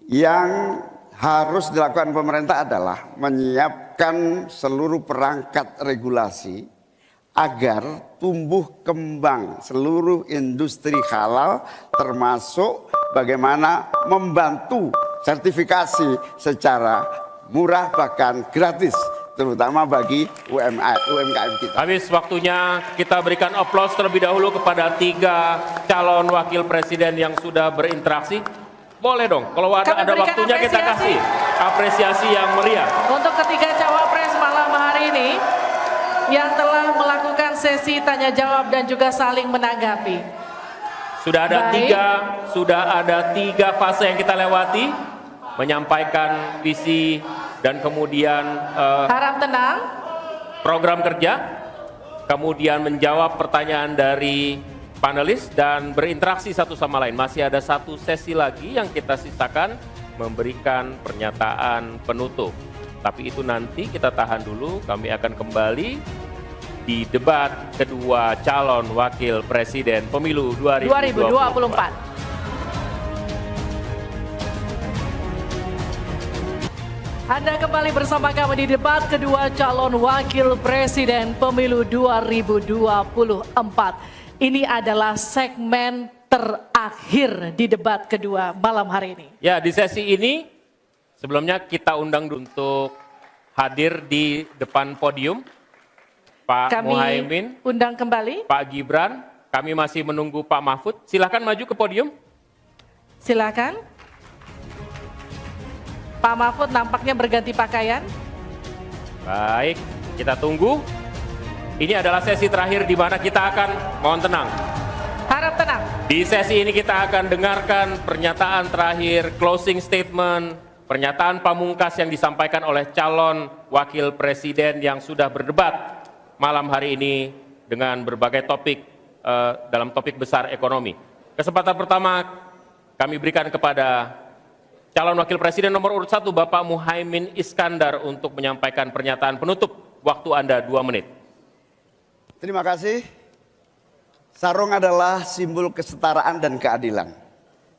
yang harus dilakukan pemerintah adalah menyiapkan seluruh perangkat regulasi agar tumbuh kembang seluruh industri halal, termasuk bagaimana membantu sertifikasi secara murah bahkan gratis, terutama bagi UMKM kita. Habis waktunya, kita berikan aplaus terlebih dahulu kepada 3 calon wakil presiden yang sudah berinteraksi. Boleh dong, kalau ada waktunya kita kasih apresiasi yang meriah. Untuk ketiga cawapres malam hari ini yang telah melakukan sesi tanya jawab dan juga saling menanggapi. Sudah ada Baik. 3 fase yang kita lewati, menyampaikan visi dan kemudian Harap tenang. program kerja, kemudian menjawab pertanyaan dari panelis dan berinteraksi satu sama lain. Masih ada 1 sesi lagi yang kita sisakan, memberikan pernyataan penutup. Tapi itu nanti kita tahan dulu, kami akan kembali di debat kedua calon wakil presiden pemilu 2024. Anda kembali bersama kami di debat kedua calon wakil presiden pemilu 2024. Ini adalah segmen terakhir di debat kedua malam hari ini. Ya, di sesi ini sebelumnya kita undang untuk hadir di depan podium Pak Kami Muhaimin, undang kembali. Pak Gibran. Kami masih menunggu Pak Mahfud. Silakan maju ke podium. Silakan. Pak Mahfud nampaknya berganti pakaian. Baik, kita tunggu. Ini adalah sesi terakhir di mana kita akan, mohon tenang. Harap tenang. Di sesi ini kita akan dengarkan pernyataan terakhir, closing statement, pernyataan pamungkas yang disampaikan oleh calon wakil presiden yang sudah berdebat malam hari ini dengan berbagai topik dalam topik besar ekonomi. Kesempatan pertama kami berikan kepada calon wakil presiden nomor urut 1 Bapak Muhaimin Iskandar untuk menyampaikan pernyataan penutup. Waktu Anda 2 menit. Terima kasih. Sarung adalah simbol kesetaraan dan keadilan.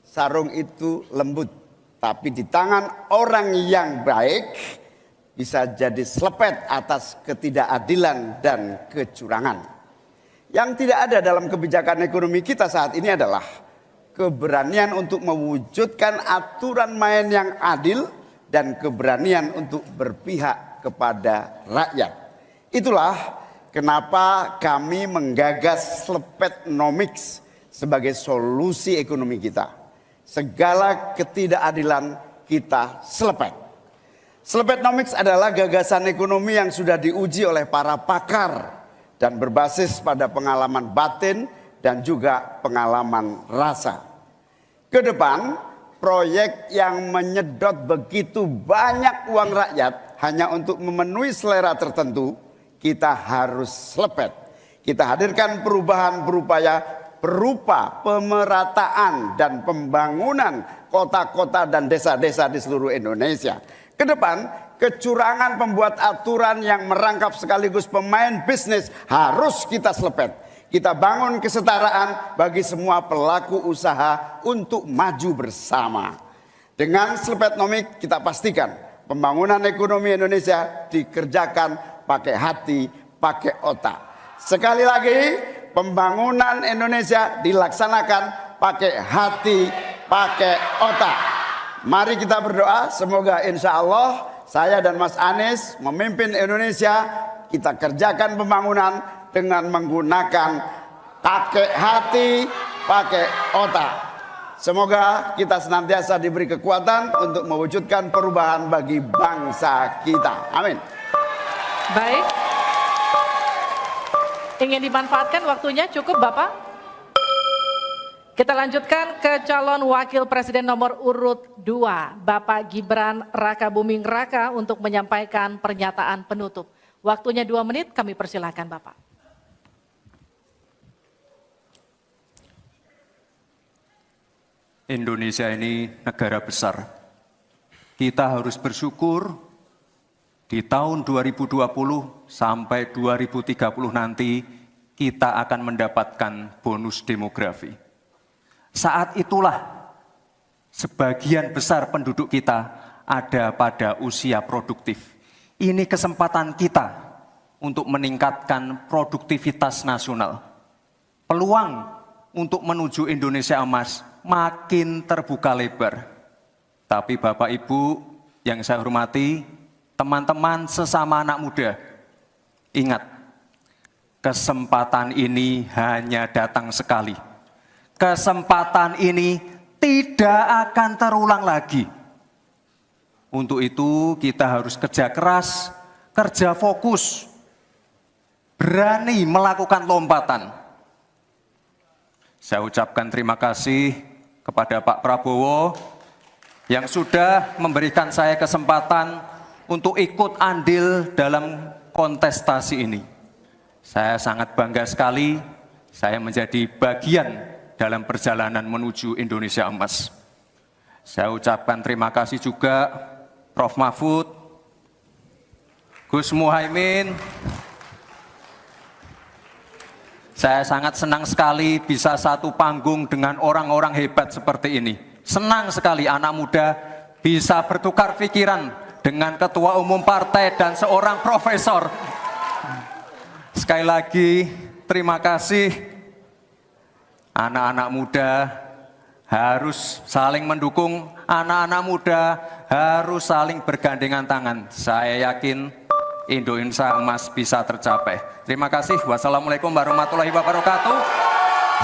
Sarung itu lembut, tapi di tangan orang yang baik bisa jadi selepet atas ketidakadilan dan kecurangan. Yang tidak ada dalam kebijakan ekonomi kita saat ini adalah keberanian untuk mewujudkan aturan main yang adil dan keberanian untuk berpihak kepada rakyat. Itulah kenapa kami menggagas Slepetnomics sebagai solusi ekonomi kita. Segala ketidakadilan kita selepet. Slepetnomics adalah gagasan ekonomi yang sudah diuji oleh para pakar dan berbasis pada pengalaman batin dan juga pengalaman rasa. Ke depan, proyek yang menyedot begitu banyak uang rakyat hanya untuk memenuhi selera tertentu, kita harus selepet. Kita hadirkan perubahan berupa pemerataan dan pembangunan kota-kota dan desa-desa di seluruh Indonesia. Ke depan, kecurangan pembuat aturan yang merangkap sekaligus pemain bisnis harus kita selepet. Kita bangun kesetaraan bagi semua pelaku usaha untuk maju bersama. Dengan Slepetnomics kita pastikan pembangunan ekonomi Indonesia dikerjakan pakai hati, pakai otak. Sekali lagi, pembangunan Indonesia dilaksanakan pakai hati, pakai otak. Mari kita berdoa, semoga insya Allah saya dan Mas Anies memimpin Indonesia, kita kerjakan pembangunan dengan menggunakan pakai hati, pakai otak. Semoga kita senantiasa diberi kekuatan untuk mewujudkan perubahan bagi bangsa kita. Amin. Baik. Ingin dimanfaatkan waktunya cukup Bapak? Kita lanjutkan ke calon wakil presiden nomor urut 2, Bapak Gibran Rakabuming Raka untuk menyampaikan pernyataan penutup. Waktunya 2 menit, kami persilakan Bapak. Indonesia ini negara besar. Kita harus bersyukur di tahun 2020 sampai 2030 nanti kita akan mendapatkan bonus demografi. Saat itulah sebagian besar penduduk kita ada pada usia produktif. Ini kesempatan kita untuk meningkatkan produktivitas nasional. Peluang untuk menuju Indonesia emas makin terbuka lebar. Tapi Bapak Ibu yang saya hormati, teman-teman sesama anak muda, ingat, kesempatan ini hanya datang sekali. Kesempatan ini tidak akan terulang lagi. Untuk itu kita harus kerja keras, kerja fokus, berani melakukan lompatan. Saya ucapkan terima kasih kepada Pak Prabowo yang sudah memberikan saya kesempatan untuk ikut andil dalam kontestasi ini. Saya sangat bangga sekali saya menjadi bagian dalam perjalanan menuju Indonesia emas. Saya ucapkan terima kasih juga Prof. Mahfud, Gus Muhaimin, Saya sangat senang sekali bisa satu panggung dengan orang-orang hebat seperti ini. Senang sekali anak muda bisa bertukar pikiran dengan ketua umum partai dan seorang profesor. Sekali lagi, terima kasih. Anak-anak muda harus saling mendukung, anak-anak muda harus saling bergandengan tangan. Saya yakin Indonesia Emas bisa tercapai. Terima kasih. Wassalamualaikum warahmatullahi wabarakatuh.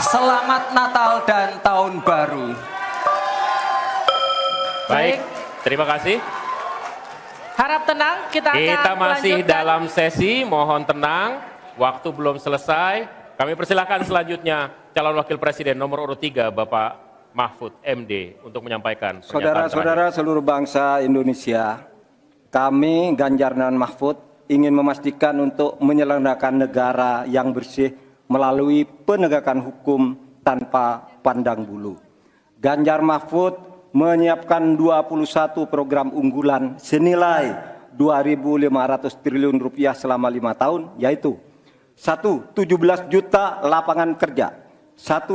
Selamat Natal dan Tahun Baru. Baik, terima kasih. Harap tenang, kita akan Masih melanjutkan. dalam sesi, mohon tenang. Waktu belum selesai. Kami persilakan selanjutnya calon wakil presiden nomor urut 3 Bapak Mahfud MD untuk menyampaikan pernyataan Saudara-saudara seluruh bangsa Indonesia, kami Ganjar dan Mahfud ingin memastikan untuk menyelenggarakan negara yang bersih melalui penegakan hukum tanpa pandang bulu. Ganjar Mahfud menyiapkan 21 program unggulan senilai 2.500 triliun rupiah selama 5 tahun, yaitu 1. 17 juta lapangan kerja, 1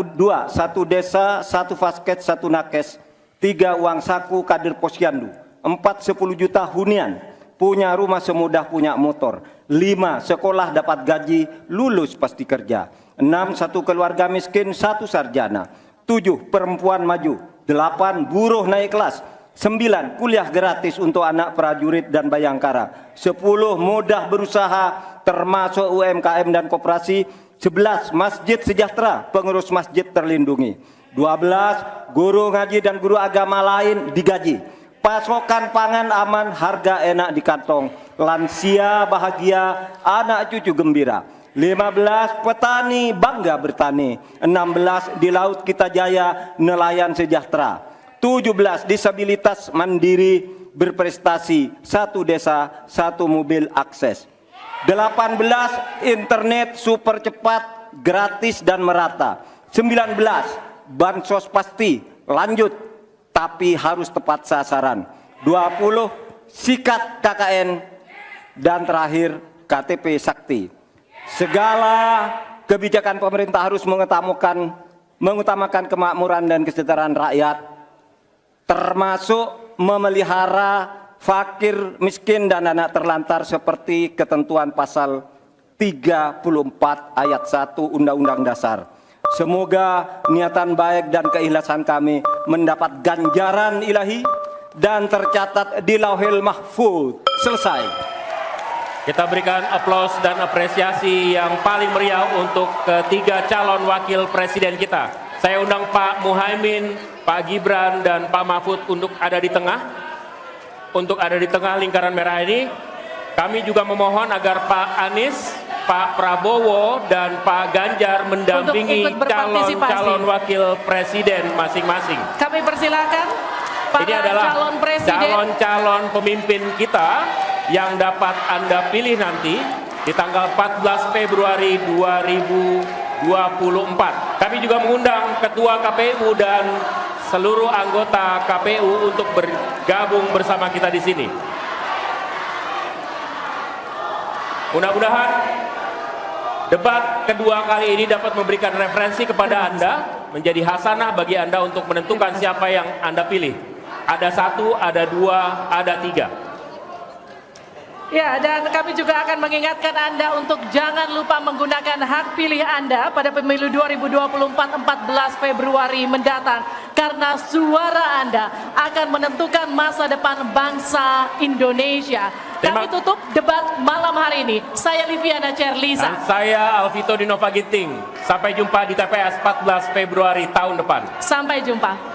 desa, 1 fasket, 1 nakes, 3 uang saku kader posyandu, 4 10 juta hunian, punya rumah semudah punya motor, 5 sekolah dapat gaji, lulus pasti kerja, 6 1 keluarga miskin, 1 sarjana, 7 perempuan maju, 8 buruh naik kelas, 9 kuliah gratis untuk anak prajurit dan bayangkara, 10 mudah berusaha termasuk UMKM dan koperasi, 11 masjid sejahtera, pengurus masjid terlindungi, 12 guru ngaji dan guru agama lain digaji, pasokan pangan aman, harga enak di kantong, lansia bahagia, anak cucu gembira, 15 petani bangga bertani, 16 di laut kita jaya, nelayan sejahtera, 17 disabilitas mandiri berprestasi, 1 desa 1 mobil akses, 18 internet super cepat, gratis dan merata, 19 bansos pasti lanjut tapi harus tepat sasaran, 20 sikat KKN, dan terakhir KTP Sakti. Segala kebijakan pemerintah harus mengutamakan kemakmuran dan kesejahteraan rakyat, termasuk memelihara fakir, miskin, dan anak terlantar seperti ketentuan pasal 34 ayat 1 Undang-Undang Dasar. Semoga niatan baik dan keikhlasan kami mendapat ganjaran ilahi dan tercatat di Lauhil Mahfuz. Selesai. Kita berikan aplaus dan apresiasi yang paling meriah untuk ketiga calon wakil presiden kita. Saya undang Pak Muhaimin, Pak Gibran, dan Pak Mahfud untuk ada di tengah. Untuk ada di tengah lingkaran merah ini. Kami juga memohon agar Pak Anies, Pak Prabowo, dan Pak Ganjar mendampingi calon wakil presiden masing-masing. Kami persilakan para Ini adalah calon presiden. calon-calon pemimpin kita yang dapat Anda pilih nanti di tanggal 14 Februari 2024. Kami juga mengundang Ketua KPU dan seluruh anggota KPU untuk bergabung bersama kita di sini. Mudah-mudahan debat kedua kali ini dapat memberikan referensi kepada Anda, menjadi hasanah bagi Anda untuk menentukan siapa yang Anda pilih. Ada 1, ada 2, ada 3. Ya, dan kami juga akan mengingatkan Anda untuk jangan lupa menggunakan hak pilih Anda pada pemilu 2024 14 Februari mendatang, karena suara Anda akan menentukan masa depan bangsa Indonesia. Kami tutup debat malam hari ini. Saya Liviana Cerlisa. Dan saya Alvito Dinova Ginting. Sampai jumpa di TPS 14 Februari tahun depan. Sampai jumpa.